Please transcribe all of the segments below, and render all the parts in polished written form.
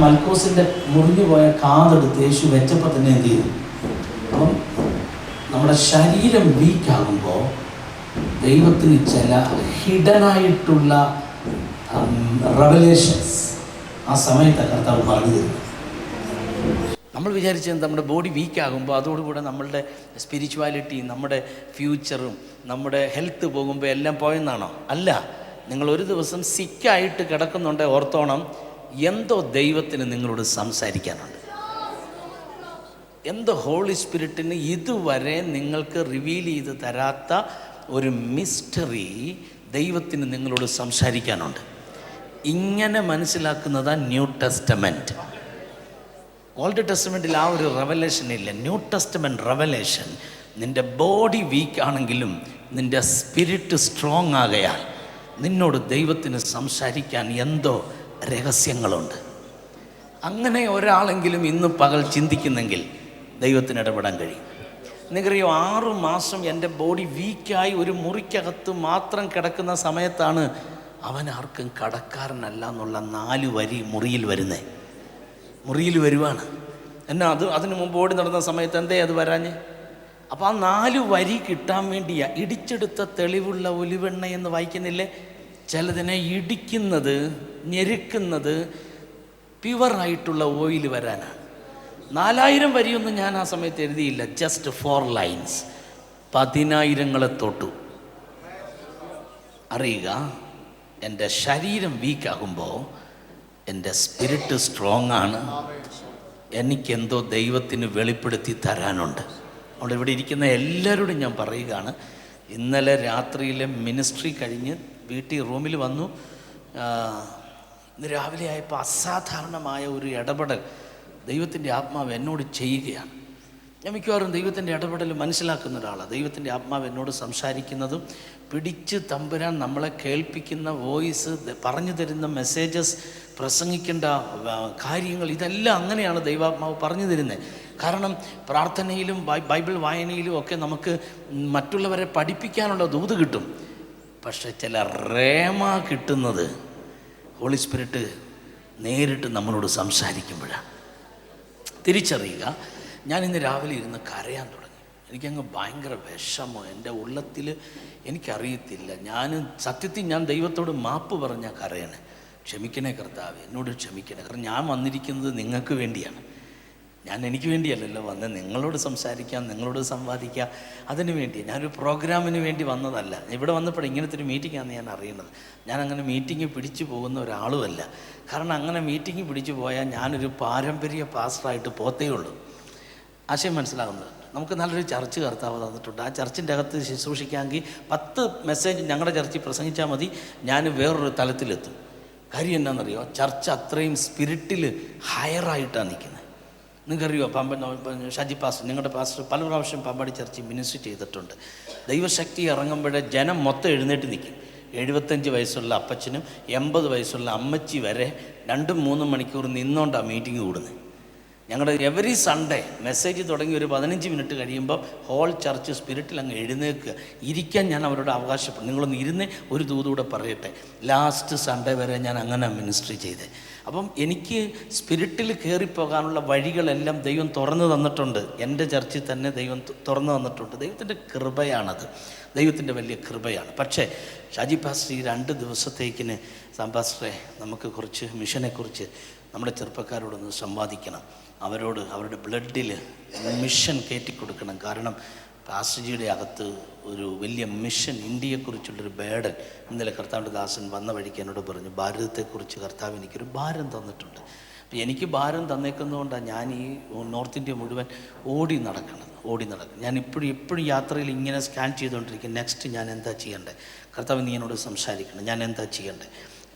മൽക്കോസിൻ്റെ മുറിഞ്ഞു പോയ കാതെടുത്ത് യേശു വെച്ചപ്പോൾ തന്നെ എന്ത് ചെയ്തു? അപ്പം നമ്മുടെ ശരീരം വീക്കാകുമ്പോൾ ദൈവത്തിന് ചില ഹിഡനായിട്ടുള്ള റെവലേഷൻസ് ആ സമയത്ത് കർത്താവ് പറഞ്ഞു തരുന്നു. നമ്മൾ വിചാരിച്ചത് നമ്മുടെ ബോഡി വീക്കാകുമ്പോൾ അതോടുകൂടെ നമ്മളുടെ സ്പിരിച്വാലിറ്റി, നമ്മുടെ ഫ്യൂച്ചറും നമ്മുടെ ഹെൽത്ത് പോകുമ്പോൾ എല്ലാം പോയെന്നാണോ? അല്ല. നിങ്ങൾ ഒരു ദിവസം സിക്കായിട്ട് കിടക്കുന്നുണ്ട്, ഓർത്തോണം, എന്തോ ദൈവത്തിന് നിങ്ങളോട് സംസാരിക്കാനുണ്ട്. എന്തോ ഹോളി സ്പിരിറ്റിന് ഇതുവരെ നിങ്ങൾക്ക് റിവീൽ ചെയ്ത് തരാത്ത ഒരു മിസ്റ്ററി ദൈവത്തിന് നിങ്ങളോട് സംസാരിക്കാനുണ്ട്. ഇങ്ങനെ മനസ്സിലാക്കുന്നതാണ് ന്യൂ ടെസ്റ്റമെൻറ്റ്. ഓൾഡ് ടെസ്റ്റമെൻറ്റിൽ ആ ഒരു റെവലേഷൻ ഇല്ല. ന്യൂ ടെസ്റ്റമെൻറ്റ് റെവലേഷൻ, നിൻ്റെ ബോഡി വീക്ക് ആണെങ്കിലും നിൻ്റെ സ്പിരിറ്റ് സ്ട്രോങ് ആകയാൽ നിന്നോട് ദൈവത്തിന് സംസാരിക്കാൻ എന്തോ രഹസ്യങ്ങളുണ്ട്. അങ്ങനെ ഒരാളെങ്കിലും ഇന്ന് പകൽ ചിന്തിക്കുന്നെങ്കിൽ ദൈവത്തിന് ഇടപെടാൻ കഴിയും. നിങ്ങൾക്കറിയോ, 6 മാസം എൻ്റെ ബോഡി വീക്കായി ഒരു മുറിക്കകത്ത് മാത്രം കിടക്കുന്ന സമയത്താണ് അവൻ ആർക്കും കടക്കാരനല്ല എന്നുള്ള 4 വരി മുറിയിൽ വരുവാണ്. എന്നാ അതിന് മുമ്പ് ഓടി നടന്ന സമയത്ത് എന്തേ അത് വരാഞ്ഞ്? അപ്പോൾ ആ 4 വരി കിട്ടാൻ വേണ്ടിയാ. ഇടിച്ചെടുത്ത തെളിവുള്ള ഒലിവെണ്ണ എന്ന് വായിക്കുന്നില്ലേ? ചിലതിനെ ഇടിക്കുന്നത്, ഞെരുക്കുന്നത് പ്യുവറായിട്ടുള്ള ഓയിൽ വരാനാണ്. 4000 വരിയൊന്നും ഞാൻ ആ സമയത്ത് എഴുതിയില്ല. Just 4 lines. 10,000 തൊട്ടു. അറിയുക, എൻ്റെ ശരീരം വീക്കാകുമ്പോൾ എൻ്റെ സ്പിരിറ്റ് സ്ട്രോങ് ആണ്. എനിക്കെന്തോ ദൈവത്തിന് വെളിപ്പെടുത്തി തരാനുണ്ട്. അവിടെ ഇവിടെ ഇരിക്കുന്ന എല്ലാവരോടും ഞാൻ പറയുകയാണ്, ഇന്നലെ രാത്രിയിലെ മിനിസ്ട്രി കഴിഞ്ഞ് വീട്ടിൽ റൂമിൽ വന്നു. ഇന്ന് രാവിലെ ആയപ്പോൾ അസാധാരണമായ ഒരു ഇടപെടൽ ദൈവത്തിൻ്റെ ആത്മാവ് എന്നോട് ചെയ്യുകയാണ്. ഞാൻ മിക്കവാറും ദൈവത്തിൻ്റെ ഇടപെടൽ മനസ്സിലാക്കുന്ന ഒരാളാണ്. ദൈവത്തിൻ്റെ ആത്മാവ് എന്നോട് സംസാരിക്കുന്നതും പിടിച്ച് തമ്പുരാൻ നമ്മളെ കേൾപ്പിക്കുന്ന വോയിസ്, പറഞ്ഞു തരുന്ന മെസ്സേജസ്, പ്രസംഗിക്കേണ്ട കാര്യങ്ങൾ, ഇതെല്ലാം അങ്ങനെയാണ് ദൈവാത്മാവ് പറഞ്ഞു തരുന്നത്. കാരണം പ്രാർത്ഥനയിലും ബൈബിൾ വായനയിലും ഒക്കെ നമുക്ക് മറ്റുള്ളവരെ പഠിപ്പിക്കാനുള്ള ദൂത് കിട്ടും. പക്ഷെ ചില റേമ കിട്ടുന്നത് ഹോളി സ്പിരിറ്റ് നേരിട്ട് നമ്മളോട് സംസാരിക്കുമ്പോഴാണ്. തിരിച്ചറിയുക. ഞാൻ ഇന്ന് രാവിലെ ഇരുന്ന് കരയാൻ തുടങ്ങി. എനിക്കങ്ങ് ഭയങ്കര വിഷമോ എൻ്റെ ഉള്ളത്തിൽ. എനിക്കറിയത്തില്ല, സത്യത്തിൽ ഞാൻ ദൈവത്തോട് മാപ്പ് പറഞ്ഞാൽ കരയണേ. ക്ഷമിക്കണേ കർത്താവേ, എന്നോട് ക്ഷമിക്കണേ. കാരണം ഞാൻ വന്നിരിക്കുന്നത് നിങ്ങൾക്ക് വേണ്ടിയാണ്. ഞാൻ എനിക്ക് വേണ്ടിയല്ലല്ലോ വന്നത്, നിങ്ങളോട് സംസാരിക്കാം, നിങ്ങളോട് സംവാദിക്കാം, അതിന് വേണ്ടിയാണ്. ഞാനൊരു പ്രോഗ്രാമിന് വേണ്ടി വന്നതല്ല. ഇവിടെ വന്നപ്പോൾ ഇങ്ങനത്തെ ഒരു മീറ്റിംഗാണെന്ന് ഞാൻ അറിയുന്നത്. ഞാനങ്ങനെ മീറ്റിംഗ് പിടിച്ചു പോകുന്ന ഒരാളുമല്ല. കാരണം അങ്ങനെ മീറ്റിംഗ് പിടിച്ചു പോയാൽ ഞാനൊരു പാരമ്പര്യ പാസ്റ്ററായിട്ട് പോത്തേ ഉള്ളൂ. ആശയം മനസ്സിലാകുന്നത്. നമുക്ക് നല്ലൊരു ചർച്ച് കർത്താവ് തന്നിട്ടുണ്ട്. ആ ചർച്ചിൻ്റെ അകത്ത് ശുശ്രൂഷിക്കാമെങ്കിൽ 10 മെസ്സേജ് ഞങ്ങളുടെ ചർച്ചിൽ പ്രസംഗിച്ചാൽ മതി, ഞാൻ വേറൊരു തലത്തിലെത്തും. കാര്യം എന്നാണെന്നറിയോ, ചർച്ച അത്രയും സ്പിരിറ്റിൽ ഹയറായിട്ടാണ് നിൽക്കുന്നത്. നിങ്ങൾക്കറിയോ, ഷാജി പാസ്റ്റർ, നിങ്ങളുടെ പാസ്റ്റർ പല പ്രാവശ്യം പാമ്പാടി ചർച്ചിൽ മിനിസ്ട്രി ചെയ്തിട്ടുണ്ട്. ദൈവശക്തി ഇറങ്ങുമ്പോഴേ ജനം മൊത്തം എഴുന്നേറ്റ് നിൽക്കും. 75 വയസ്സുള്ള അപ്പച്ചനും 80 വയസ്സുള്ള അമ്മച്ചി വരെ 2-3 മണിക്കൂർ നിന്നുകൊണ്ടാണ് മീറ്റിംഗ് കൂടുന്നത്. ഞങ്ങളുടെ എവറി സൺഡേ മെസ്സേജ് തുടങ്ങി ഒരു 15 മിനിറ്റ് കഴിയുമ്പോൾ ഹോൾ ചർച്ച് സ്പിരിറ്റിൽ അങ്ങ് എഴുന്നേൽക്കുക. ഇരിക്കാൻ ഞാൻ അവരോട് അവകാശപ്പെടും. നിങ്ങളൊന്ന് ഇരുന്ന് ഒരു ദൂതൂടെ പറയട്ടെ. ലാസ്റ്റ് സൺഡേ വരെ ഞാൻ അങ്ങനെ മിനിസ്ട്രി ചെയ്തേ. അപ്പം എനിക്ക് സ്പിരിറ്റിൽ കയറിപ്പോകാനുള്ള വഴികളെല്ലാം ദൈവം തുറന്നു തന്നിട്ടുണ്ട്. എൻ്റെ ചർച്ചിൽ തന്നെ ദൈവം തുറന്നു തന്നിട്ടുണ്ട്. ദൈവത്തിൻ്റെ കൃപയാണത്, ദൈവത്തിൻ്റെ വലിയ കൃപയാണ്. പക്ഷേ ഷാജി പാസ്റ്റർ ഈ 2 ദിവസത്തേക്കിന് പാസ്റ്ററെ നമുക്ക് കുറച്ച് മിഷനെക്കുറിച്ച് നമ്മുടെ ചെറുപ്പക്കാരോടൊന്ന് സംവാദിക്കണം. അവരോട് അവരുടെ ബ്ലഡിൽ മിഷൻ കയറ്റിക്കൊടുക്കണം. കാരണം പാസ്റ്റർജിയുടെ അകത്ത് ഒരു വലിയ മിഷൻ, ഇന്ത്യയെക്കുറിച്ചുള്ളൊരു ബേഡൻ. ഇന്നലെ കർത്താവിൻ്റെ ദാസൻ വന്ന വഴിക്ക് എന്നോട് പറഞ്ഞു, ഭാരതത്തെക്കുറിച്ച് കർത്താവ് എനിക്കൊരു ഭാരം തന്നിട്ടുണ്ട്. അപ്പോൾ എനിക്ക് ഭാരം തന്നേക്കുന്നതുകൊണ്ടാണ് ഞാൻ ഈ നോർത്ത് ഇന്ത്യ മുഴുവൻ ഓടി നടക്കണം. ഞാൻ എപ്പോഴും യാത്രയിൽ ഇങ്ങനെ സ്കാൻ ചെയ്തുകൊണ്ടിരിക്കും. നെക്സ്റ്റ് ഞാൻ എന്താ ചെയ്യേണ്ടത്? കർത്താവ് നീ എന്നോട് സംസാരിക്കണം, ഞാൻ എന്താ ചെയ്യേണ്ടത്?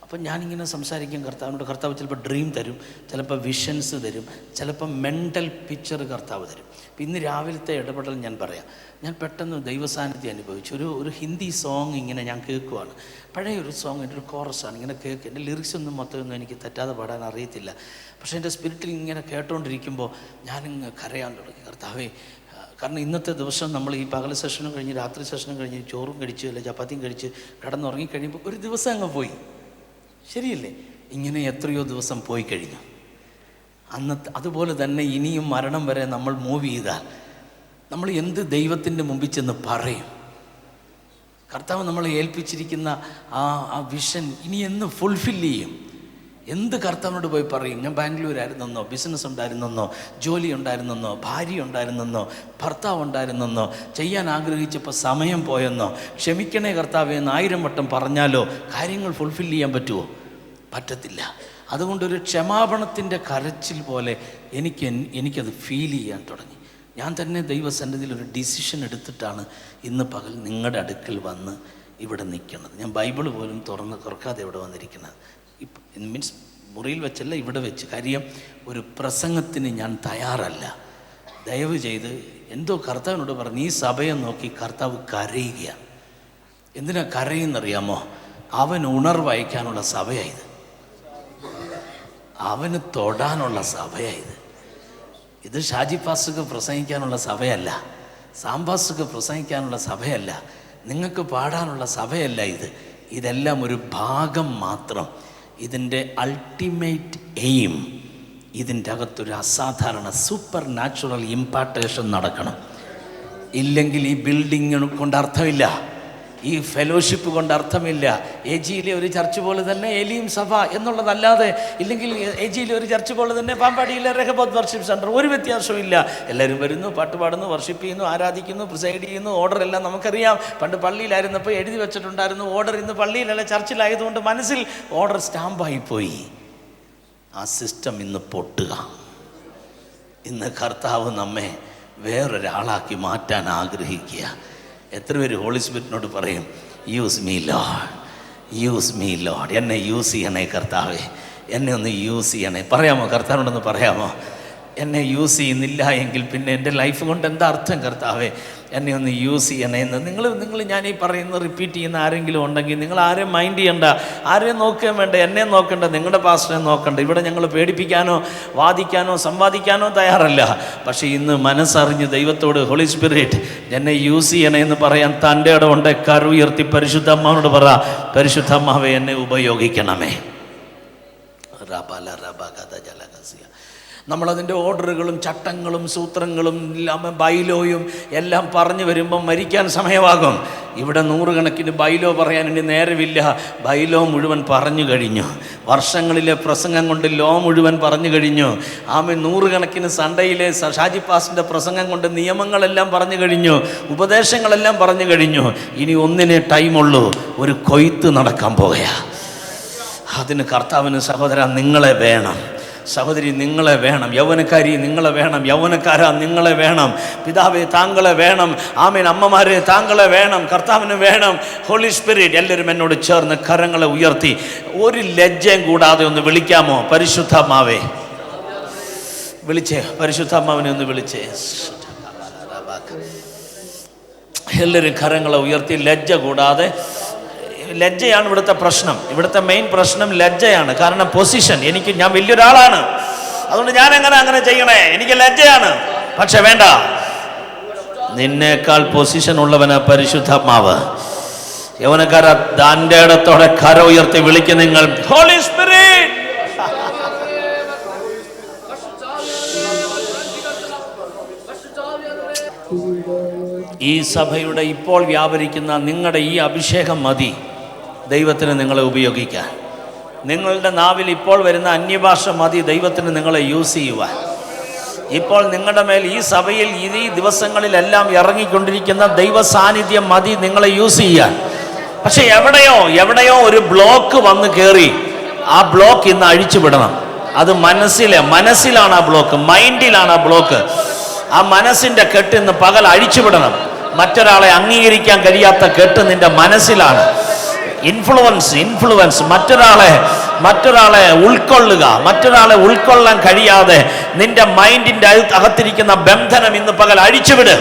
അപ്പം ഞാനിങ്ങനെ സംസാരിക്കും കർത്താവിനോട്. കർത്താവ് ചിലപ്പോൾ ഡ്രീം തരും, ചിലപ്പോൾ വിഷൻസ് തരും, ചിലപ്പോൾ മെൻ്റൽ പിക്ചർ കർത്താവ് തരും. അപ്പം ഇന്ന് രാവിലത്തെ ഇടപെടൽ ഞാൻ പറയാം. ഞാൻ പെട്ടെന്ന് ദൈവസാന്നിധ്യം അനുഭവിച്ചു. ഒരു ഹിന്ദി സോങ് ഇങ്ങനെ ഞാൻ കേൾക്കുവാണ്. പഴയ ഒരു സോങ്, എൻ്റെ ഒരു കോറസാണ്. ഇങ്ങനെ കേൾക്കുക. എൻ്റെ ലിറിക്സ് മൊത്തമൊന്നും എനിക്ക് തെറ്റാതെ പാടാൻ അറിയത്തില്ല. പക്ഷേ എൻ്റെ സ്പിരിറ്റിൽ ഇങ്ങനെ കേട്ടുകൊണ്ടിരിക്കുമ്പോൾ ഞാനിങ്ങ് കരയാൻ തുടങ്ങി. കർത്താവേ, കാരണം ഇന്നത്തെ ദിവസം നമ്മൾ ഈ പകൽ സെഷനും കഴിഞ്ഞ് രാത്രി സെഷനും കഴിഞ്ഞ് ചോറും കഴിച്ച് അല്ലെ ചപ്പാത്തിയും കഴിച്ച് കിടന്നുറങ്ങിക്കഴിയുമ്പോൾ ഒരു ദിവസം അങ്ങ് പോയി. ശരിയല്ലേ? ഇങ്ങനെ എത്രയോ ദിവസം പോയി കഴിഞ്ഞു. അന്നത്തെ അതുപോലെ തന്നെ ഇനിയും മരണം വരെ നമ്മൾ മൂവ് ചെയ്താൽ നമ്മൾ എന്ത് ദൈവത്തിൻ്റെ മുമ്പിൽ ചെന്ന് പറയും? കർത്താവ് നമ്മളെ ഏൽപ്പിച്ചിരിക്കുന്ന ആ വിഷൻ ഇനി എന്ന് ഫുൾഫിൽ ചെയ്യും? എന്ത് കർത്താവിനോട് പോയി പറയും? ഞാൻ ബാംഗ്ലൂരായിരുന്നെന്നോ, ബിസിനസ് ഉണ്ടായിരുന്നെന്നോ, ജോലി ഉണ്ടായിരുന്നെന്നോ, ഭാര്യ ഉണ്ടായിരുന്നെന്നോ, ഭർത്താവ് ഉണ്ടായിരുന്നെന്നോ, ചെയ്യാൻ ആഗ്രഹിച്ചപ്പോൾ സമയം പോയെന്നോ, ക്ഷമിക്കണേ കർത്താവേ എന്ന് 1000 വട്ടം പറഞ്ഞാലോ കാര്യങ്ങൾ ഫുൾഫിൽ ചെയ്യാൻ പറ്റുമോ? പറ്റത്തില്ല. അതുകൊണ്ടൊരു ക്ഷമാപണത്തിൻ്റെ കരച്ചിൽ പോലെ എനിക്കത് ഫീൽ ചെയ്യാൻ തുടങ്ങി. ഞാൻ തന്നെ ദൈവസന്നിധിയിൽ ഒരു ഡിസിഷൻ എടുത്തിട്ടാണ് ഇന്ന് പകൽ നിങ്ങളുടെ അടുക്കൽ വന്ന് ഇവിടെ നിൽക്കുന്നത്. ഞാൻ ബൈബിൾ പോലും തുറക്കാതെ ഇവിടെ വന്നിരിക്കുന്നത്. മീൻസ് മുറിയിൽ വെച്ചല്ല, ഇവിടെ വെച്ച്. കാര്യം ഒരു പ്രസംഗത്തിന് ഞാൻ തയ്യാറല്ല. ദയവ് ചെയ്ത് എന്തോ കർത്താവിനോട് പറഞ്ഞു, ഈ സഭയെ നോക്കി കർത്താവ് കരയുകയാണ്. എന്തിനാ കരയുന്നറിയാമോ? അവൻ ഉണർവയക്കാനുള്ള സഭയായത്, അവന് തൊടാനുള്ള സഭയായത്. ഇത് ഷാജി പാസ്റ്റർക്ക് പ്രസംഗിക്കാനുള്ള സഭയല്ല, സാംബാസ്റ്റർക്ക് പ്രസംഗിക്കാനുള്ള സഭയല്ല, നിങ്ങൾക്ക് പാടാനുള്ള സഭയല്ല. ഇതെല്ലാം ഒരു ഭാഗം മാത്രം. ഇതിൻ്റെ അൾട്ടിമേറ്റ് എയിം, ഇതിൻ്റെ അകത്തൊരു അസാധാരണ സൂപ്പർ നാച്ചുറൽ ഇമ്പാർട്ടേഷൻ നടക്കണം. ഇല്ലെങ്കിൽ ഈ ബിൽഡിങ് കൊണ്ട് അർത്ഥമില്ല, ഈ ഫെലോഷിപ്പ് കൊണ്ട് അർത്ഥമില്ല. എജിയിലെ ഒരു ചർച്ച് പോലെ തന്നെ എലിയും സഭ എന്നുള്ളതല്ലാതെ, ഇല്ലെങ്കിൽ എജിയിലെ ഒരു ചർച്ച് പോലെ തന്നെ പാമ്പാടിയിലെ റെഹബോത്ത് വർഷിപ്പ് സെൻറ്റർ, ഒരു വ്യത്യാസവും ഇല്ല. എല്ലാവരും വരുന്നു, പാട്ട് പാടുന്നു, വർഷിപ്പ് ചെയ്യുന്നു, ആരാധിക്കുന്നു, പ്രിസൈഡ് ചെയ്യുന്നു. ഓർഡർ എല്ലാം നമുക്കറിയാം. പണ്ട് പള്ളിയിലായിരുന്നപ്പോൾ എഴുതി വെച്ചിട്ടുണ്ടായിരുന്നു ഓർഡർ. ഇന്ന് പള്ളിയിലല്ല ചർച്ചിലായതുകൊണ്ട് മനസ്സിൽ ഓർഡർ സ്റ്റാമ്പായിപ്പോയി. ആ സിസ്റ്റം ഇന്ന് പൊട്ടുക. ഇന്ന് കർത്താവ് നമ്മെ വേറൊരാളാക്കി മാറ്റാൻ ആഗ്രഹിക്കുക. എത്ര പേര് ഹോളി സ്പിരിറ്റിനോട് പറയും, use me Lord, use me Lord, എന്നെ യൂസ് ചെയ്യണേ കർത്താവേ, എന്നെ ഒന്ന് യൂസ് ചെയ്യണേ? പറയാമോ? കർത്താവിനോടൊന്ന് പറയാമോ? എന്നെ യൂസ് ചെയ്യുന്നില്ല എങ്കിൽ പിന്നെ എൻ്റെ ലൈഫ് കൊണ്ട് എന്താ അർത്ഥം കർത്താവേ? എന്നെ ഒന്ന് യൂസ് ചെയ്യണേ എന്ന് നിങ്ങൾ ഞാൻ ഈ പറയുന്ന റിപ്പീറ്റ് ചെയ്യുന്ന ആരെങ്കിലും ഉണ്ടെങ്കിൽ നിങ്ങൾ ആരെയും മൈൻഡ് ചെയ്യണ്ട, ആരെയും നോക്കുകയും വേണ്ട, എന്നെ നോക്കണ്ട, നിങ്ങളുടെ പാസ്റ്ററെ നോക്കണ്ട. ഇവിടെ ഞങ്ങൾ പേടിപ്പിക്കാനോ വാദിക്കാനോ സംവാദിക്കാനോ തയ്യാറല്ല. പക്ഷേ ഇന്ന് മനസ്സറിഞ്ഞ് ദൈവത്തോട് ഹോളി സ്പിരിറ്റ് എന്നെ യൂസ് ചെയ്യണേ എന്ന് പറയാൻ തൻ്റെ ഇടമുണ്ട്. കരുയർത്തി പരിശുദ്ധമ്മയോട് പറ, പരിശുദ്ധമ്മാവെ എന്നെ ഉപയോഗിക്കണമേ. നമ്മളതിൻ്റെ ഓർഡറുകളും ചട്ടങ്ങളും സൂത്രങ്ങളും ബൈലോയും എല്ലാം പറഞ്ഞു വരുമ്പം മരിക്കാൻ സമയമാകും. ഇവിടെ 100 കണക്കിന് ബൈലോ പറയാൻ ഇനി നേരമില്ല. ബൈലോ മുഴുവൻ പറഞ്ഞു കഴിഞ്ഞു. വർഷങ്ങളിലെ പ്രസംഗം കൊണ്ട് ലോ മുഴുവൻ പറഞ്ഞു കഴിഞ്ഞു. 100 കണക്കിന് സൺഡേയിലെ ഷാജി പാസ്റ്ററിൻ്റെ പ്രസംഗം കൊണ്ട് നിയമങ്ങളെല്ലാം പറഞ്ഞു കഴിഞ്ഞു, ഉപദേശങ്ങളെല്ലാം പറഞ്ഞു കഴിഞ്ഞു. ഇനി ഒന്നിനെ ടൈമുള്ളൂ, ഒരു കൊയ്ത്ത് നടക്കാൻ പോകുക. അതിന് കർത്താവിന് സഹോദര നിങ്ങളെ വേണം, സഹോദരി നിങ്ങളെ വേണം, യൗവനക്കാരി നിങ്ങളെ വേണം, യൗവനക്കാരാ നിങ്ങളെ വേണം, പിതാവേ താങ്കളെ വേണം, ആമേൻ, അമ്മമാരെ താങ്കളെ വേണം, കർത്താവിന് വേണം. ഹോളി സ്പിരിറ്റ് എല്ലാവരും എന്നോട് ചേർന്ന് കരങ്ങളെ ഉയർത്തി ഒരു ലജ്ജയും കൂടാതെ ഒന്ന് വിളിക്കാമോ? പരിശുദ്ധമ്മാവേ വിളിച്ചേ, പരിശുദ്ധമ്മാവിനെ ഒന്ന് വിളിച്ചേ. എല്ലാവരും കരങ്ങളെ ഉയർത്തി ലജ്ജ കൂടാതെ. ലജ്ജയാണ് ഇവിടുത്തെ പ്രശ്നം. ഇവിടുത്തെ മെയിൻ പ്രശ്നം ലജ്ജയാണ്. കാരണം പൊസിഷൻ, ഞാൻ വലിയൊരാളാണ്, അതുകൊണ്ട് ഞാൻ അങ്ങനെ ചെയ്യണേ, എനിക്ക് ലജ്ജയാണ്. പക്ഷെ വേണ്ട, നിന്നേക്കാൾ പൊസിഷൻ ഉള്ളവന് പരിശുദ്ധാത്മാവ്. യൗവനക്കാര തന്റെ ഇടത്തോടെ കര ഉയർത്തി വിളിക്കും നിങ്ങൾ, ഹോളി സ്പിരിറ്റ്. ഈ സഭയുടെ ഇപ്പോൾ വ്യാപരിക്കുന്ന നിങ്ങളുടെ ഈ അഭിഷേകം മതി ദൈവത്തിന് നിങ്ങളെ ഉപയോഗിക്കാൻ. നിങ്ങളുടെ നാവിൽ ഇപ്പോൾ വരുന്ന അന്യഭാഷ മതി ദൈവത്തിന് നിങ്ങളെ യൂസ് ചെയ്യുവാൻ. ഇപ്പോൾ നിങ്ങളുടെ മേൽ ഈ സഭയിൽ ഈ ദിവസങ്ങളിലെല്ലാം ഇറങ്ങിക്കൊണ്ടിരിക്കുന്ന ദൈവ സാന്നിധ്യം മതി നിങ്ങളെ യൂസ് ചെയ്യാൻ. പക്ഷെ എവിടെയോ ഒരു ബ്ലോക്ക് വന്ന് കയറി. ആ ബ്ലോക്ക് ഇന്ന് അഴിച്ചുവിടണം. അത് മനസ്സിലാണ് ആ ബ്ലോക്ക്, മൈൻഡിലാണ് ആ ബ്ലോക്ക്. ആ മനസ്സിന്റെ കെട്ട് ഇന്ന് പകൽ അഴിച്ചുവിടണം. മറ്റൊരാളെ അംഗീകരിക്കാൻ കഴിയാത്ത കെട്ട് നിന്റെ മനസ്സിലാണ്. ഇൻഫ്ലുവൻസ് മറ്റൊരാളെ ഉൾക്കൊള്ളാൻ കഴിയാതെ നിന്റെ മൈൻഡിന്റെ അകത്തിരിക്കുന്ന ബന്ധനം ഇന്ന് പകൽ അഴിച്ചുവിട്.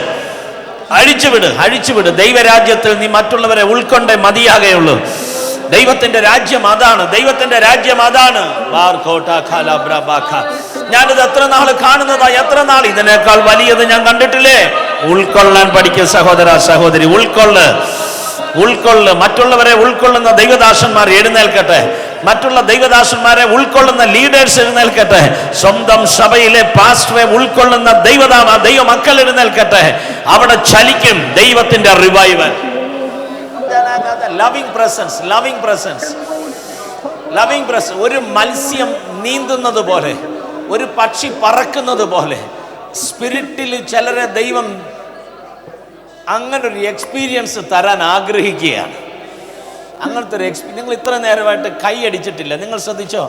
ദൈവരാജ്യത്തിൽ നീ മറ്റുള്ളവരെ ഉൾക്കൊണ്ടേ മതിയാകെയുള്ളൂ. ദൈവത്തിന്റെ രാജ്യം അതാണ്. ഞാനിത് എത്ര നാൾ കാണുന്നതാ, എത്ര നാൾ ഇതിനേക്കാൾ വലിയത് ഞാൻ കണ്ടിട്ടില്ലേ. ഉൾക്കൊള്ളാൻ പഠിക്കുക സഹോദര സഹോദരി, ഉൾക്കൊള്ള്. മറ്റുള്ളവരെ ഉൾക്കൊള്ളുന്ന ദൈവദാസന്മാർ എഴുന്നേൽക്കട്ടെ. മറ്റുള്ള ദൈവദാസന്മാരെ ഉൾക്കൊള്ളുന്ന ലീഡേഴ്സ് എഴുന്നേൽക്കട്ടെ. സ്വന്തം സഭയിലെ പാസ്റ്ററെ ഉൾക്കൊള്ളുന്ന ദൈവ മക്കൾ എഴുന്നേൽക്കട്ടെ. അവിടെ ചലിക്കും ദൈവത്തിന്റെ revival. Loving presence, loving presence, loving presence. ഒരു മത്സ്യം നീന്തുന്നത് പോലെ, ഒരു പക്ഷി പറക്കുന്നത് പോലെ സ്പിരിറ്റിൽ ചിലരെ ദൈവം അങ്ങനൊരു എക്സ്പീരിയൻസ് തരാൻ ആഗ്രഹിക്കുകയാണ്. അങ്ങനത്തെ ഒരു നിങ്ങൾ ഇത്ര നേരമായിട്ട് കൈ അടിച്ചിട്ടില്ല. നിങ്ങൾ ശ്രദ്ധിച്ചോ?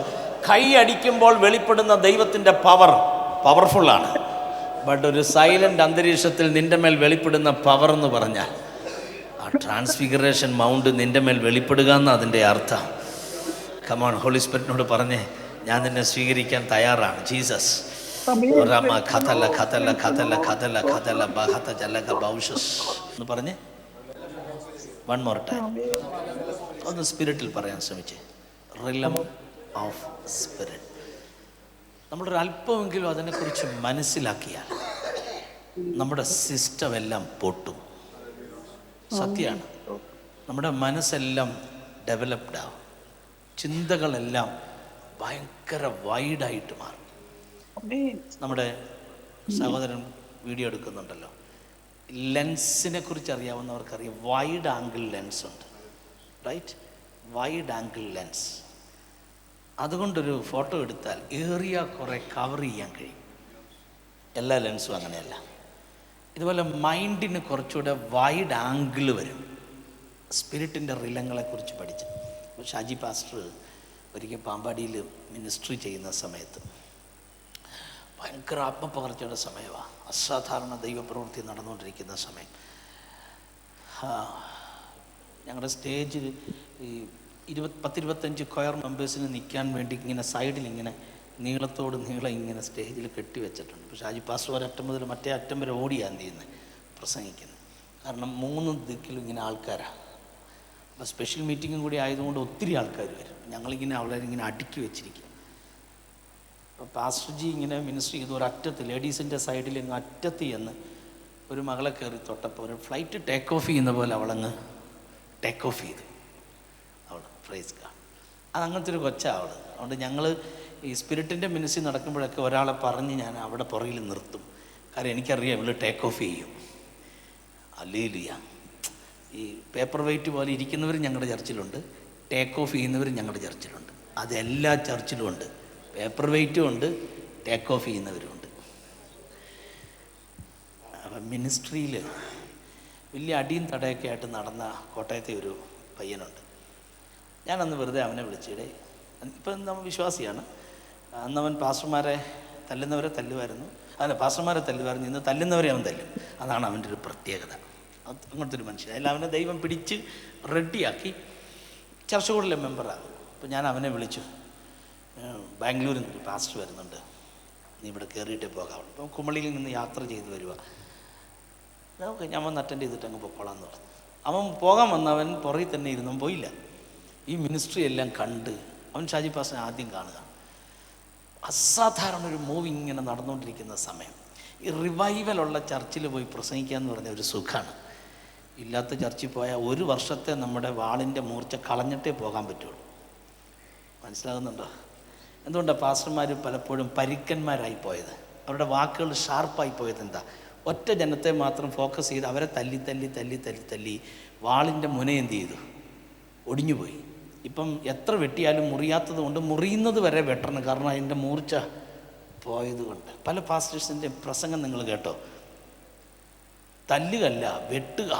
കൈ അടിക്കുമ്പോൾ വെളിപ്പെടുന്ന ദൈവത്തിൻ്റെ പവർഫുള്ളാണ്. ബട്ട് ഒരു സൈലൻ്റ് അന്തരീക്ഷത്തിൽ നിൻ്റെ മേൽ വെളിപ്പെടുന്ന പവർ എന്ന് പറഞ്ഞാൽ ആ ട്രാൻസ്ഫിഗറേഷൻ മൗണ്ട് നിൻ്റെ മേൽ വെളിപ്പെടുക എന്ന് അതിൻ്റെ അർത്ഥം. കമോൺ, ഹോളി സ്പിരിറ്റിനോട് പറഞ്ഞേ, ഞാൻ നിന്നെ സ്വീകരിക്കാൻ തയ്യാറാണ്. ജീസസ് എന്ന് പറഞ്ഞേ. വൺ മോർ ടൈം ഒന്ന് സ്പിരിറ്റിൽ പറയാൻ ശ്രമിച്ചേ. റിലം ഓഫ് സ്പിരിറ്റ്. നമ്മളൊരു അല്പമെങ്കിലും അതിനെക്കുറിച്ച് മനസ്സിലാക്കിയാൽ നമ്മുടെ സിസ്റ്റം എല്ലാം പൊട്ടും. സത്യമാണ്. നമ്മുടെ മനസ്സെല്ലാം ഡെവലപ്ഡ് ആവും. ചിന്തകളെല്ലാം ഭയങ്കര വൈഡായിട്ട് മാറും. നമ്മുടെ സഹോദരൻ വീഡിയോ എടുക്കുന്നുണ്ടല്ലോ, ലെൻസിനെ കുറിച്ച് അറിയാവുന്നവർക്കറിയാം. വൈഡ് ആംഗിൾ ലെൻസ് ഉണ്ട്, റൈറ്റ്? Wide angle lens. അതുകൊണ്ടൊരു ഫോട്ടോ എടുത്താൽ ഏറിയ കുറേ കവർ ചെയ്യാൻ കഴിയും. എല്ലാ ലെൻസും അങ്ങനെയല്ല. ഇതുപോലെ മൈൻഡിന് കുറച്ചുകൂടെ വൈഡ് ആംഗിൾ വരും. സ്പിരിറ്റിൻ്റെ റിലങ്ങളെക്കുറിച്ച് പഠിച്ച് ഷാജി പാസ്റ്റർ ഒരിക്കൽ പാമ്പാടിയിൽ മിനിസ്ട്രി ചെയ്യുന്ന സമയത്ത് ഭയങ്കര ആത്മപകർച്ചയുടെ സമയമാണ്. അസാധാരണ ദൈവപ്രവൃത്തി നടന്നുകൊണ്ടിരിക്കുന്ന സമയം. ഞങ്ങളുടെ സ്റ്റേജിൽ ഈ 10-25 കൊയർ മെമ്പേഴ്സിന് നിൽക്കാൻ വേണ്ടി ഇങ്ങനെ സൈഡിൽ ഇങ്ങനെ നീളം ഇങ്ങനെ സ്റ്റേജിൽ കെട്ടിവെച്ചിട്ടുണ്ട്. പക്ഷേ ഷാജി പാസ്റ്റർ ഒരറ്റം മുതൽ മറ്റേ അറ്റം വരെ ഓടിയാണ് ചെയ്യുന്നത്, പ്രസംഗിക്കുന്നത്. കാരണം 3 ദിക്കിലും ഇങ്ങനെ ആൾക്കാരാണ്. അപ്പോൾ സ്പെഷ്യൽ മീറ്റിങ്ങും കൂടി ആയതുകൊണ്ട് ഒത്തിരി ആൾക്കാർ വരും. ഞങ്ങളിങ്ങനെ അവിടെ ഇങ്ങനെ അടുക്കി വെച്ചിരിക്കുക. അപ്പോൾ പാസ്റ്റർജി ഇങ്ങനെ മിനിസ്ട്രി ചെയ്ത് ഒരറ്റത്ത് ലേഡീസിൻ്റെ സൈഡിൽ ഇങ്ങ് അറ്റത്ത് ചെന്ന് ഒരു മകളെ കയറി തൊട്ടപ്പോൾ ഒരു ഫ്ലൈറ്റ് ടേക്ക് ഓഫ് ചെയ്യുന്ന പോലെ അവളങ്ങ് ടേക്ക് ഓഫ് ചെയ്തു. അവൾ പ്രൈസ് ഗോഡ്. അത് അങ്ങനത്തെ ഒരു കൊച്ചാണ് അവൾ. അതുകൊണ്ട് ഞങ്ങൾ ഈ സ്പിരിറ്റിൻ്റെ മിനിസ്ട്രി നടക്കുമ്പോഴൊക്കെ ഒരാളെ പറഞ്ഞ് ഞാൻ അവിടെ പുറകിൽ നിർത്തും. കാര്യം എനിക്കറിയാം ഇവൾ ടേക്ക് ഓഫ് ചെയ്യും. ഹല്ലേലൂയ. ഈ പേപ്പർ വെയിറ്റ് പോലെ ഇരിക്കുന്നവരും ഞങ്ങളുടെ ചർച്ചിലുണ്ട്, ടേക്ക് ഓഫ് ചെയ്യുന്നവരും ഞങ്ങളുടെ ചർച്ചിലുണ്ട്. അതെല്ലാ ചർച്ചിലും ഉണ്ട്. പേപ്പർ വെയിറ്റും ഉണ്ട്, ടേക്ക് ഓഫ് ചെയ്യുന്നവരുമുണ്ട്. അപ്പം മിനിസ്ട്രിയിൽ വലിയ അടിയും തടയൊക്കെ ആയിട്ട് നടന്ന കോട്ടയത്തെ ഒരു പയ്യനുണ്ട്. ഞാനന്ന് വെറുതെ അവനെ വിളിച്ചിടേ. ഇപ്പം നമ്മൾ വിശ്വാസിയാണ്. അന്നവൻ പാസ്റ്റർമാരെ തല്ലുന്നവരെ തല്ലുമായിരുന്നു. പാസ്റ്റർമാരെ തല്ലുമായിരുന്നു. ഇന്ന് തല്ലുന്നവരെ അവൻ തല്ലും. അതാണ് അവൻ്റെ ഒരു പ്രത്യേകത. അങ്ങനത്തെ ഒരു മനുഷ്യൻ. അതിൽ അവനെ ദൈവം പിടിച്ച് റെഡിയാക്കി ചർച്ച കൂടിലെ മെമ്പറാകും. അപ്പോൾ ഞാൻ അവനെ വിളിച്ചു, ബാംഗ്ലൂരിൽ നിന്ന് പാസ്റ്റർ വരുന്നുണ്ട്, നീ ഇവിടെ കയറിയിട്ടേ പോകാവുള്ളൂ. അപ്പം കുമളിയിൽ നിന്ന് യാത്ര ചെയ്ത് വരിക. നമുക്ക് ഞാൻ വന്ന് അറ്റൻഡ് ചെയ്തിട്ട് അങ്ങ് പൊക്കോളാന്ന് പറഞ്ഞു. അവൻ പോകാൻ വന്നവൻ പുറകിൽ തന്നെ ഇരുന്നും പോയില്ല. ഈ മിനിസ്ട്രി എല്ലാം കണ്ട് അവൻ ഷാജി പാസ്റ്ററിനെ ആദ്യം കാണുക. അസാധാരണ ഒരു മൂവ് ഇങ്ങനെ നടന്നുകൊണ്ടിരിക്കുന്ന സമയം. ഈ റിവൈവലുള്ള ചർച്ചിൽ പോയി പ്രസംഗിക്കുക എന്ന് പറഞ്ഞ ഒരു സുഖമാണ്. ഇല്ലാത്ത ചർച്ചിൽ പോയാൽ 1 വർഷത്തെ നമ്മുടെ വാളിൻ്റെ മൂർച്ച കളഞ്ഞിട്ടേ പോകാൻ പറ്റുള്ളൂ. മനസ്സിലാകുന്നുണ്ടോ? എന്തുകൊണ്ടാണ് പാസ്റ്റർമാർ പലപ്പോഴും പരുക്കന്മാരായി പോയത്? അവരുടെ വാക്കുകൾ ഷാർപ്പായി പോയത് എന്താ? ഒറ്റ ജനത്തെ മാത്രം ഫോക്കസ് ചെയ്ത് അവരെ തല്ലി തല്ലി തല്ലി തല്ലി തല്ലി വാളിൻ്റെ മുന എന്ത് ചെയ്തു? ഒടിഞ്ഞുപോയി. ഇപ്പം എത്ര വെട്ടിയാലും മുറിയാത്തത് കൊണ്ട് മുറിയുന്നത് വരെ വെട്ടണം. കാരണം അതിൻ്റെ മൂർച്ച പോയതുകൊണ്ട്. പല പാസ്റ്റേഴ്സിൻ്റെ പ്രസംഗം നിങ്ങൾ കേട്ടോ, തല്ലുകല്ല വെട്ടുക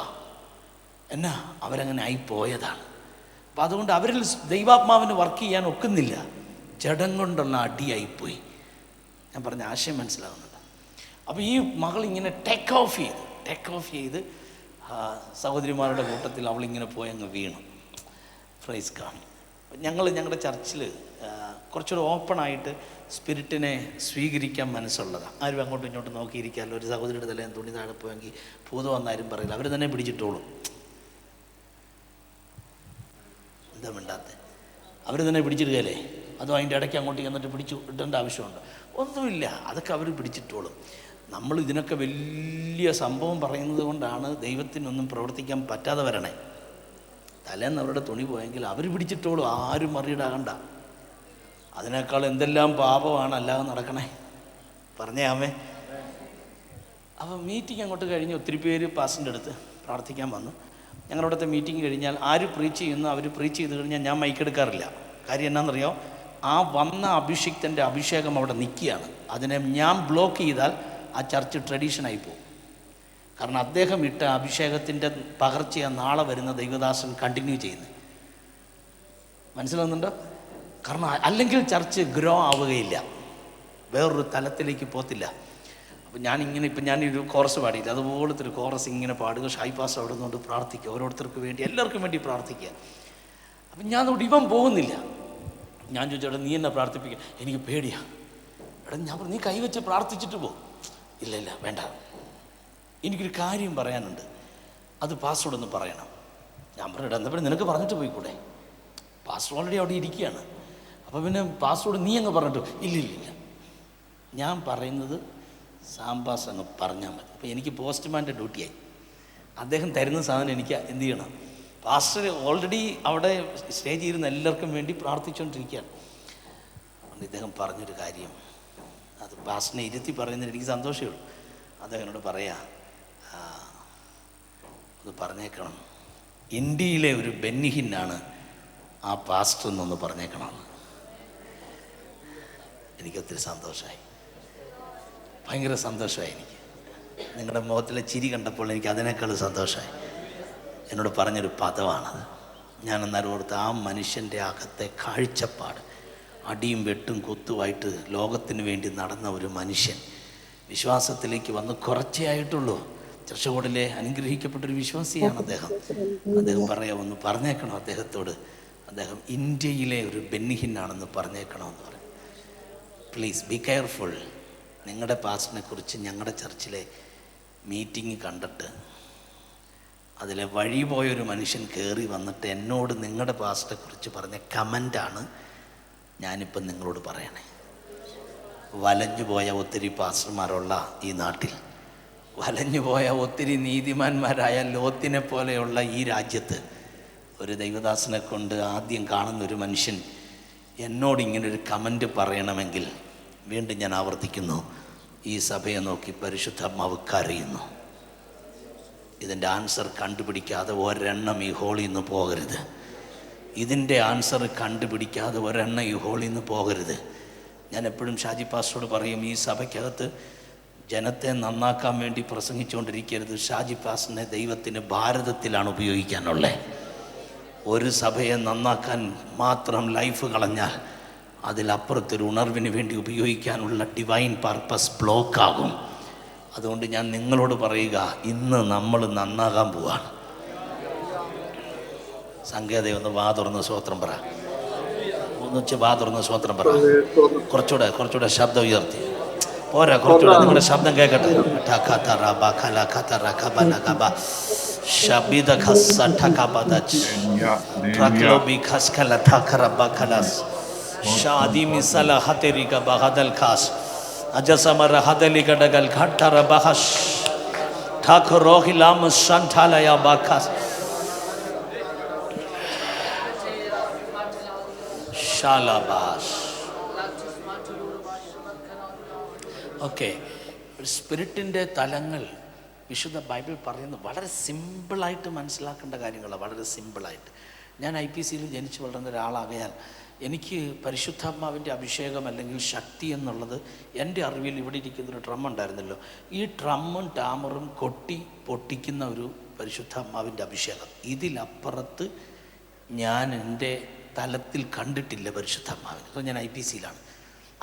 എന്നാ, അവരങ്ങനെ ആയിപ്പോയതാണ്. അപ്പം അതുകൊണ്ട് അവരിൽ ദൈവാത്മാവിന് വർക്ക് ചെയ്യാൻ ഒക്കുന്നില്ല. ജഡം കൊണ്ടുള്ള അടിയായിപ്പോയി. ഞാൻ പറഞ്ഞ ആശയം മനസ്സിലാകുന്നുണ്ട്. അപ്പോൾ ഈ മകൾ ഇങ്ങനെ ടേക്ക് ഓഫ് ചെയ്ത് സഹോദരിമാരുടെ കൂട്ടത്തിൽ അവളിങ്ങനെ പോയി അങ്ങ് വീണു. Praise God. ഞങ്ങളുടെ ചർച്ചിൽ കുറച്ചുകൂടെ ഓപ്പണായിട്ട് സ്പിരിറ്റിനെ സ്വീകരിക്കാൻ മനസ്സുള്ളതാണ്. ആരും അങ്ങോട്ടും ഇങ്ങോട്ടും നോക്കിയിരിക്കാമല്ലോ. ഒരു സഹോദരിയുടെ തലയും തുണി താഴെ പോയെങ്കിൽ ഭൂതം വന്നാരും പറയില്ല, അവർ തന്നെ പിടിച്ചിട്ടോളും. എന്താ മിണ്ടാത്ത? അവർ തന്നെ പിടിച്ചിടുകയല്ലേ? അതും അതിൻ്റെ ഇടയ്ക്ക് അങ്ങോട്ട് ചെന്നിട്ട് പിടിച്ചു ഇടേണ്ട ആവശ്യമുണ്ട്? ഒന്നുമില്ല, അതൊക്കെ അവർ പിടിച്ചിട്ടോളും. നമ്മൾ ഇതിനൊക്കെ വലിയ സംഭവം പറയുന്നത് കൊണ്ടാണ് ദൈവത്തിനൊന്നും പ്രവർത്തിക്കാൻ പറ്റാതെ വരണേ. തലേന്ന് അവരുടെ തുണി പോയെങ്കിൽ അവർ പിടിച്ചിട്ടോളൂ, ആരും മറിയിടാകണ്ട. അതിനേക്കാൾ എന്തെല്ലാം പാപമാണ് അല്ലാതെ നടക്കണേ, പറഞ്ഞേ ആമേ. അപ്പോൾ മീറ്റിംഗ് അങ്ങോട്ട് കഴിഞ്ഞ് ഒത്തിരി പേര് പാസ്റ്ററിൻ്റെ അടുത്ത് പ്രാർത്ഥിക്കാൻ വന്നു. ഞങ്ങളവിടുത്തെ മീറ്റിംഗ് കഴിഞ്ഞാൽ ആര് പ്രീച്ച് ചെയ്യുന്നു അവർ പ്രീച്ച് ചെയ്ത് കഴിഞ്ഞാൽ ഞാൻ മൈക്കെടുക്കാറില്ല. കാര്യം എന്നാണെന്നറിയോ, ആ വന്ന അഭിഷിക്തൻ്റെ അഭിഷേകം അവിടെ നിൽക്കുകയാണ്. അതിനെ ഞാൻ ബ്ലോക്ക് ചെയ്താൽ ആ ചർച്ച് ട്രഡീഷനായി പോകും. കാരണം അദ്ദേഹം ഇട്ട അഭിഷേകത്തിൻ്റെ പകർച്ചയാണ് നാളെ വരുന്ന ദൈവദാസൻ കണ്ടിന്യൂ ചെയ്യുന്നത്. മനസ്സിലാകുന്നുണ്ടോ? കാരണം അല്ലെങ്കിൽ ചർച്ച് ഗ്രോ ആവുകയില്ല, വേറൊരു തലത്തിലേക്ക് പോകത്തില്ല. അപ്പം ഞാനൊരു കോറസ് പാടിയില്ല, അതുപോലത്തെ ഒരു കോറസ് ഇങ്ങനെ പാടുക. ഷായിപ്പാസ് അവിടെ നിന്നുകൊണ്ട് പ്രാർത്ഥിക്കുക, ഓരോരുത്തർക്ക് വേണ്ടി, എല്ലാവർക്കും വേണ്ടി പ്രാർത്ഥിക്കുക. അപ്പം ഞാൻ അതുകൊണ്ട് ഇവൻ പോകുന്നില്ല. ഞാൻ ചോദിച്ചേട്ടാ നീ എന്നെ പ്രാർത്ഥിപ്പിക്കുക, എനിക്ക് പേടിയാണ്. എടാ ഞാൻ പറഞ്ഞു നീ കൈവച്ച് പ്രാർത്ഥിച്ചിട്ട് പോ. ഇല്ല വേണ്ട, എനിക്കൊരു കാര്യം പറയാനുണ്ട്, അത് പാസ്റ്ററോടൊന്ന് പറയണം. ഞാൻ പറഞ്ഞു എന്നപ്പോഴും നിനക്ക് പറഞ്ഞിട്ട് പോയിക്കൂടെ, പാസ്റ്റർ ഓൾറെഡി അവിടെ ഇരിക്കുകയാണ്. അപ്പോൾ പിന്നെ പാസ്റ്ററോട് നീ അങ്ങ് പറഞ്ഞിട്ട് ഇല്ല, ഞാൻ പറയുന്നത് സാമ്പാസ് അങ്ങ് പറഞ്ഞാൽ മതി. അപ്പോൾ എനിക്ക് പോസ്റ്റ്മാൻ്റെ ഡ്യൂട്ടിയായി. അദ്ദേഹം തരുന്ന സാധനം എനിക്ക് എന്ത് ചെയ്യണം? പാസ്റ്റർ ഓൾറെഡി അവിടെ സ്റ്റേജിൽ ഇരുന്ന് എല്ലാവർക്കും വേണ്ടി പ്രാർത്ഥിച്ചുകൊണ്ടിരിക്കുകയാണ്. അതുകൊണ്ട് ഇദ്ദേഹം പറഞ്ഞൊരു കാര്യം, അത് പാസ്റ്ററിനെ ഇരുത്തി പറയുന്നതിന് എനിക്ക് സന്തോഷമേ ഉള്ളൂ. അദ്ദേഹം എന്നോട് പറയാ, അത് പറഞ്ഞേക്കണം, ഇന്ത്യയിലെ ഒരു ബെന്നിഹിന്നാണ് ആ പാസ്റ്റർ എന്നൊന്ന് പറഞ്ഞേക്കണമെന്ന്. എനിക്കൊത്തിരി സന്തോഷമായി, ഭയങ്കര സന്തോഷമായി. എനിക്ക് നിങ്ങളുടെ മുഖത്തിലെ ചിരി കണ്ടപ്പോൾ എനിക്ക് അതിനേക്കാൾ സന്തോഷമായി. എന്നോട് പറഞ്ഞൊരു പദമാണത്. ഞാൻ അന്നേരം ഓർത്ത് ആ മനുഷ്യൻ്റെ അകത്തെ കാഴ്ചപ്പാട്, അടിയും വെട്ടും കുത്തുമായിട്ട് ലോകത്തിന് വേണ്ടി നടന്ന ഒരു മനുഷ്യൻ വിശ്വാസത്തിലേക്ക് വന്ന് കുറച്ചേ ആയിട്ടുള്ളൂ. ചർച്ചകോടിലെ അനുഗ്രഹിക്കപ്പെട്ടൊരു വിശ്വാസിയാണ് അദ്ദേഹം. അദ്ദേഹം ഒന്ന് പറഞ്ഞേക്കണം അദ്ദേഹത്തോട്, അദ്ദേഹം ഇന്ത്യയിലെ ഒരു ബെന്നിഹിന്നാണെന്ന് പറഞ്ഞേക്കണമെന്ന് പറഞ്ഞു. Please be careful. നിങ്ങളുടെ പാസ്റ്ററിനെ കുറിച്ച് ഞങ്ങളുടെ ചർച്ചിലെ മീറ്റിംഗ് കണ്ടിട്ട് അതിലെ വഴി പോയൊരു മനുഷ്യൻ കയറി വന്നിട്ട് എന്നോട് നിങ്ങളുടെ പാസ്റ്ററെ കുറിച്ച് പറഞ്ഞ കമൻ്റാണ് ഞാനിപ്പം നിങ്ങളോട് പറയണേ. വലഞ്ഞുപോയ ഒത്തിരി പാസ്റ്റർമാരുള്ള ഈ നാട്ടിൽ, വലഞ്ഞുപോയ ഒത്തിരി നീതിമാന്മാരായ ലോത്തിനെ പോലെയുള്ള ഈ രാജ്യത്ത് ഒരു ദൈവദാസനെ കൊണ്ട് ആദ്യം കാണുന്നൊരു മനുഷ്യൻ എന്നോട് ഇങ്ങനൊരു കമൻ്റ് പറയണമെങ്കിൽ, വീണ്ടും ഞാൻ ആവർത്തിക്കുന്നു, ഈ സഭയെ നോക്കി പരിശുദ്ധാത്മാവ് കരയുന്നു. ഇതിൻ്റെ ആൻസർ കണ്ടുപിടിക്കാതെ ഒരെണ്ണം ഈ ഹോളിൽ നിന്ന് പോകരുത്. ഇതിൻ്റെ ആൻസർ കണ്ടുപിടിക്കാതെ ഒരെണ്ണം ഈ ഹോളിൽ നിന്ന് പോകരുത്. ഞാൻ എപ്പോഴും ഷാജി പാസ്റ്ററോട് പറയും, ഈ സഭയ്ക്കകത്ത് ജനത്തെ നന്നാക്കാൻ വേണ്ടി പ്രസംഗിച്ചുകൊണ്ടിരിക്കരുത്. ഷാജി പാസ്റ്ററിനെ ദൈവത്തിന് ഭാരതത്തിലാണ് ഉപയോഗിക്കാനുള്ളത്. ഒരു സഭയെ നന്നാക്കാൻ മാത്രം ലൈഫ് കളഞ്ഞാൽ അതിലപ്പുറത്തൊരു ഉണർവിന് വേണ്ടി ഉപയോഗിക്കാനുള്ള ഡിവൈൻ പർപ്പസ് ബ്ലോക്കാകും. അതുകൊണ്ട് ഞാൻ നിങ്ങളോട് പറയുക, ഇന്ന് നമ്മൾ നന്നാകാൻ പോവാണ്. സംഗീത ഒന്ന് വാ തുറന്ന് സ്വോത്രം പറ, ഒന്നിച്ച് വാ തുറന്ന് സ്വോത്രം പറ. കുറച്ചുകൂടെ ശബ്ദം ഉയർത്തി പോരാ, കുറച്ചുകൂടെ നിങ്ങളുടെ ശബ്ദം കേൾക്കട്ടെ. ഷാദി മിസല ഹതരിക ബഹദൽ ഖാസ് അജസമര ഹദലി ഗഡഗൽ ഘട്ടറ ബഹഷ് ഠാഖറോഹിലാം സന്താലയ ബഖാസ് ഷാലബാസ്. ഓക്കെ, സ്പിരിറ്റിൻ്റെ തലങ്ങൾ വിശുദ്ധ ബൈബിൾ പറയുന്നത് വളരെ സിമ്പിളായിട്ട് മനസ്സിലാക്കേണ്ട കാര്യങ്ങളാണ്, വളരെ സിമ്പിളായിട്ട്. ഞാൻ IPCയിൽ ജനിച്ചു വളർന്ന ഒരാളാകയാൽ എനിക്ക് പരിശുദ്ധാത്മാവിൻ്റെ അഭിഷേകം അല്ലെങ്കിൽ ശക്തി എന്നുള്ളത് എൻ്റെ അറിവിൽ ഇവിടെ ഇരിക്കുന്നൊരു ഡ്രം ഉണ്ടായിരുന്നല്ലോ, ഈ ഡ്രമ്മും ടാമറും കൊട്ടി പൊട്ടിക്കുന്ന ഒരു പരിശുദ്ധാത്മാവിൻ്റെ അഭിഷേകം. ഇതിലപ്പുറത്ത് ഞാൻ എൻ്റെ തലത്തിൽ കണ്ടിട്ടില്ല പരിശുദ്ധാത്മാവിനെ. അപ്പോൾ ഞാൻ IPCയിലാണ്.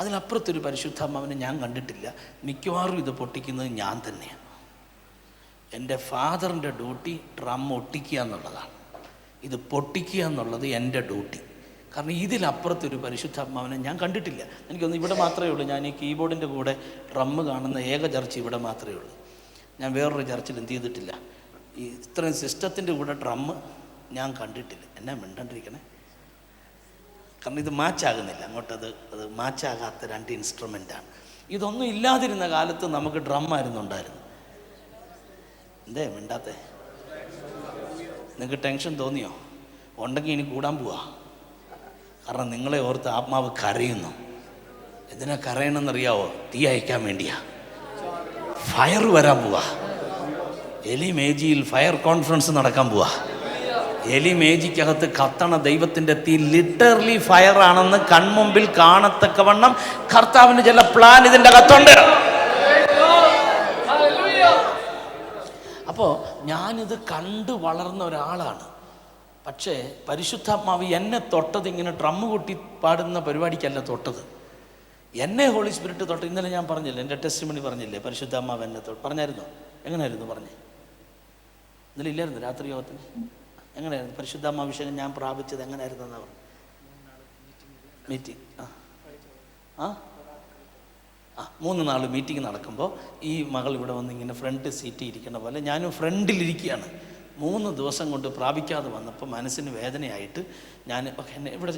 അതിലപ്പുറത്തൊരു പരിശുദ്ധാത്മാവിനെ ഞാൻ കണ്ടിട്ടില്ല. മിക്കവാറും ഇത് പൊട്ടിക്കുന്നത് ഞാൻ തന്നെയാണ്. എൻ്റെ ഫാദറിൻ്റെ ഡ്യൂട്ടി ഡ്രം ഒട്ടിക്കുക എന്നുള്ളതാണ്, ഇത് പൊട്ടിക്കുക എന്നുള്ളത് എൻ്റെ ഡ്യൂട്ടി. കാരണം ഇതിലപ്പുറത്തൊരു പരിശുദ്ധാത്മാവിനെ ഞാൻ കണ്ടിട്ടില്ല. എനിക്കൊന്ന് ഇവിടെ മാത്രമേ ഉള്ളൂ. ഞാൻ ഈ കീബോർഡിൻ്റെ കൂടെ ഡ്രമ്മ് കാണുന്ന ഏക ചർച്ച് ഇവിടെ മാത്രമേ ഉള്ളൂ. ഞാൻ വേറൊരു ചർച്ചിൽ എന്ത് ചെയ്തിട്ടില്ല. ഈ ഇത്രയും സിസ്റ്റത്തിൻ്റെ കൂടെ ഡ്രമ്മ് ഞാൻ കണ്ടിട്ടില്ല. എന്നാ മിണ്ടണ്ടിരിക്കണേ, കാരണം ഇത് മാച്ചാകുന്നില്ല അങ്ങോട്ടത്. അത് മാച്ചാകാത്ത രണ്ട് ഇൻസ്ട്രുമെൻ്റാണ്. ഇതൊന്നും ഇല്ലാതിരുന്ന കാലത്ത് നമുക്ക് ഡ്രമ്മായിരുന്നു ഉണ്ടായിരുന്നു. എന്തേ മിണ്ടാത്തേ? നിങ്ങൾക്ക് ടെൻഷൻ തോന്നിയോ? ഉണ്ടെങ്കിൽ ഇനി കൂടാൻ പോവാ. കാരണം നിങ്ങളെ ഓർത്ത് ആത്മാവ് കരയുന്നു. എന്തിനാ കരയണമെന്നറിയാവോ? തീ അയക്കാൻ വേണ്ടിയാ. ഫയർ വരാൻ പോവാ. എലി മേജിയിൽ ഫയർ കോൺഫറൻസ് നടക്കാൻ പോവാ. എലി മേജിക്കകത്ത് കത്തണ ദൈവത്തിൻ്റെ തീ ലിറ്ററലി ഫയർ ആണെന്ന് കൺമുമ്പിൽ കാണത്തക്കവണ്ണം കർത്താവിന് ചില പ്ലാൻ ഇതിൻ്റെ അകത്തുണ്ട്. അപ്പോൾ ഞാനിത് കണ്ടു വളർന്ന ഒരാളാണ്. പക്ഷേ പരിശുദ്ധാത്മാവ് എന്നെ തൊട്ടത് ഇങ്ങനെ ഡ്രമ്മ് കൊട്ടി പാടുന്ന പരിപാടിക്കല്ല തൊട്ടത്. എന്നെ ഹോളി സ്പിരിറ്റ് തൊട്ട്. ഇന്നലെ ഞാൻ പറഞ്ഞില്ലേ, എൻ്റെ ടെസ്റ്റിമണി പറഞ്ഞില്ലേ, പരിശുദ്ധാത്മാവ് എന്നെ തൊട്ട്. പറഞ്ഞായിരുന്നോ? എങ്ങനെയായിരുന്നു പറഞ്ഞേ? ഇന്നലെ ഇല്ലായിരുന്നു രാത്രി യോഗത്തിന്? എങ്ങനെയായിരുന്നു പരിശുദ്ധാത്മാഭിഷേകം ഞാൻ പ്രാപിച്ചത്? എങ്ങനെയായിരുന്നു എന്നാ പറഞ്ഞു? മീറ്റിംഗ് 3 നാൾ മീറ്റിംഗ് നടക്കുമ്പോൾ ഈ മകൾ ഇവിടെ വന്ന് ഇങ്ങനെ ഫ്രണ്ട് സീറ്റിൽ ഇരിക്കുന്ന പോലെ ഞാനും ഫ്രണ്ടിലിരിക്കുകയാണ്. 3 ദിവസം കൊണ്ട് പ്രാപിക്കാതെ വന്നപ്പോൾ മനസ്സിന് വേദനയായിട്ട് ഞാൻ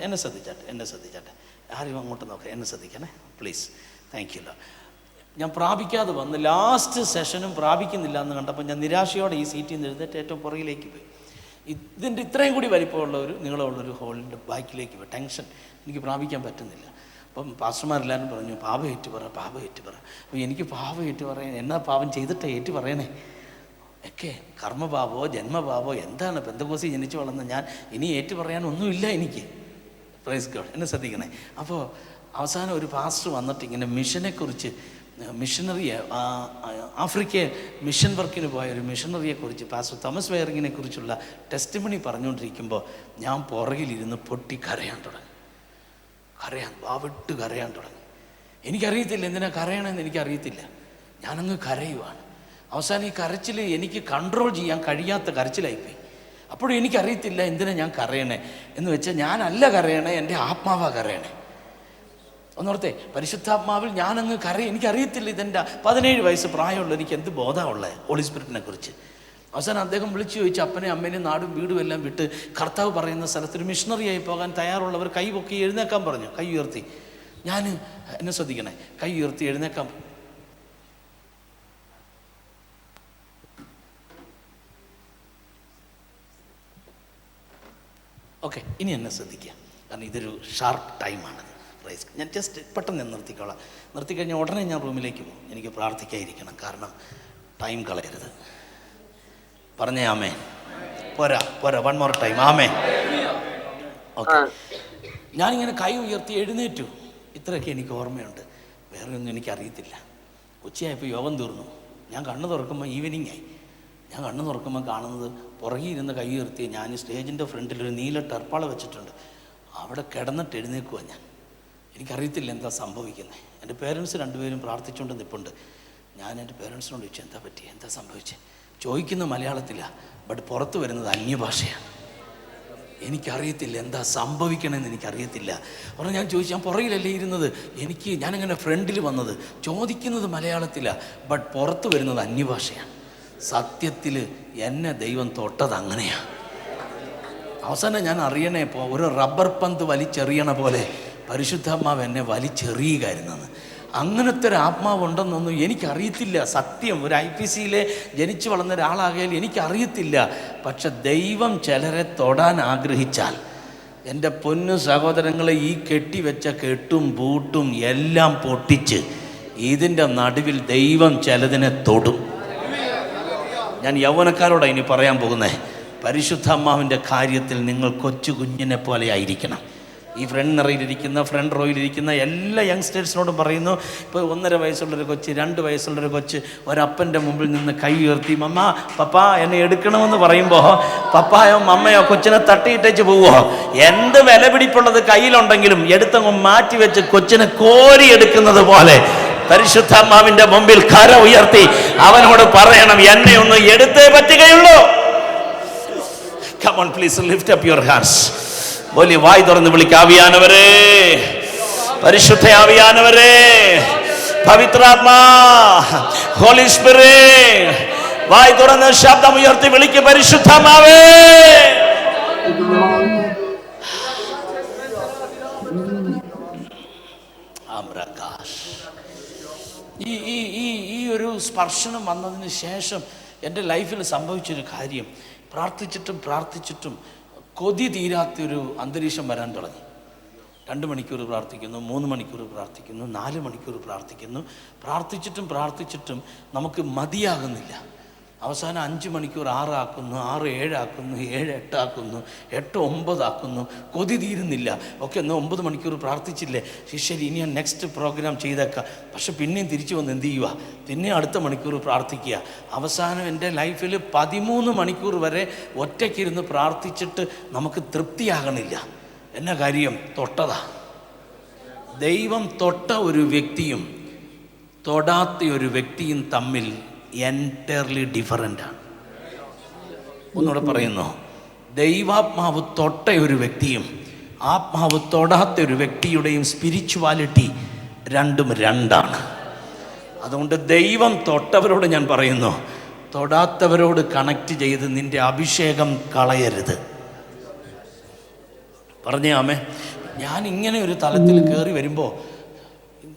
എന്നെ ശ്രദ്ധിച്ചാട്ടെ ആരും അങ്ങോട്ട് നോക്കാം, എന്നെ ശ്രദ്ധിക്കണേ പ്ലീസ്, താങ്ക് യു. ഞാൻ പ്രാപിക്കാതെ വന്ന് ലാസ്റ്റ് സെഷനും പ്രാപിക്കുന്നില്ല എന്ന് കണ്ടപ്പോൾ ഞാൻ നിരാശയോടെ ഈ സീറ്റിൽ നിന്ന് എഴുന്നേറ്റ് ഏറ്റവും പുറകിലേക്ക് പോയി. ഇതിൻ്റെ ഇത്രയും കൂടി വലിപ്പമുള്ള ഒരു നീളമുള്ളൊരു ഹോളിൻ്റെ ബാക്കിലേക്ക് പോയി. ടെൻഷൻ, എനിക്ക് പ്രാപിക്കാൻ പറ്റുന്നില്ല. അപ്പം പാസ്റ്റർമാരെല്ലാവരും പറഞ്ഞു പാപം ഏറ്റു പറ. അപ്പോൾ എനിക്ക് പാപം ഏറ്റു പറയാൻ, എന്നാ പാപം ചെയ്തിട്ടേ ഏറ്റു പറയണേ? ഒക്കെ കർമ്മപാപമോ ജന്മപാപമോ എന്താണ്? പെന്തക്കോസ്തി ജനിച്ചു വളർന്ന ഞാൻ ഇനി ഏറ്റു പറയാനൊന്നുമില്ല എനിക്ക്. പ്രൈസ് ഗോഡ്, എന്നെ ശ്രദ്ധിക്കണേ. അപ്പോൾ അവസാനം ഒരു പാസ്റ്റർ വന്നിട്ട് ഇങ്ങനെ മിഷനെക്കുറിച്ച്, മിഷനറിയെ ആഫ്രിക്ക മിഷൻ വർക്കിന് പോയ ഒരു മിഷനറിയെക്കുറിച്ച് പാസ്റ്റർ തോമസ് വെയറിങ്ങിനെ കുറിച്ചുള്ള ടെസ്റ്റിമണി പറഞ്ഞുകൊണ്ടിരിക്കുമ്പോൾ ഞാൻ പുറകിലിരുന്ന് പൊട്ടി കരയാൻ തുടങ്ങി. വാവിട്ട് കരയാൻ തുടങ്ങി. എനിക്കറിയത്തില്ല എന്തിനാ കരയണമെന്ന് എനിക്കറിയത്തില്ല. ഞാനങ്ങ് കരയുവാണ്. അവസാനം ഈ കരച്ചിൽ എനിക്ക് കൺട്രോൾ ചെയ്യാൻ കഴിയാത്ത കരച്ചിലായിപ്പോയി. അപ്പോഴും എനിക്കറിയത്തില്ല എന്തിനാ ഞാൻ കരയണേ എന്ന് വെച്ചാൽ, ഞാനല്ല കരയണേ, എൻ്റെ ആത്മാവാ കരയണേ. ഒന്നോർത്തെ, പരിശുദ്ധാത്മാവിൽ ഞാനങ്ങ് എനിക്കറിയത്തില്ല. ഇതെൻ്റെ 17 വയസ്സ് പ്രായമുള്ള എനിക്ക് എന്ത് ബോധമുള്ളത് ഹോളി സ്പിരിറ്റിനെ കുറിച്ച്. അവസാനം അദ്ദേഹം വിളിച്ചു ചോദിച്ചു, അപ്പനെയും അമ്മേനെയും നാടും വീടും എല്ലാം വിട്ട് കർത്താവ് പറയുന്ന സ്ഥലത്തൊരു മിഷണറിയായി പോകാൻ തയ്യാറുള്ളവർ കൈ പൊക്കി എഴുന്നേക്കാൻ പറഞ്ഞു. കൈ ഉയർത്തി. ഞാൻ എന്നെ ശ്രദ്ധിക്കണേ, കൈ ഉയർത്തി എഴുന്നേക്കാൻ. ഓക്കെ, ഇനി എന്നെ ശ്രദ്ധിക്കുക, കാരണം ഇതൊരു ഷാർപ്പ് ടൈമാണത്. ഞാൻ ജസ്റ്റ് പെട്ടെന്ന് നിർത്തിക്കോളാം. നിർത്തിക്കഴിഞ്ഞാൽ ഉടനെ ഞാൻ റൂമിലേക്ക് പോകും. എനിക്ക് പ്രാർത്ഥിക്കാതിരിക്കണം, കാരണം ടൈം കളയരുത്. പറഞ്ഞേ ആമേ. പോരാ 1 more ടൈം ആമേ. ഓക്കെ, ഞാനിങ്ങനെ കൈ ഉയർത്തി എഴുന്നേറ്റു. ഇത്രയൊക്കെ എനിക്ക് ഓർമ്മയുണ്ട്, വേറെ ഒന്നും എനിക്കറിയത്തില്ല. ഉച്ചയായപ്പോൾ യോഗം തീർന്നു. ഞാൻ കണ്ണ് തുറക്കുമ്പോൾ ഈവനിങ് ആയി. ഞാൻ കണ്ണ് തുറക്കുമ്പോൾ കാണുന്നത് പുറകിൽ ഇരുന്ന് കൈ ഉയർത്തി ഞാൻ സ്റ്റേജിൻ്റെ ഫ്രണ്ടിലൊരു നീല ടർപ്പാള വെച്ചിട്ടുണ്ട്. അവിടെ കിടന്നിട്ട് എഴുന്നേക്കുക ഞാൻ. എനിക്കറിയത്തില്ല എന്താ സംഭവിക്കുന്നത്. എൻ്റെ പേരൻസ് 2 പേരും പ്രാർത്ഥിച്ചുകൊണ്ട് നിൽപ്പുണ്ട്. ഞാൻ എൻ്റെ പേരൻസിനോട് ചോദിച്ചു, എന്താ പറ്റി, എന്താ സംഭവിച്ചത്? ചോദിക്കുന്ന മലയാളത്തിലാണ്, ബട്ട് പുറത്ത് വരുന്നത് അന്യഭാഷയാണ്. എനിക്കറിയത്തില്ല എന്താ സംഭവിക്കണമെന്ന് എനിക്കറിയത്തില്ല. അപ്പോൾ ഞാൻ ചോദിച്ചു, ഞാൻ പുറകിലല്ലേ ഇരുന്നത്, ഞാനിങ്ങനെ ഫ്രണ്ടിൽ വന്നത്, ചോദിക്കുന്നത് മലയാളത്തിലാണ്, ബട്ട് പുറത്ത് വരുന്നത് അന്യഭാഷയാണ്. സത്യത്തിൽ എന്നെ ദൈവം തൊട്ടത് അങ്ങനെയാണ്. അവസാനം ഞാൻ അറിയണേ, ഒരു റബ്ബർ പന്ത് വലിച്ചെറിയണ പോലെ പരിശുദ്ധാത്മാവ് എന്നെ വലിച്ചെറിയുകയായിരുന്നെന്ന്. അങ്ങനത്തെ ഒരു ആത്മാവുണ്ടെന്നൊന്നും എനിക്കറിയത്തില്ല. സത്യം, ഒരു IPCയിലെ ജനിച്ചു വളർന്ന ഒരാളാകയാൽ എനിക്കറിയത്തില്ല. പക്ഷെ ദൈവം ചിലരെ തൊടാൻ ആഗ്രഹിച്ചാൽ, എൻ്റെ പൊന്നു സഹോദരങ്ങളെ, ഈ കെട്ടിവെച്ച കെട്ടും പൂട്ടും എല്ലാം പൊട്ടിച്ച് ഇതിൻ്റെ നടുവിൽ ദൈവം ചിലതിനെ തൊടും. ഞാൻ യൗവനക്കാരോടാണ് ഇനി പറയാൻ പോകുന്നത്. പരിശുദ്ധാത്മാവിൻ്റെ കാര്യത്തിൽ നിങ്ങൾ കൊച്ചു കുഞ്ഞിനെ പോലെ ആയിരിക്കണം. ഈ ഫ്രണ്ട് റോയിലിരിക്കുന്ന എല്ലാ യങ്സ്റ്റേഴ്സിനോടും പറയുന്നു, ഇപ്പോൾ 1.5 വയസ്സുള്ളൊരു കൊച്ച്, 2 വയസ്സുള്ളൊരു കൊച്ച് ഒരപ്പൻ്റെ മുമ്പിൽ നിന്ന് കൈ ഉയർത്തി മമ്മ പപ്പാ എന്നെ എടുക്കണമെന്ന് പറയുമ്പോൾ പപ്പായോ മമ്മയോ കൊച്ചിനെ തട്ടിയിട്ടേച്ച് പോവോ? എന്ത് വിലപിടിപ്പുള്ളത് കയ്യിലുണ്ടെങ്കിലും എടുത്തങ്ങ് മാറ്റി വെച്ച് കൊച്ചിനെ കോരിയെടുക്കുന്നത് പോലെ പരിശുദ്ധാത്മാവിൻ്റെ മുമ്പിൽ കര ഉയർത്തി അവനോട് പറയണം, എന്നെ ഒന്ന് എടുത്തേ പറ്റുകയുള്ളൂ. Come on, please lift up your hands. വലിയ വായ് തുറന്ന് വിളിക്കുക, ആവിയാനവരേ, പരിശുദ്ധ ആവിയാനവരേ, പവിത്രാത്മാ, ഹോളി സ്പിരിറ്റ്, വായ് തുറന്ന് ശബ്ദം ഉയർത്തി വിളിക്കുക, പരിശുദ്ധമാവേ. ഈ ഒരു സ്പർശനം വന്നതിന് ശേഷം എൻ്റെ ലൈഫിൽ സംഭവിച്ചൊരു കാര്യം, പ്രാർത്ഥിച്ചിട്ടും കൊതി തീരാത്തൊരു അന്തരീക്ഷം വരാൻ തുടങ്ങി. 2 മണിക്കൂർ പ്രാർത്ഥിക്കുന്നു, 3 മണിക്കൂർ പ്രാർത്ഥിക്കുന്നു, 4 മണിക്കൂർ പ്രാർത്ഥിക്കുന്നു. പ്രാർത്ഥിച്ചിട്ടും നമുക്ക് മതിയാകുന്നില്ല. അവസാനം 5 മണിക്കൂർ 6 ആക്കുന്നു, 6 7 ആക്കുന്നു, 7 8 ആക്കുന്നു, 8 9 ആക്കുന്നു. കൊതി തീരുന്നില്ല. ഓക്കെ, എന്നാൽ 9 മണിക്കൂർ പ്രാർത്ഥിച്ചില്ലേ, ശരി ഇനി ഞാൻ നെക്സ്റ്റ് പ്രോഗ്രാം ചെയ്തേക്കാം. പക്ഷെ പിന്നെയും തിരിച്ചു വന്ന് എന്ത് ചെയ്യുക, പിന്നെ അടുത്ത മണിക്കൂർ പ്രാർത്ഥിക്കുക. അവസാനം എൻ്റെ ലൈഫിൽ 13 മണിക്കൂർ വരെ ഒറ്റയ്ക്കിരുന്ന് പ്രാർത്ഥിച്ചിട്ട് നമുക്ക് തൃപ്തിയാകണില്ല. എന്നാ കാര്യം? തൊട്ടതാ. ദൈവം തൊട്ട ഒരു വ്യക്തിയും തൊടാത്ത ഒരു വ്യക്തിയും തമ്മിൽ എൻറ്റയർലി ഡിഫറൻ്റാണ്. ഒന്നുകൂടെ പറയുന്നു, ദൈവാത്മാവ് തൊട്ട ഒരു വ്യക്തിയും ആത്മാവ് തൊടാത്ത ഒരു വ്യക്തിയുടെയും സ്പിരിച്വാലിറ്റി രണ്ടും രണ്ടാണ്. അതുകൊണ്ട് ദൈവം തൊട്ടവരോട് ഞാൻ പറയുന്നു, തൊടാത്തവരോട് കണക്ട് ചെയ്ത് നിൻ്റെ അഭിഷേകം കളയരുത്. പറഞ്ഞേ ആമേ. ഞാൻ ഇങ്ങനെ ഒരു തലത്തിൽ കയറി വരുമ്പോൾ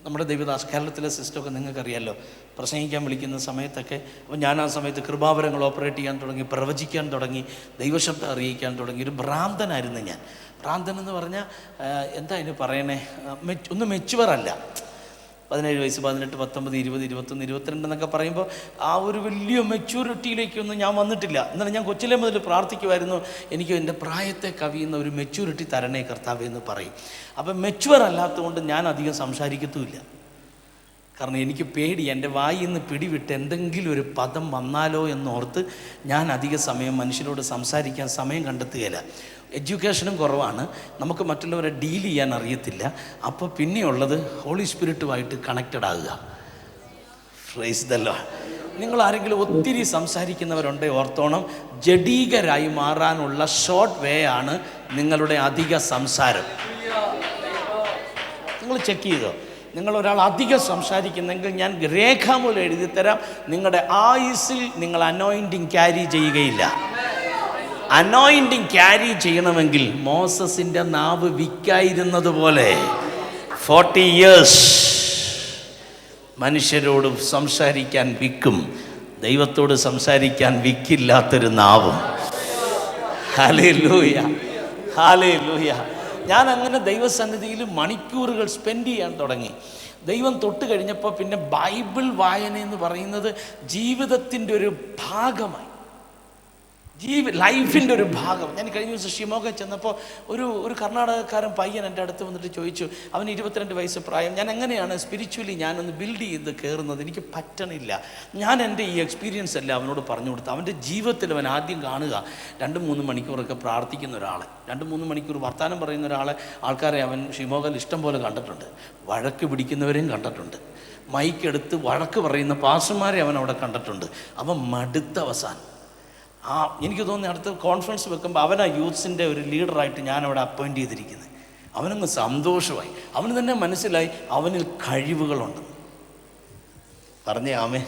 നമ്മുടെ ദൈവദാസ്, കേരളത്തിലെ സിസ്റ്റമൊക്കെ നിങ്ങൾക്കറിയാമല്ലോ, പ്രസംഗിക്കാൻ വിളിക്കുന്ന സമയത്തൊക്കെ അപ്പോൾ ഞാൻ ആ സമയത്ത് കൃപാവരങ്ങൾ ഓപ്പറേറ്റ് ചെയ്യാൻ തുടങ്ങി, പ്രവചിക്കാൻ തുടങ്ങി, ദൈവശബ്ദം അറിയിക്കാൻ തുടങ്ങി. ഒരു ഭ്രാന്തനായിരുന്നു ഞാൻ. ഭ്രാന്തൻ എന്ന് പറഞ്ഞാൽ എന്താ അതിന് പറയണേ, ഒന്നും മെച്ചുവറല്ല. 17 വയസ്സ്, 18, 19, 20, 21, 22 എന്നൊക്കെ പറയുമ്പോൾ ആ ഒരു വലിയ മെച്യൂരിറ്റിയിലേക്കൊന്നും ഞാൻ വന്നിട്ടില്ല. എന്നാലും ഞാൻ കൊച്ചിലെ മുതൽ പ്രാർത്ഥിക്കുമായിരുന്നു, എനിക്ക് എൻ്റെ പ്രായത്തെ കവിയുന്ന ഒരു മെച്യൂരിറ്റി തരണേ കർത്താവേ എന്ന് പറയും. അപ്പം മെച്യൂർ അല്ലാത്തതുകൊണ്ട് ഞാൻ അധികം സംസാരിക്കത്തുമില്ല. കാരണം എനിക്ക് പേടി, എൻ്റെ വായിൽ നിന്ന് പിടിവിട്ട് എന്തെങ്കിലും ഒരു പദം വന്നാലോ എന്നോർത്ത് ഞാൻ അധിക സമയം മനുഷ്യരോട് സംസാരിക്കാൻ സമയം കണ്ടെത്തുകയില്ല. എഡ്യൂക്കേഷനും കുറവാണ്, നമുക്ക് മറ്റുള്ളവരെ ഡീൽ ചെയ്യാൻ അറിയത്തില്ല. അപ്പോൾ പിന്നെയുള്ളത് ഹോളി സ്പിരിറ്റുമായിട്ട് കണക്റ്റഡ് ആകുക. Praise the Lord. നിങ്ങൾ ആരെങ്കിലും ഒത്തിരി സംസാരിക്കുന്നവരുണ്ടെ ഓർത്തോണം, ജഡീകരായി മാറാനുള്ള ഷോർട്ട് വേ ആണ് നിങ്ങളുടെ അധിക സംസാരം. നിങ്ങൾ ചെക്ക് ചെയ്തോ, നിങ്ങളൊരാൾ അധികം സംസാരിക്കുന്നെങ്കിൽ ഞാൻ രേഖാമൂലം എഴുതിത്തരാം, നിങ്ങളുടെ ആയുസ്സിൽ നിങ്ങൾ അനോയിൻറ്റിങ് ക്യാരി ചെയ്യുകയില്ല. അനോയിൻറ്റിങ് ക്യാരി ചെയ്യണമെങ്കിൽ മോസസിൻ്റെ നാവ് വിക്കായിരുന്നത് പോലെ 40 years മനുഷ്യരോട് സംസാരിക്കാൻ വിക്കും, ദൈവത്തോട് സംസാരിക്കാൻ വിക്കില്ലാത്തൊരു നാവും. Hallelujah, hallelujah. ഞാൻ അങ്ങനെ ദൈവസന്നിധിയിൽ മണിക്കൂറുകൾ സ്പെൻഡ് ചെയ്യാൻ തുടങ്ങി. ദൈവം തൊട്ട് കഴിഞ്ഞപ്പോൾ പിന്നെ ബൈബിൾ വായന എന്ന് പറയുന്നത് ജീവിതത്തിൻ്റെ ഒരു ഭാഗമായി, ലൈഫിൻ്റെ ഒരു ഭാഗം. ഞാൻ കഴിഞ്ഞ ദിവസം ഷിമോഗ ചെന്നപ്പോൾ ഒരു കർണാടകക്കാരൻ പയ്യൻ എൻ്റെ അടുത്ത് വന്നിട്ട് ചോദിച്ചു, അവന് 22 വയസ്സ് പ്രായം, ഞാൻ എങ്ങനെയാണ് സ്പിരിച്വലി ഞാനൊന്ന് ബിൽഡ് ചെയ്ത് കയറുന്നത്, എനിക്ക് പറ്റണില്ല. ഞാൻ എൻ്റെ ഈ എക്സ്പീരിയൻസ് എല്ലാം അവനോട് പറഞ്ഞു കൊടുത്തു. അവൻ്റെ ജീവിതത്തിൽ അവൻ ആദ്യം കാണുക 2-3 മണിക്കൂറൊക്കെ പ്രാർത്ഥിക്കുന്ന ഒരാളെ, 2-3 മണിക്കൂർ വർത്തമാനം പറയുന്ന ആൾക്കാരെ അവൻ ഷിമോഗയിൽ ഇഷ്ടം പോലെ കണ്ടിട്ടുണ്ട്. വഴക്ക് പിടിക്കുന്നവരെയും കണ്ടിട്ടുണ്ട്. മൈക്കെടുത്ത് വഴക്ക് പറയുന്ന പാസ്റ്റർമാരെ അവൻ അവിടെ കണ്ടിട്ടുണ്ട്. അവൻ മടുത്ത അവസാനം എനിക്ക് തോന്നുന്നു അടുത്ത കോൺഫറൻസ് വെക്കുമ്പോൾ അവനാ യൂത്ത്സിൻ്റെ ഒരു ലീഡറായിട്ട് ഞാനവിടെ അപ്പോയിൻ്റ് ചെയ്തിരിക്കുന്നത്. അവനങ്ങ് സന്തോഷമായി. അവന് തന്നെ മനസ്സിലായി അവനിൽ കഴിവുകളുണ്ടെന്ന്. പറഞ്ഞേ ആമേ.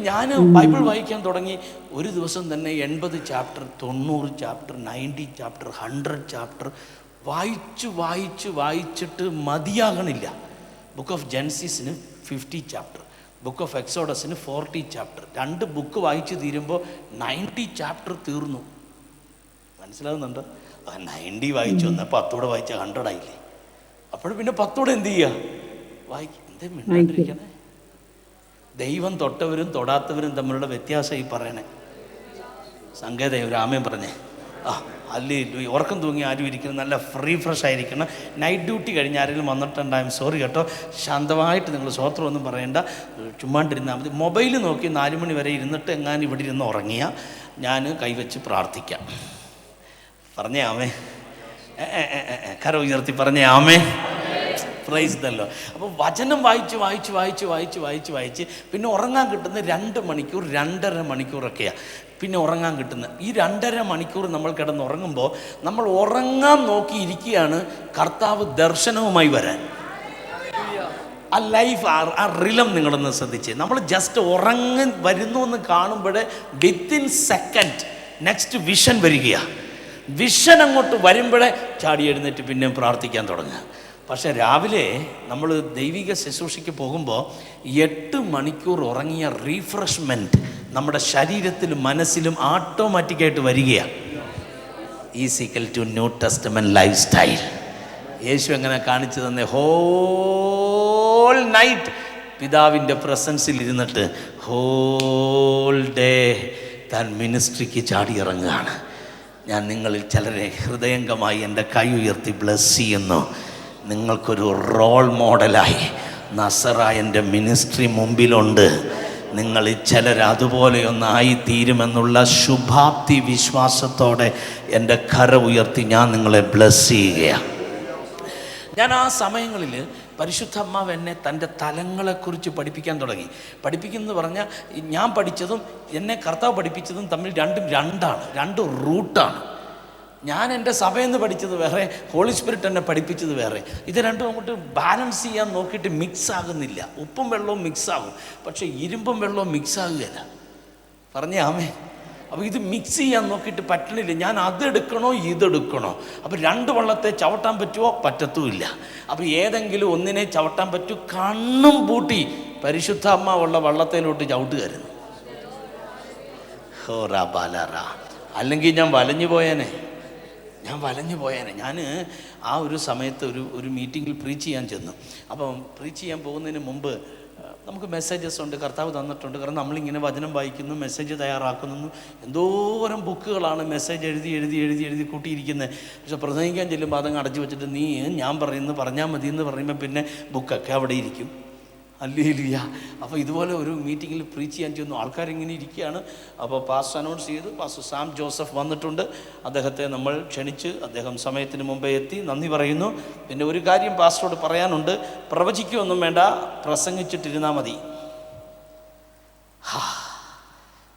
ഞാൻ ബൈബിൾ വായിക്കാൻ തുടങ്ങി. ഒരു ദിവസം തന്നെ 80 ചാപ്റ്റർ, 90 ചാപ്റ്റർ, 90 ചാപ്റ്റർ, 100 ചാപ്റ്റർ വായിച്ചിട്ട് മതിയാകണില്ല. ബുക്ക് ഓഫ് ജെനസിസിന് 50 ചാപ്റ്റർ, ബുക്ക് ഓഫ് എക്സോഡസിന് 40 ചാപ്റ്റർ. 2 ബുക്ക് വായിച്ച് തീരുമ്പോൾ 90 ചാപ്റ്റർ തീർന്നു. മനസ്സിലാകുന്നുണ്ടോ? 90 വായിച്ചു വന്നാൽ 10 കൂടെ വായിച്ചാൽ 100 ആയില്ലേ. അപ്പോൾ പിന്നെ 10 കൂടെ എന്ത് ചെയ്യുക, വായിക്കും. എന്തേ മിണ്ടാണ്ടിരിക്കണേ? ദൈവം തൊട്ടവരും തൊടാത്തവരും തമ്മിലുള്ള വ്യത്യാസം ഈ പറയണേ. സങ്കേതം ഒരു ആമയും പറഞ്ഞേ. അല്ലേ, ഉറക്കം തൂങ്ങി ആരും ഇരിക്കണം, നല്ല ഫ്രഷ് ആയിരിക്കണം. നൈറ്റ് ഡ്യൂട്ടി കഴിഞ്ഞ് ആരെങ്കിലും വന്നിട്ടുണ്ടായും സോറി കേട്ടോ. ശാന്തമായിട്ട് നിങ്ങൾ സ്വോത്രമൊന്നും പറയണ്ട, ചുമ്മാണ്ടിരുന്നാൽ മതി. മൊബൈൽ നോക്കി 4 മണി വരെ ഇരുന്നിട്ട് എങ്ങാനും ഇവിടെ ഇരുന്ന് ഉറങ്ങിയാൽ ഞാൻ കൈവച്ച് പ്രാർത്ഥിക്കാം. പറഞ്ഞേ ആമേ. കര ഉയർത്തി പറഞ്ഞേ ആമേ. Praise the Lord. അപ്പോൾ വചനം വായിച്ച് പിന്നെ ഉറങ്ങാൻ കിട്ടുന്ന 2 മണിക്കൂർ 2.5 മണിക്കൂറൊക്കെയാണ് പിന്നെ ഉറങ്ങാൻ കിട്ടുന്നത്. ഈ 2.5 മണിക്കൂർ നമ്മൾ കിടന്നുറങ്ങുമ്പോൾ നമ്മൾ ഉറങ്ങാൻ നോക്കിയിരിക്കുകയാണ് കർത്താവ് ദർശനവുമായി വരാൻ. ആ ലൈഫ്, ആ റിലം നിങ്ങളൊന്ന് ശ്രദ്ധിച്ചേ. നമ്മൾ ജസ്റ്റ് ഉറങ്ങി വരുന്നു എന്ന് കാണുമ്പോൾ വിത്തിൻ സെക്കൻഡ് നെക്സ്റ്റ് വിഷൻ വരികയാണ്. വിഷൻ അങ്ങോട്ട് വരുമ്പോഴേ ചാടി എഴുന്നേറ്റ് പിന്നെയും പ്രാർത്ഥിക്കാൻ തുടങ്ങുക. പക്ഷേ രാവിലെ നമ്മൾ ദൈവിക ശുശ്രൂഷയ്ക്ക് പോകുമ്പോൾ 8 മണിക്കൂർ ഉറങ്ങിയ റീഫ്രഷ്മെൻറ്റ് നമ്മുടെ ശരീരത്തിലും മനസ്സിലും ഓട്ടോമാറ്റിക്കായിട്ട് വരികയാണ്. Is equal to new testament life style. യേശു എങ്ങനെ കാണിച്ചു തന്നെ? ഹോൾ നൈറ്റ് പിതാവിൻ്റെ പ്രസൻസിൽ ഇരുന്നിട്ട് ഹോൾ ഡേ താൻ മിനിസ്ട്രിക്ക് ചാടിയിറങ്ങുകയാണ്. ഞാൻ നിങ്ങളിൽ ചിലരെ ഹൃദയംഗമായി എൻ്റെ കൈ ഉയർത്തി ബ്ലെസ് ചെയ്യുന്നു. നിങ്ങൾക്കൊരു റോൾ മോഡലായി നസറായൻ്റെ മിനിസ്ട്രി മുമ്പിലുണ്ട്. നിങ്ങൾ ചിലർ അതുപോലെയൊന്നായി തീരുമെന്നുള്ള ശുഭാപ്തി വിശ്വാസത്തോടെ എൻ്റെ കര ഉയർത്തി ഞാൻ നിങ്ങളെ ബ്ലെസ് ചെയ്യുകയാണ്. ഞാൻ ആ സമയങ്ങളിൽ പരിശുദ്ധ അമ്മാവ് എന്നെ തൻ്റെ തലങ്ങളെക്കുറിച്ച് പഠിപ്പിക്കാൻ തുടങ്ങി. പഠിപ്പിക്കുന്നത് പറഞ്ഞാൽ ഞാൻ പഠിച്ചതും എന്നെ കർത്താവ് പഠിപ്പിച്ചതും തമ്മിൽ രണ്ടാണ്, രണ്ട് റൂട്ടാണ്. ഞാൻ എൻ്റെ സഭയിൽ നിന്ന് പഠിച്ചത് വേറെ, ഹോളി സ്പിരിറ്റ് എന്നെ പഠിപ്പിച്ചത് വേറെ. ഇത് രണ്ടും അങ്ങോട്ട് ബാലൻസ് ചെയ്യാൻ നോക്കിയിട്ട് മിക്സ് ആകുന്നില്ല. ഉപ്പും വെള്ളവും മിക്സ് ആകും, പക്ഷേ ഇരുമ്പും വെള്ളവും മിക്സ് ആകുകയില്ല. പറഞ്ഞേ ആമേ. അപ്പോൾ ഇത് മിക്സ് ചെയ്യാൻ നോക്കിയിട്ട് പറ്റണില്ല. ഞാൻ അതെടുക്കണോ ഇതെടുക്കണോ? അപ്പോൾ രണ്ട് വള്ളത്തെ ചവിട്ടാൻ പറ്റുമോ? പറ്റത്തുമില്ല. അപ്പോൾ ഏതെങ്കിലും ഒന്നിനെ ചവിട്ടാൻ പറ്റൂ. കണ്ണും പൂട്ടി പരിശുദ്ധ അമ്മ ഉള്ള വള്ളത്തിലോട്ട് ചവിട്ടുകയായിരുന്നു. ഹോ റാ ബാലാറാ. അല്ലെങ്കിൽ ഞാൻ വലഞ്ഞു പോയേനെ. ഞാൻ ആ ഒരു സമയത്ത് ഒരു മീറ്റിങ്ങിൽ പ്രീച്ച് ചെയ്യാൻ ചെന്നു. അപ്പം പ്രീച്ച് ചെയ്യാൻ പോകുന്നതിന് മുമ്പ് നമുക്ക് മെസ്സേജസ് ഉണ്ട്, കർത്താവ് തന്നിട്ടുണ്ട്. കാരണം നമ്മളിങ്ങനെ വചനം വായിക്കുന്നു, മെസ്സേജ് തയ്യാറാക്കുന്നു. എന്തോരം ബുക്കുകളാണ് മെസ്സേജ് എഴുതി കൂട്ടിയിരിക്കുന്നത്. പക്ഷെ പ്രസംഗിക്കാൻ ചെല്ലുമ്പോൾ അതങ്ങ് അടച്ചു വെച്ചിട്ട് നീ ഞാൻ പറഞ്ഞാൽ മതി എന്ന് പറയുമ്പോൾ പിന്നെ ബുക്കൊക്കെ അവിടെ ഇരിക്കും. ഹല്ലേലൂയ. അപ്പോൾ ഇതുപോലെ ഒരു മീറ്റിങ്ങിൽ പ്രീച്ച് ചെയ്യാൻ ചെന്നു. ആൾക്കാരിങ്ങനെ ഇരിക്കുകയാണ്. അപ്പോൾ പാസ്റ്റർ അനൗൺസ് ചെയ്തു, പാസ്റ്റർ സാം ജോസഫ് വന്നിട്ടുണ്ട്. അദ്ദേഹത്തെ നമ്മൾ ക്ഷണിച്ച് അദ്ദേഹം സമയത്തിന് മുമ്പേ എത്തി. നന്ദി പറയുന്നു. പിന്നെ ഒരു കാര്യം പാസ്റ്ററോട് പറയാനുണ്ട്. പ്രവചിക്കുകയൊന്നും വേണ്ട, പ്രസംഗിച്ചിട്ടിരുന്നാൽ മതി.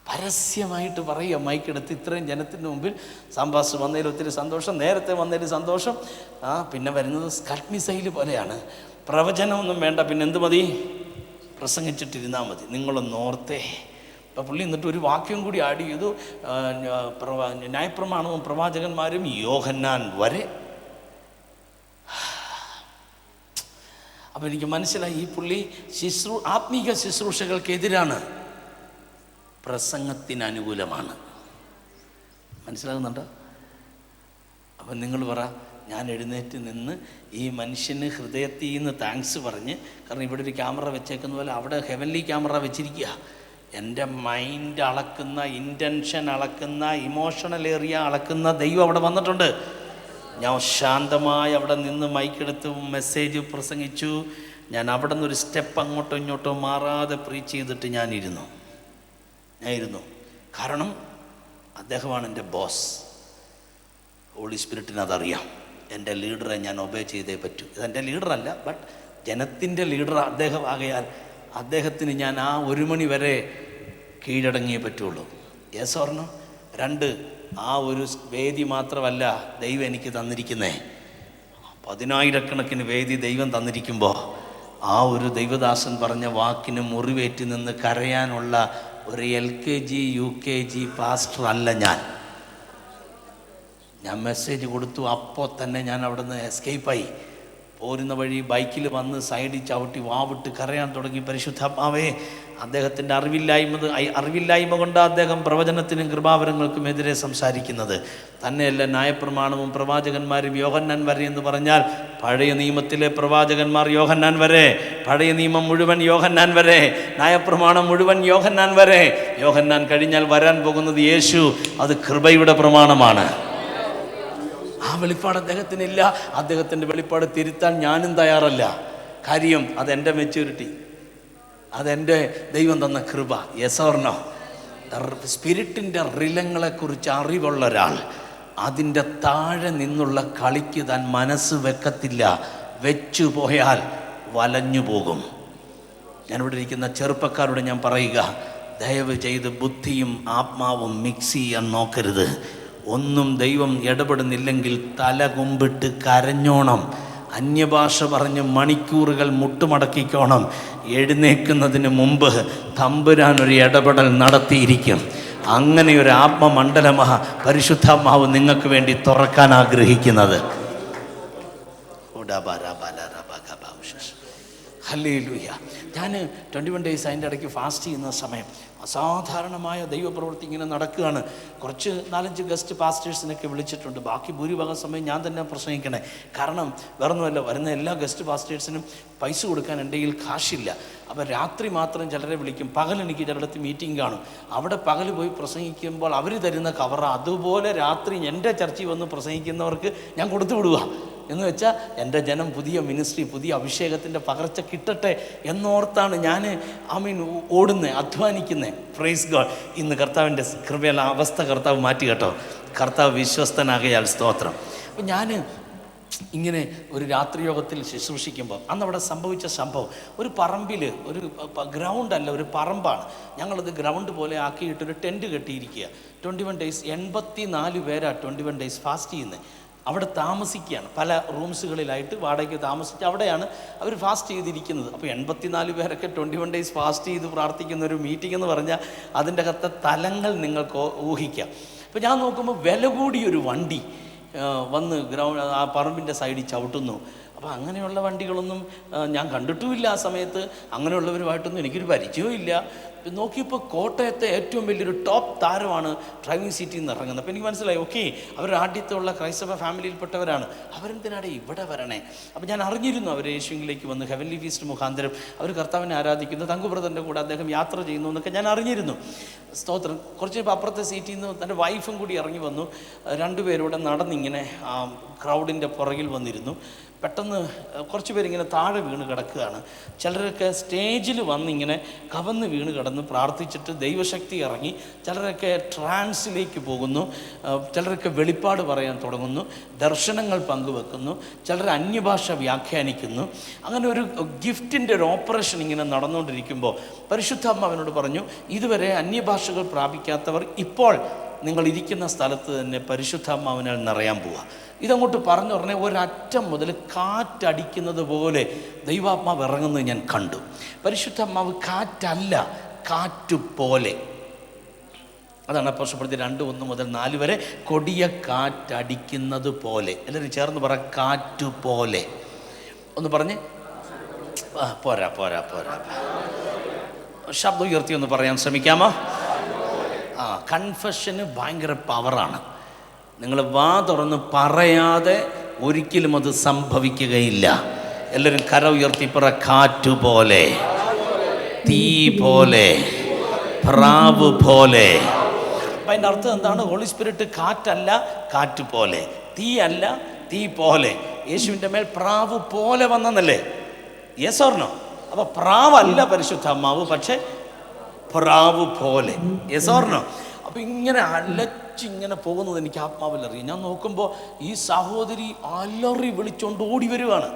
പരസ്യമായിട്ട് പറയുക, മൈക്കെടുത്ത് ഇത്രയും ജനത്തിൻ്റെ മുമ്പിൽ. സാംപാസ്റ്റർ വന്നതിൽ ഒത്തിരി സന്തോഷം, നേരത്തെ വന്നതിൽ സന്തോഷം. പിന്നെ വരുന്നത് സ്കട്ട് മിസൈൽ പോലെയാണ്. പ്രവചനമൊന്നും വേണ്ട, പിന്നെ എന്ത് മതി? പ്രസംഗിച്ചിട്ടിരുന്നാൽ മതി. നിങ്ങളൊന്ന് ഓർത്തേ. അപ്പോൾ പുള്ളി എന്നിട്ട് ഒരു വാക്യം കൂടി ആഡ് ചെയ്തു. ന്യായപ്രമാണവും പ്രവാചകന്മാരും യോഹന്നാൻ വരെ. അപ്പോൾ എനിക്ക് മനസ്സിലായി ഈ പുള്ളി ആത്മീക ശുശ്രൂഷകൾക്കെതിരാണ്, പ്രസംഗത്തിന് അനുകൂലമാണ്. മനസ്സിലാകുന്നുണ്ടോ? അപ്പം നിങ്ങൾ പറ, ഞാൻ എഴുന്നേറ്റ് നിന്ന് ഈ മനുഷ്യന് ഹൃദയത്തിൽ നിന്ന് താങ്ക്സ് പറഞ്ഞ്, കാരണം ഇവിടെ ഒരു ക്യാമറ വെച്ചേക്കുന്ന പോലെ അവിടെ ഹെവൻലി ക്യാമറ വെച്ചിരിക്കുക. എൻ്റെ മൈൻഡ് അളക്കുന്ന, ഇൻറ്റൻഷൻ അളക്കുന്ന, ഇമോഷണൽ ഏരിയ അളക്കുന്ന ദൈവം അവിടെ വന്നിട്ടുണ്ട്. ഞാൻ ശാന്തമായി അവിടെ നിന്ന് മൈക്കെടുത്ത് മെസ്സേജ് പ്രസംഗിച്ചു. ഞാൻ അവിടെ നിന്നൊരു സ്റ്റെപ്പ് അങ്ങോട്ടോ ഇങ്ങോട്ടോ മാറാതെ പ്രീച്ച് ചെയ്തിട്ട് ഞാൻ ഇരുന്നു. കാരണം അദ്ദേഹമാണ് എൻ്റെ ബോസ്. ഹോളി സ്പിരിറ്റിന് അതറിയാം. എൻ്റെ ലീഡറെ ഞാൻ ഒബേ ചെയ്തേ പറ്റൂ. ഇതെൻ്റെ ലീഡറല്ല, ബട്ട് ജനത്തിൻ്റെ ലീഡർ അദ്ദേഹം ആകയാൽ അദ്ദേഹത്തിന് ഞാൻ ആ 1 മണി വരെ കീഴടങ്ങിയേ പറ്റുള്ളൂ. Yes or no? 2, ആ ഒരു വേദി മാത്രമല്ല ദൈവം എനിക്ക് തന്നിരിക്കുന്നേ. 10,000 വേദി ദൈവം തന്നിരിക്കുമ്പോൾ ആ ഒരു ദൈവദാസൻ പറഞ്ഞ വാക്കിന് മുറിവേറ്റി നിന്ന് കരയാനുള്ള ഒരു LKG UKG പാസ്റ്റർ അല്ല ഞാൻ. മെസ്സേജ് കൊടുത്തു, അപ്പോൾ തന്നെ ഞാൻ അവിടെ നിന്ന് എസ്കേപ്പായി. പോരുന്ന വഴി ബൈക്കിൽ വന്ന് സൈഡിൽ ചവിട്ടി വാവിട്ട് കരയാൻ തുടങ്ങി. പരിശുദ്ധാത്മാവേ, അദ്ദേഹത്തിൻ്റെ അറിവില്ലായ്മ കൊണ്ട് അദ്ദേഹം പ്രവചനത്തിനും കൃപാവരങ്ങൾക്കും എതിരെ സംസാരിക്കുന്നത്. തന്നെയല്ല, ന്യായപ്രമാണവും പ്രവാചകന്മാരും യോഹന്നാൻ വരെ എന്ന് പറഞ്ഞാൽ പഴയ നിയമത്തിലെ പ്രവാചകന്മാർ യോഹന്നാൻ വരെ, പഴയ നിയമം മുഴുവൻ യോഹന്നാൻ വരെ, ന്യായപ്രമാണം മുഴുവൻ യോഹന്നാൻ വരെ. യോഹന്നാൻ കഴിഞ്ഞാൽ വരാൻ പോകുന്നത് യേശു. അത് കൃപയുടെ പ്രമാണമാണ്. ആ വെളിപ്പാട് അദ്ദേഹത്തിനില്ല. അദ്ദേഹത്തിൻ്റെ വെളിപ്പാട് തിരുത്താൻ ഞാനും തയ്യാറല്ല. കാര്യം അതെൻ്റെ മെച്യൂരിറ്റി, അതെൻ്റെ ദൈവം തന്ന കൃപ. Yes or no? സ്പിരിറ്റിൻ്റെ റിലങ്ങളെക്കുറിച്ച് അറിവുള്ള ഒരാൾ അതിൻ്റെ താഴെ നിന്നുള്ള കളിക്ക് താൻ മനസ്സ് വെക്കത്തില്ല. വെച്ചു പോയാൽ വലഞ്ഞു പോകും. ഞാനിവിടെ ഇരിക്കുന്ന ചെറുപ്പക്കാരോട് ഞാൻ പറയുക, ദയവ് ചെയ്ത് ബുദ്ധിയും ആത്മാവും മിക്സ് ചെയ്യാൻ നോക്കരുത്. ഒന്നും ദൈവം ഇടപെടുന്നില്ലെങ്കിൽ തല കുമ്പിട്ട് കരഞ്ഞോണം. അന്യഭാഷ പറഞ്ഞ് മണിക്കൂറുകൾ മുട്ടുമടക്കിക്കോണം. എഴുന്നേൽക്കുന്നതിന് മുമ്പ് തമ്പുരാൻ ഒരു ഇടപെടൽ നടത്തിയിരിക്കും. അങ്ങനെ ഒരു ആത്മമണ്ഡലമാ പരിശുദ്ധാത്മാവ് നിങ്ങൾക്ക് വേണ്ടി തുറക്കാൻ ആഗ്രഹിക്കുന്നത്. ഹല്ലേലൂയ. ഞാൻ 21 days അതിൻ്റെ ഇടയ്ക്ക് ഫാസ്റ്റ് ചെയ്യുന്ന സമയം അസാധാരണമായ ദൈവപ്രവൃത്തി ഇങ്ങനെ നടക്കുകയാണ്. കുറച്ച് 4-5 ഗസ്റ്റ് പാസ്റ്റേഴ്സിനൊക്കെ വിളിച്ചിട്ടുണ്ട്. ബാക്കി ഭൂരിഭാഗം സമയം ഞാൻ തന്നെ പ്രസംഗിക്കണേ. കാരണം വേറൊന്നുമല്ല, വരുന്ന എല്ലാ ഗസ്റ്റ് പാസ്റ്റേഴ്സിനും പൈസ കൊടുക്കാൻ എൻ്റെ കയ്യിൽ കാശില്ല. അപ്പോൾ രാത്രി മാത്രം ചിലരെ വിളിക്കും. പകൽ എനിക്ക് ചിലയിടത്ത് മീറ്റിംഗ് കാണും. അവിടെ പകൽ പോയി പ്രസംഗിക്കുമ്പോൾ അവർ തരുന്ന കവറ അതുപോലെ രാത്രി എൻ്റെ ചർച്ചയിൽ വന്ന് പ്രസംഗിക്കുന്നവർക്ക് ഞാൻ കൊടുത്തു വിടുക. എന്ന് വെച്ചാൽ എൻ്റെ ജനം പുതിയ മിനിസ്ട്രി, പുതിയ അഭിഷേകത്തിൻ്റെ പകർച്ച കിട്ടട്ടെ എന്നോർത്താണ് ഞാൻ ഓടുന്നത്, അധ്വാനിക്കുന്നത്. Praise God. ഇന്ന് കർത്താവിൻ്റെ കൃപയുള്ള അവസ്ഥ കർത്താവ് മാറ്റി കേട്ടോ. കർത്താവ് വിശ്വസ്തനാകയാൽ സ്തോത്രം. അപ്പം ഞാൻ ഇങ്ങനെ ഒരു രാത്രി യോഗത്തിൽ ശുശ്രൂഷിക്കുമ്പോൾ അന്നവിടെ സംഭവിച്ച സംഭവം, ഒരു പറമ്പിൽ, ഒരു ഗ്രൗണ്ടല്ല, ഒരു പറമ്പാണ്. ഞങ്ങളത് ഗ്രൗണ്ട് പോലെ ആക്കിയിട്ടൊരു ടെൻറ്റ് കെട്ടിയിരിക്കുക. 21 ഡേയ്സ് 84 പേരാ 21 ഡേയ്സ് ഫാസ്റ്റ് ചെയ്യുന്നത്. അവിടെ താമസിക്കുകയാണ്, പല റൂംസുകളിലായിട്ട് വാടകയ്ക്ക് താമസിച്ച് അവിടെയാണ് അവർ ഫാസ്റ്റ് ചെയ്തിരിക്കുന്നത്. അപ്പോൾ 84 പേരൊക്കെ 21 ഡേയ്സ് ഫാസ്റ്റ് ചെയ്ത് പ്രാർത്ഥിക്കുന്ന ഒരു മീറ്റിംഗ് എന്ന് പറഞ്ഞാൽ അതിൻ്റെ അകത്തെ തലങ്ങൾ നിങ്ങൾക്ക് ഊഹിക്കാം. അപ്പോൾ ഞാൻ നോക്കുമ്പോൾ വില കൂടിയൊരു വണ്ടി വന്ന് ആ പറമ്പിൻ്റെ സൈഡിൽ ചവിട്ടുന്നു. അപ്പോൾ അങ്ങനെയുള്ള വണ്ടികളൊന്നും ഞാൻ കണ്ടിട്ടുമില്ല ആ സമയത്ത്. അങ്ങനെയുള്ളവരുമായിട്ടൊന്നും എനിക്കൊരു പരിചയവും ഇല്ല. നോക്കിയപ്പോൾ കോട്ടയത്തെ ഏറ്റവും വലിയൊരു ടോപ്പ് താരമാണ് ഡ്രൈവിംഗ് സീറ്റിൽ നിന്ന് ഇറങ്ങുന്നത്. അപ്പോൾ എനിക്ക് മനസ്സിലായി, ഓക്കെ, അവർ ആദ്യത്തുള്ള ക്രൈസ്തവ ഫാമിലിയിൽപ്പെട്ടവരാണ്, അവരെന്തിനാടെ ഇവിടെ വരണേ. അപ്പോൾ ഞാൻ അറിഞ്ഞിരുന്നു അവർ യേശുവിലേക്ക് വന്ന് ഹെവൻലി ഫീസ്റ്റ് മുഖാന്തരം അവർ കർത്താവിനെ ആരാധിക്കുന്നു, തങ്കുബ്രദറിൻ്റെ കൂടെ അദ്ദേഹം യാത്ര ചെയ്യുന്നു എന്നൊക്കെ ഞാൻ അറിഞ്ഞിരുന്നു. സ്തോത്രം. കുറച്ച് അപ്പുറത്തെ സീറ്റിൽ നിന്ന് തൻ്റെ വൈഫും കൂടി ഇറങ്ങി വന്നു. 2 പേരൂടെ നടന്നിങ്ങനെ ക്രൗഡിൻ്റെ പുറകിൽ വന്നിരുന്നു. പെട്ടെന്ന് കുറച്ച് പേരിങ്ങനെ താഴെ വീണ് കിടക്കുകയാണ്. ചിലരൊക്കെ സ്റ്റേജിൽ വന്നിങ്ങനെ കവന്ന് വീണ് കിടന്ന് പ്രാർത്ഥിച്ചിട്ട് ദൈവശക്തി ഇറങ്ങി. ചിലരൊക്കെ ട്രാൻസിലേക്ക് പോകുന്നു, ചിലരൊക്കെ വെളിപ്പാട് പറയാൻ തുടങ്ങുന്നു, ദർശനങ്ങൾ പങ്കുവെക്കുന്നു, ചിലർ അന്യഭാഷ വ്യാഖ്യാനിക്കുന്നു. അങ്ങനെ ഒരു ഗിഫ്റ്റിൻ്റെ ഒരു ഓപ്പറേഷൻ ഇങ്ങനെ നടന്നുകൊണ്ടിരിക്കുമ്പോൾ പരിശുദ്ധാത്മ അവനോട് പറഞ്ഞു, ഇതുവരെ അന്യഭാഷകൾ പ്രാപിക്കാത്തവർ ഇപ്പോൾ നിങ്ങളിരിക്കുന്ന സ്ഥലത്ത് തന്നെ പരിശുദ്ധാത്മാവിനാൽ നിറയാൻ പോവുക. ഇതങ്ങോട്ട് പറഞ്ഞു പറഞ്ഞാൽ ഒരറ്റം മുതൽ കാറ്റടിക്കുന്നത് പോലെ ദൈവാത്മാവ് ഇറങ്ങുന്നത് ഞാൻ കണ്ടു. പരിശുദ്ധാത്മാവ് കാറ്റല്ല, കാറ്റുപോലെ. അതാണ് അപ്പോസ്തലപ്രവൃത്തി 2:1 മുതൽ 4 വരെ. കൊടിയ കാറ്റടിക്കുന്നത് പോലെ. എല്ലാവരും ചേർന്ന് പറ, കാറ്റുപോലെ. ഒന്ന് പറഞ്ഞ്, പോരാ പോരാ പോരാ, ശബ്ദം ഉയർത്തി ഒന്ന് പറയാൻ ശ്രമിക്കാമോ? കൺഫെഷന് ഭയങ്കര പവറാണ്. നിങ്ങൾ വാ തുറന്ന് പറയാതെ ഒരിക്കലും അത് സംഭവിക്കുകയില്ല. എല്ലാവരും കര ഉയർത്തി പറ, കാറ്റുപോലെ, തീ പോലെ, പ്രാവ് പോലെ. അപ്പം അതിൻ്റെ അർത്ഥം എന്താണ്? ഹോളി സ്പിരിറ്റ് കാറ്റല്ല, കാറ്റ് പോലെ. തീ അല്ല, തീ പോലെ. യേശുവിൻ്റെ മേൽ പ്രാവ് പോലെ വന്നല്ലേ? Yes or no? അപ്പോൾ പ്രാവല്ല പരിശുദ്ധാത്മാവ്, പക്ഷേ പ്രാവ് പോലെ. Yes or no? അപ്പോൾ ഇങ്ങനെ അലച്ചിങ്ങനെ പോകുന്നത് എനിക്ക് ആത്മാവിലറിയാം. ഞാൻ നോക്കുമ്പോൾ ഈ സഹോദരി അലറി വിളിച്ചുകൊണ്ട് ഓടി വരുവാണ്.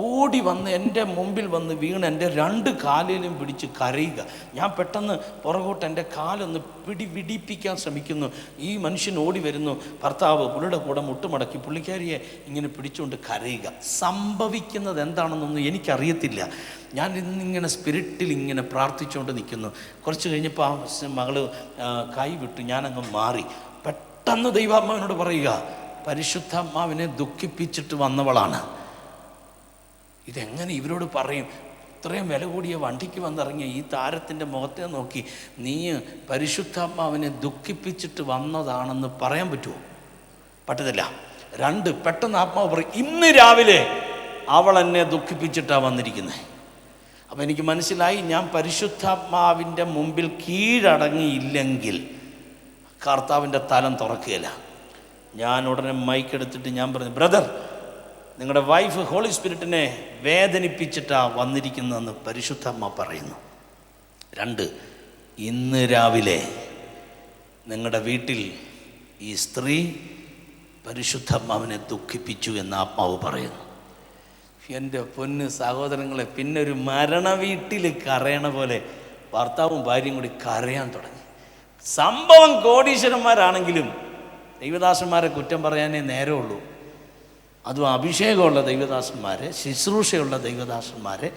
ഓടി വന്ന് എൻ്റെ മുമ്പിൽ വന്ന് വീണ് എൻ്റെ 2 കാലിലും പിടിച്ച് കരയുക. ഞാൻ പെട്ടെന്ന് പുറകോട്ട് എൻ്റെ കാലൊന്ന് വിടിപ്പിക്കാൻ ശ്രമിക്കുന്നു. ഈ മനുഷ്യൻ ഓടി വരുന്നു. ഭർത്താവ് പുള്ളിയുടെ കൂടെ മുട്ടുമടക്കി പുള്ളിക്കാരിയെ ഇങ്ങനെ പിടിച്ചുകൊണ്ട് കരയുക. സംഭവിക്കുന്നത് എന്താണെന്നൊന്നും എനിക്കറിയത്തില്ല. ഞാൻ ഇന്നിങ്ങനെ സ്പിരിറ്റിൽ ഇങ്ങനെ പ്രാർത്ഥിച്ചുകൊണ്ട് നിൽക്കുന്നു. കുറച്ച് കഴിഞ്ഞപ്പോൾ ആ മകള് കൈ വിട്ടു, ഞാനങ്ങ് മാറി. പെട്ടെന്ന് ദൈവാത്മാവിനോട് പറയുക, പരിശുദ്ധാത്മാവിനെ ദുഃഖിപ്പിച്ചിട്ട് വന്നവളാണ്. ഇതെങ്ങനെ ഇവരോട് പറയും? ഇത്രയും വില കൂടിയ വണ്ടിക്ക് വന്നിറങ്ങിയ ഈ താരത്തിൻ്റെ മുഖത്തെ നോക്കി നീ പരിശുദ്ധാത്മാവിനെ ദുഃഖിപ്പിച്ചിട്ട് വന്നതാണെന്ന് പറയാൻ പറ്റുമോ? പറ്റത്തില്ല. 2, പെട്ടെന്ന് ആത്മാവ് പറയും, ഇന്ന് രാവിലെ അവൾ എന്നെ ദുഃഖിപ്പിച്ചിട്ടാണ് വന്നിരിക്കുന്നത്. അപ്പം എനിക്ക് മനസ്സിലായി, ഞാൻ പരിശുദ്ധാത്മാവിൻ്റെ മുമ്പിൽ കീഴടങ്ങിയില്ലെങ്കിൽ കർത്താവിൻ്റെ തലം തുറക്കുകയില്ല. ഞാൻ ഉടനെ മൈക്കെടുത്തിട്ട് ഞാൻ പറഞ്ഞു, ബ്രദർ, നിങ്ങളുടെ വൈഫ് ഹോളി സ്പിരിറ്റിനെ വേദനിപ്പിച്ചിട്ടാണ് വന്നിരിക്കുന്നതെന്ന് പരിശുദ്ധാത്മ പറയുന്നു. 2, ഇന്ന് രാവിലെ നിങ്ങളുടെ വീട്ടിൽ ഈ സ്ത്രീ പരിശുദ്ധാത്മാവിനെ ദുഃഖിപ്പിച്ചു എന്ന് ആത്മാവ് പറയുന്നു. എൻ്റെ പൊന്ന് സഹോദരങ്ങളെ, പിന്നെ ഒരു മരണ വീട്ടിൽ കരയണ പോലെ ഭർത്താവും ഭാര്യയും കൂടി കരയാൻ തുടങ്ങി. സംഭവം കോടീശ്വരന്മാരാണെങ്കിലും ദൈവദാസന്മാരെ കുറ്റം പറയാനേ നേരമുള്ളൂ. അതും അഭിഷേകമുള്ള ദൈവദാസന്മാരെ, ശുശ്രൂഷയുള്ള ദൈവദാസന്മാരെ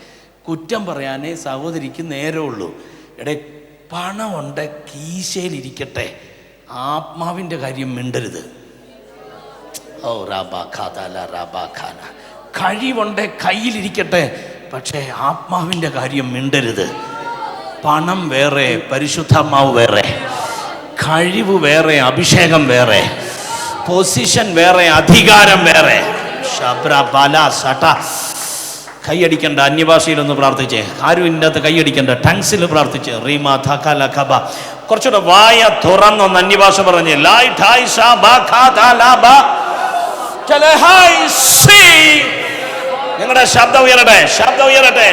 കുറ്റം പറയാനേ സഹോദരിക്ക് നേരമുള്ളൂ. പണമുണ്ട് കീശയിലിരിക്കട്ടെ, ആത്മാവിൻ്റെ കാര്യം മിണ്ടരുത്. ഓ റാബാഖാന. കഴിവുണ്ട് കയ്യിലിരിക്കട്ടെ, പക്ഷേ ആത്മാവിൻ്റെ കാര്യം മിണ്ടരുത്. പണം വേറെ, പരിശുദ്ധാത്മാവ് വേറെ, കഴിവ് വേറെ, അഭിഷേകം വേറെ, പൊസിഷൻ വേറെ, അധികാരം വേറെ. കൈയടിക്കണ്ട, അന്യഭാഷയിലൊന്ന് പ്രാർത്ഥിച്ചേ. ആരും ഇതിൻ്റെ അകത്ത് കൈയടിക്കണ്ട, ടങ്സിൽ പ്രാർത്ഥിച്ച്. റീമാ ധകല ഖബ. കുറച്ചുകൂടെ വായ തുറന്നൊന്ന് അന്യഭാഷ പറഞ്ഞ്. നിങ്ങളുടെ ശബ്ദം ഉയരട്ടെ, ശബ്ദം ഉയരട്ടെ.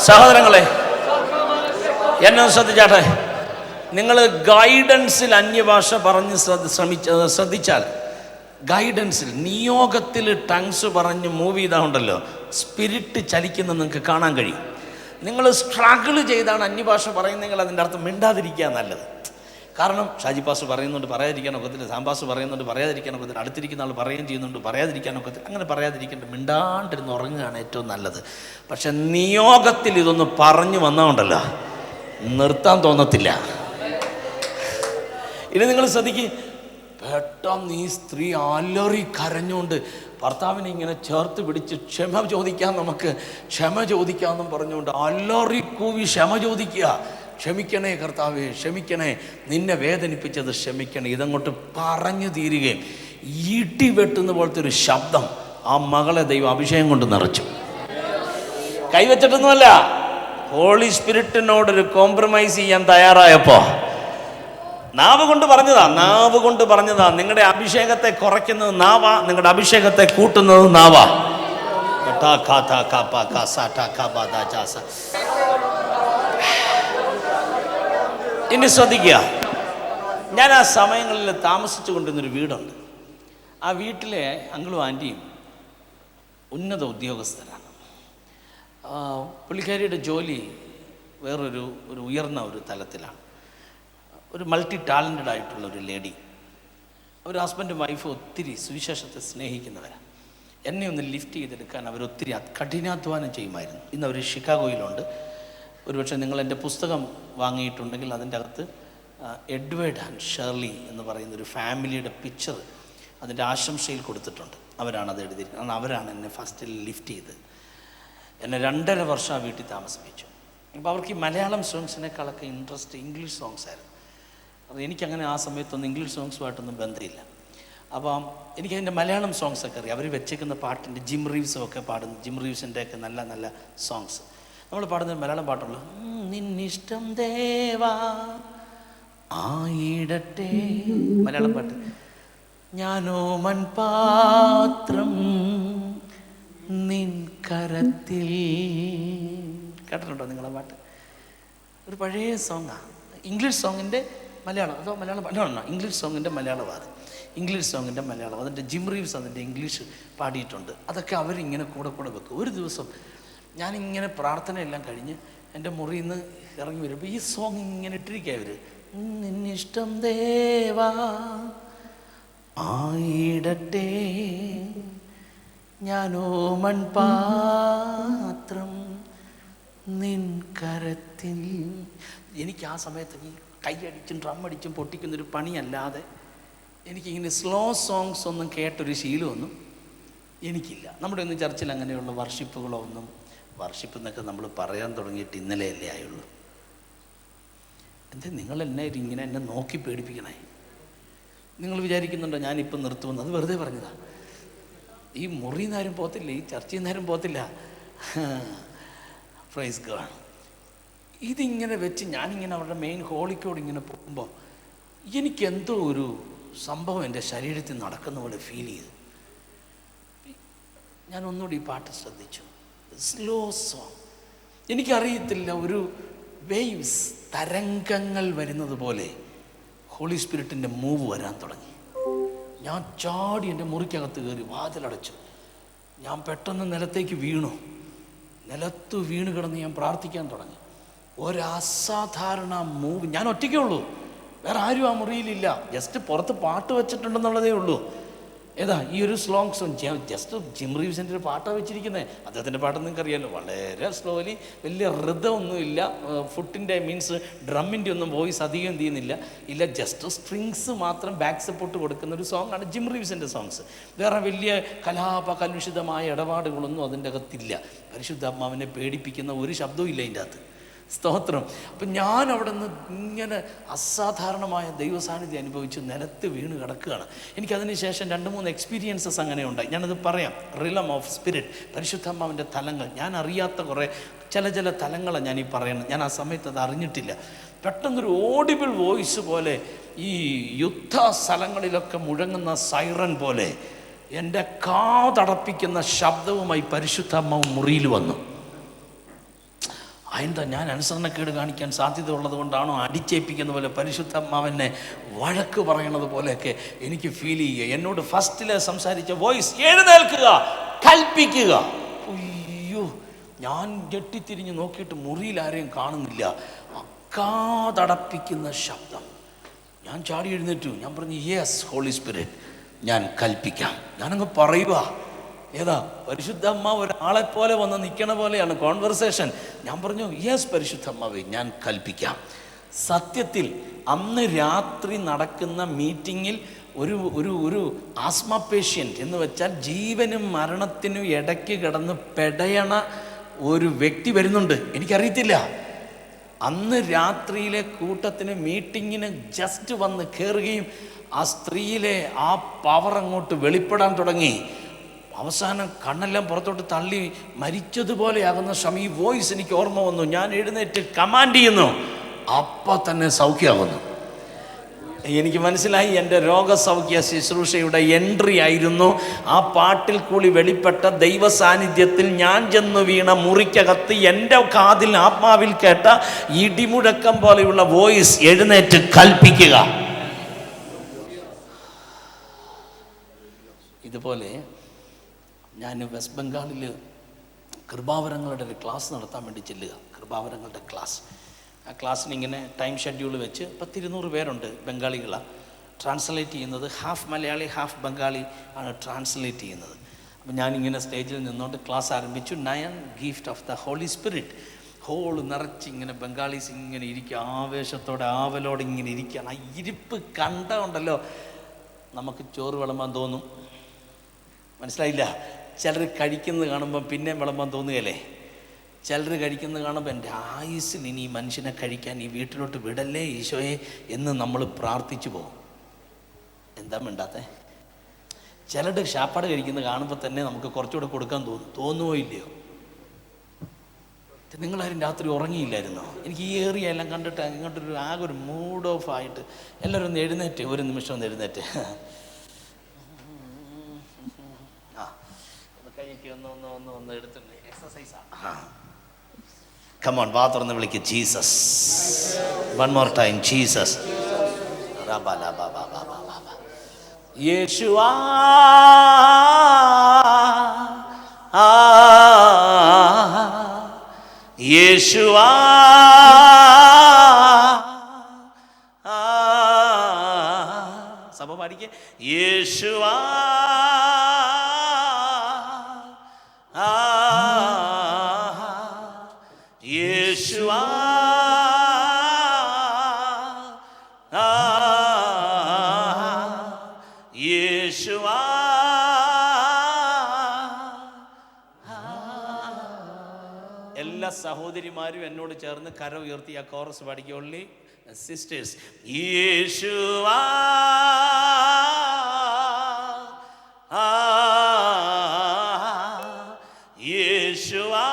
സഹോദരങ്ങളെ, എന്നെ ശ്രദ്ധിച്ചാട്ടെ. നിങ്ങൾ ഗൈഡൻസിൽ അന്യഭാഷ പറഞ്ഞ് ശ്രദ്ധിച്ചാൽ, ഗൈഡൻസിൽ, നിയോഗത്തിൽ ടങ്സ് പറഞ്ഞ് മൂവ് ചെയ്താലുണ്ടല്ലോ, സ്പിരിറ്റ് ചലിക്കുന്ന നിങ്ങൾക്ക് കാണാൻ കഴിയും. നിങ്ങൾ സ്ട്രഗിൾ ചെയ്താണ് അന്യഭാഷ പറയുന്നെങ്കിൽ അതിൻ്റെ അർത്ഥം മിണ്ടാതിരിക്കുക നല്ലത്. കാരണം ഷാജി പാസ് പറയുന്നുണ്ട് പറയാതിരിക്കാൻ ഒക്കത്തില്ല, സാംബാസ് പറയുന്നുണ്ട് പറയാതിരിക്കാൻ ഒക്കത്തില്ല, അടുത്തിരിക്കുന്ന ആൾ പറയുകയും ചെയ്യുന്നുണ്ട് പറയാതിരിക്കാൻ ഒക്കത്തില്ല. അങ്ങനെ പറയാതിരിക്കേണ്ട, മിണ്ടാണ്ടിരുന്ന് ഉറങ്ങുകയാണ് ഏറ്റവും നല്ലത്. പക്ഷെ നിയോഗത്തിൽ ഇതൊന്ന് പറഞ്ഞു വന്നതുകൊണ്ടല്ലോ നിർത്താൻ തോന്നത്തില്ല. ഇനി നിങ്ങൾ ശ്രദ്ധിക്കുക, പെട്ടെന്ന് ഈ സ്ത്രീ അലറി കരഞ്ഞുകൊണ്ട് ഭർത്താവിനെ ഇങ്ങനെ ചേർത്ത് പിടിച്ച് ക്ഷമ ചോദിക്കാം, നമുക്ക് ക്ഷമ ചോദിക്കാമെന്നും പറഞ്ഞുകൊണ്ട് അലറി കൂവി ക്ഷമ ചോദിക്കുക. ക്ഷമിക്കണേ കർത്താവേ, ക്ഷമിക്കണേ, നിന്നെ വേദനിപ്പിച്ചത് ക്ഷമിക്കണേ. ഇതങ്ങോട്ട് പറഞ്ഞു തീരുകയും ഈട്ടി വെട്ടുന്ന പോലത്തെ ഒരു ശബ്ദം ആ മകളെ ദൈവം അഭിഷേകം കൊണ്ട് നിറച്ചു. കൈവച്ചിട്ടൊന്നുമല്ല, ഹോളി സ്പിരിറ്റിനോടൊരു കോംപ്രമൈസ് ചെയ്യാൻ തയ്യാറായപ്പോ നാവ് കൊണ്ട് പറഞ്ഞതാ. നിങ്ങളുടെ അഭിഷേകത്തെ കുറയ്ക്കുന്നത് നാവാ, നിങ്ങളുടെ അഭിഷേകത്തെ കൂട്ടുന്നത് നാവാ. ഇനി ശ്രദ്ധിക്കുക, ഞാൻ ആ സമയങ്ങളിൽ താമസിച്ചു കൊണ്ടിരുന്നൊരു വീടുണ്ട്. ആ വീട്ടിലെ അങ്കിളും ആൻറ്റിയും ഉന്നത ഉദ്യോഗസ്ഥരാണ്. പുള്ളിക്കാരിയുടെ ജോലി വേറൊരു ഉയർന്ന ഒരു തലത്തിലാണ്. ഒരു മൾട്ടി ടാലൻറ്റഡ് ആയിട്ടുള്ള ഒരു ലേഡി. അവർ ഹസ്ബൻഡും വൈഫും ഒത്തിരി സുവിശേഷത്തെ സ്നേഹിക്കുന്നവരാണ്. എന്നെ ഒന്ന് ലിഫ്റ്റ് ചെയ്തെടുക്കാൻ അവരൊത്തിരി കഠിനാധ്വാനം ചെയ്യുമായിരുന്നു. ഇന്ന് അവർ ഷിക്കാഗോയിലുണ്ട്. ഒരുപക്ഷെ നിങ്ങൾ എൻ്റെ പുസ്തകം വാങ്ങിയിട്ടുണ്ടെങ്കിൽ അതിൻ്റെ അകത്ത് എഡ്വേർഡ് ആൻഡ് ഷേർലി എന്ന് പറയുന്നൊരു ഫാമിലിയുടെ പിക്ചർ അതിൻ്റെ ആശംസയിൽ കൊടുത്തിട്ടുണ്ട്. അവരാണ് അത് എഴുതിയിരിക്കുന്നത്. അവരാണ് എന്നെ ഫസ്റ്റ് ലിഫ്റ്റ് ചെയ്ത് എന്നെ 2.5 വർഷം ആ വീട്ടിൽ താമസിപ്പിച്ചു. അപ്പോൾ അവർക്ക് ഈ മലയാളം സോങ്സിനേക്കാളൊക്കെ ഇൻട്രസ്റ്റ് ഇംഗ്ലീഷ് സോങ്സ് ആയിരുന്നു. അപ്പോൾ എനിക്കങ്ങനെ ആ സമയത്തൊന്നും ഇംഗ്ലീഷ് സോങ്സുമായിട്ടൊന്നും ബന്ധമില്ല. അപ്പം എനിക്കതിൻ്റെ മലയാളം സോങ്സൊക്കെ അറിയാം. അവർ വെച്ചേക്കുന്ന പാട്ടിൻ്റെ ജിം റീവ്സൊക്കെ പാടുന്നു. ജിം റീവ്സിൻ്റെയൊക്കെ നല്ല നല്ല സോങ്സ് നമ്മൾ പാടുന്ന മലയാളം പാട്ടുള്ളൂ. നിന്നിഷ്ടം ദേവാ ആയിടട്ടെ, മലയാളം പാട്ട്. ഞാനോ മൺപാത്രം നിൻ കരത്തിൽ. കേട്ടിട്ടുണ്ടോ നിങ്ങളെ പാട്ട്? ഒരു പഴയ സോങ്ങാണ്. ഇംഗ്ലീഷ് സോങ്ങിൻ്റെ മലയാളം, അതോ മലയാളം ഇംഗ്ലീഷ് സോങ്ങിൻ്റെ മലയാളമാണ്. ഇംഗ്ലീഷ് സോങ്ങിൻ്റെ മലയാളം, അതിൻ്റെ ജിം റീവ്സ് അതിൻ്റെ ഇംഗ്ലീഷ് പാടിയിട്ടുണ്ട്. അതൊക്കെ അവരിങ്ങനെ കൂടെ വെക്കും. ഒരു ദിവസം ഞാനിങ്ങനെ പ്രാർത്ഥനയെല്ലാം കഴിഞ്ഞ് എൻ്റെ മുറിയിൽ നിന്ന് ഇറങ്ങി വരുമ്പോൾ ഈ സോങ് ഇങ്ങനെ ഇട്ടിരിക്കുക. അവർ നിന്നിഷ്ടം ദേവാ ആയിടട്ടെ, ഞാനോ മൺപാത്രം നിൻ കരത്തിൽ. എനിക്ക് ആ സമയത്ത് ഈ കൈയടിച്ചും ഡ്രം അടിച്ചും പൊട്ടിക്കുന്നൊരു പണിയല്ലാതെ എനിക്കിങ്ങനെ സ്ലോ സോങ്സ് ഒന്നും കേട്ടൊരു ശീലമൊന്നും എനിക്കില്ല. നമ്മുടെ ഒന്നും ചർച്ചിൽ അങ്ങനെയുള്ള വർഷിപ്പുകളോ ഒന്നും, വർഷിപ്പ് എന്നൊക്കെ നമ്മൾ പറയാൻ തുടങ്ങിയിട്ട് ഇന്നലെയല്ലേ ആയുള്ളൂ. എന്താ നിങ്ങൾ ഇങ്ങനെ എന്നെ നോക്കി പേടിപ്പിക്കണേ? നിങ്ങൾ വിചാരിക്കുന്നുണ്ടോ ഞാനിപ്പം നിർത്തുമെന്ന്? അത് വെറുതെ പറഞ്ഞതാണ്. ഈ മുറിയിൽ നിന്നാരും പോകത്തില്ല, ഈ ചർച്ചയിൽ നിന്നാരും പോകത്തില്ല. Praise God. ഇതിങ്ങനെ വെച്ച് ഞാനിങ്ങനെ അവരുടെ മെയിൻ ഹോളിക്കോട് ഇങ്ങനെ പോകുമ്പോൾ എനിക്കെന്തോ ഒരു സംഭവം എൻ്റെ ശരീരത്തിൽ നടക്കുന്ന പോലെ ഫീൽ ചെയ്തു. ഞാൻ ഒന്നുകൂടി ഈ പാട്ട് ശ്രദ്ധിച്ചു. Slow song. എനിക്കറിയത്തില്ല, ഒരു വേവ്സ്, തരംഗങ്ങൾ വരുന്നത് പോലെ ഹോളി സ്പിരിറ്റിൻ്റെ മൂവ് വരാൻ തുടങ്ങി. ഞാൻ ചാടി എൻ്റെ മുറിക്കകത്ത് കയറി വാതിലടച്ചു. ഞാൻ പെട്ടെന്ന് നിലത്തേക്ക് വീണു. നിലത്ത് വീണ് കിടന്ന് ഞാൻ പ്രാർത്ഥിക്കാൻ തുടങ്ങി. ഒരസാധാരണ മൂവ്. ഞാൻ ഒറ്റയ്ക്കേ ഉള്ളൂ, വേറെ ആരും ആ മുറിയിലില്ല. ജസ്റ്റ് പുറത്ത് പാട്ട് വെച്ചിട്ടുണ്ടെന്നുള്ളതേ ഉള്ളൂ. ഏതാ ഈ ഒരു സ്ലോങ് സോങ് ജസ്റ്റ് ജിം റീവ്സിൻ്റെ ഒരു പാട്ടാണ് വെച്ചിരിക്കുന്നത്. അദ്ദേഹത്തിൻ്റെ പാട്ട് നിങ്ങൾക്ക് അറിയാമല്ലോ, വളരെ സ്ലോലി, വലിയ ഋതമൊന്നുമില്ല, ഫുട്ടിൻ്റെ മീൻസ് ഡ്രമ്മിൻ്റെ ഒന്നും വോയിസ് അധികം എന്ത് ചെയ്യുന്നില്ല, ഇല്ല, ജസ്റ്റ് സ്ട്രിങ്സ് മാത്രം ബാക്ക് സപ്പോർട്ട് കൊടുക്കുന്ന ഒരു സോങ്ങാണ് ജിം റീവ്സിൻ്റെ സോങ്സ്. വേറെ വലിയ കലുഷിതമായ ഇടപാടുകളൊന്നും അതിൻ്റെ അകത്തില്ല. പരിശുദ്ധാത്മാവിനെ പേടിപ്പിക്കുന്ന ഒരു ശബ്ദവും ഇല്ല അതിൻ്റെ അകത്ത്. സ്തോത്രം. അപ്പം ഞാൻ അവിടെ നിന്ന് ഇങ്ങനെ അസാധാരണമായ ദൈവസാന്നിധ്യം അനുഭവിച്ച് നിലത്ത് വീണ് കിടക്കുകയാണ്. എനിക്കതിന് ശേഷം 2-3 എക്സ്പീരിയൻസസ് അങ്ങനെ ഉണ്ടായി. ഞാനത് പറയാം. റിലം ഓഫ് സ്പിരിറ്റ്, പരിശുദ്ധാത്മാവിൻ്റെ തലങ്ങൾ, ഞാൻ അറിയാത്ത കുറേ ചില തലങ്ങളാണ് ഞാനീ പറയുന്നത്. ഞാൻ ആ സമയത്ത് അത് അറിഞ്ഞിട്ടില്ല. പെട്ടെന്നൊരു ഓഡിബിൾ വോയിസ് പോലെ, ഈ യുദ്ധ സ്ഥലങ്ങളിലൊക്കെ മുഴങ്ങുന്ന സൈറൻ പോലെ എൻ്റെ കാതടപ്പിക്കുന്ന ശബ്ദവുമായി പരിശുദ്ധാത്മാവ് മുറിയിൽ വന്നു. അതെന്താ, ഞാൻ അനുസരണക്കേട് കാണിക്കാൻ സാധ്യത ഉള്ളത് കൊണ്ടാണോ, അടിച്ചേൽപ്പിക്കുന്ന പോലെ പരിശുദ്ധാത്മാവനെ വഴക്ക് പറയണത് പോലെയൊക്കെ എനിക്ക് ഫീൽ ചെയ്യുക. എന്നോട് ഫസ്റ്റിൽ സംസാരിച്ച വോയിസ്, എഴുന്നേൽക്കുക, കൽപ്പിക്കുക. അയ്യോ, ഞാൻ ഞെട്ടിത്തിരിഞ്ഞ് നോക്കിയിട്ട് മുറിയിൽ ആരെയും കാണുന്നില്ല. അക്കാതടപ്പിക്കുന്ന ശബ്ദം. ഞാൻ ചാടി എഴുന്നേറ്റു. ഞാൻ പറഞ്ഞു, യെസ് ഹോളി സ്പിരിറ്റ്, ഞാൻ കൽപ്പിക്കാം. ഞാനങ്ങ് പറയുക. ഏതാ, പരിശുദ്ധാത്മാവ് ഒരാളെപ്പോലെ വന്ന് നിൽക്കണ പോലെയാണ് കോൺവെർസേഷൻ. ഞാൻ പറഞ്ഞു, യെസ് പരിശുദ്ധാത്മാവേ, ഞാൻ കൽപ്പിക്കാം. സത്യത്തിൽ അന്ന് രാത്രി നടക്കുന്ന മീറ്റിങ്ങിൽ ഒരു ആസ്മ പേഷ്യൻ്റ് എന്ന് വെച്ചാൽ ജീവനും മരണത്തിനും ഇടയ്ക്ക് കിടന്ന് പെടയണ ഒരു വ്യക്തി വരുന്നുണ്ട്. എനിക്കറിയത്തില്ല. അന്ന് രാത്രിയിലെ കൂട്ടത്തിന് മീറ്റിങ്ങിന് ജസ്റ്റ് വന്ന് കയറുകയും ആ സ്ത്രീയിലെ ആ പവർ അങ്ങോട്ട് വെളിപ്പെടാൻ തുടങ്ങി. അവസാനം കണ്ണെല്ലാം പുറത്തോട്ട് തള്ളി മരിച്ചതുപോലെയാകുന്ന സമയം ഈ വോയിസ് എനിക്ക് ഓർമ്മ വന്നു. ഞാൻ എഴുന്നേറ്റ് കമാൻഡ് ചെയ്യുന്നു, അപ്പം തന്നെ സൗഖ്യമാകുന്നു. എനിക്ക് മനസ്സിലായി, എൻ്റെ രോഗസൗഖ്യ ശുശ്രൂഷയുടെ എൻട്രി ആയിരുന്നു. ആ പാട്ടിൽ കൂടി വെളിപ്പെട്ട ദൈവ സാന്നിധ്യത്തിൽ ഞാൻ ചെന്ന് വീണ മുറിക്കകത്ത് എൻ്റെ കാതിൽ ആത്മാവിൽ കേട്ട ഇടിമുഴക്കം പോലെയുള്ള വോയിസ്, എഴുന്നേറ്റ് കൽപ്പിക്കുക. ഇതുപോലെ ഞാൻ വെസ്റ്റ് ബംഗാളിൽ കൃപാവരങ്ങളുടെ ഒരു ക്ലാസ് നടത്താൻ വേണ്ടി ചെല്ലുക. കൃപാവരങ്ങളുടെ ക്ലാസ്. ആ ക്ലാസ്സിന് ഇങ്ങനെ ടൈം ഷെഡ്യൂൾ വെച്ച് 10-200 പേരുണ്ട്, ബംഗാളികളാണ് ട്രാൻസ്ലേറ്റ് ചെയ്യുന്നത്. ഹാഫ് മലയാളി ഹാഫ് ബംഗാളി ആണ് ട്രാൻസ്ലേറ്റ് ചെയ്യുന്നത്. അപ്പം ഞാനിങ്ങനെ സ്റ്റേജിൽ നിന്നുകൊണ്ട് ക്ലാസ് ആരംഭിച്ചു. 9 gift of the holy spirit. ഹോള് നിറച്ച് ഇങ്ങനെ ബംഗാളീസ് ഇങ്ങനെ ഇരിക്കുക, ആവേശത്തോടെ ആവലോടെ ഇങ്ങനെ ഇരിക്കുകയാണ്. ആ ഇരിപ്പ് കണ്ടുണ്ടല്ലോ നമുക്ക് ചോറ് വിളമ്പാൻ തോന്നും. മനസ്സിലായില്ല? ചിലർ കഴിക്കുന്നത് കാണുമ്പം പിന്നെ വിളമ്പാൻ തോന്നുകയല്ലേ? ചിലർ കഴിക്കുന്നത് കാണുമ്പോൾ എൻ്റെ ആയുസ്സിൽ ഇനി ഈ മനുഷ്യനെ കഴിക്കാൻ ഈ വീട്ടിലോട്ട് വിടല്ലേ ഈശോയെ എന്ന് നമ്മൾ പ്രാർത്ഥിച്ചു പോകും. എന്താ മിണ്ടാത്തെ? ചിലരുടെ ശാപ്പാട് കഴിക്കുന്നത് കാണുമ്പോൾ തന്നെ നമുക്ക് കുറച്ചുകൂടെ കൊടുക്കാൻ തോന്നുമോ ഇല്ലയോ? നിങ്ങളാരും രാത്രി ഉറങ്ങിയില്ലായിരുന്നോ? എനിക്ക് ഈ ഏറിയ എല്ലാം കണ്ടിട്ട് ഇങ്ങോട്ടൊരു ആകെ ഒരു മൂഡ് ഓഫ് ആയിട്ട് എല്ലാവരും ഒന്ന് എഴുന്നേറ്റ്, ഒരു നിമിഷം ഒന്ന് എഴുന്നേറ്റ്. ഒന്ന് എടുത്തിട്ടുണ്ട്, എക്സസൈസാണ്. Come on, വാ തുറന്ന് വിളിക്ക്, Jesus. One more time, Jesus. യേശുവാ, യേശുവാ, സഭ പാടിക്കേ. യേശുവാ, യേശുവാ, യേശുവാ, എല്ലാ സഹോദരിമാരും എന്നോട് ചേർന്ന് കര ഉയർത്തി ആ കോറസ് പാടിക്കൊള്ളി. സിസ്റ്റേഴ്സ്, യേശുവാ, യേശുവാ,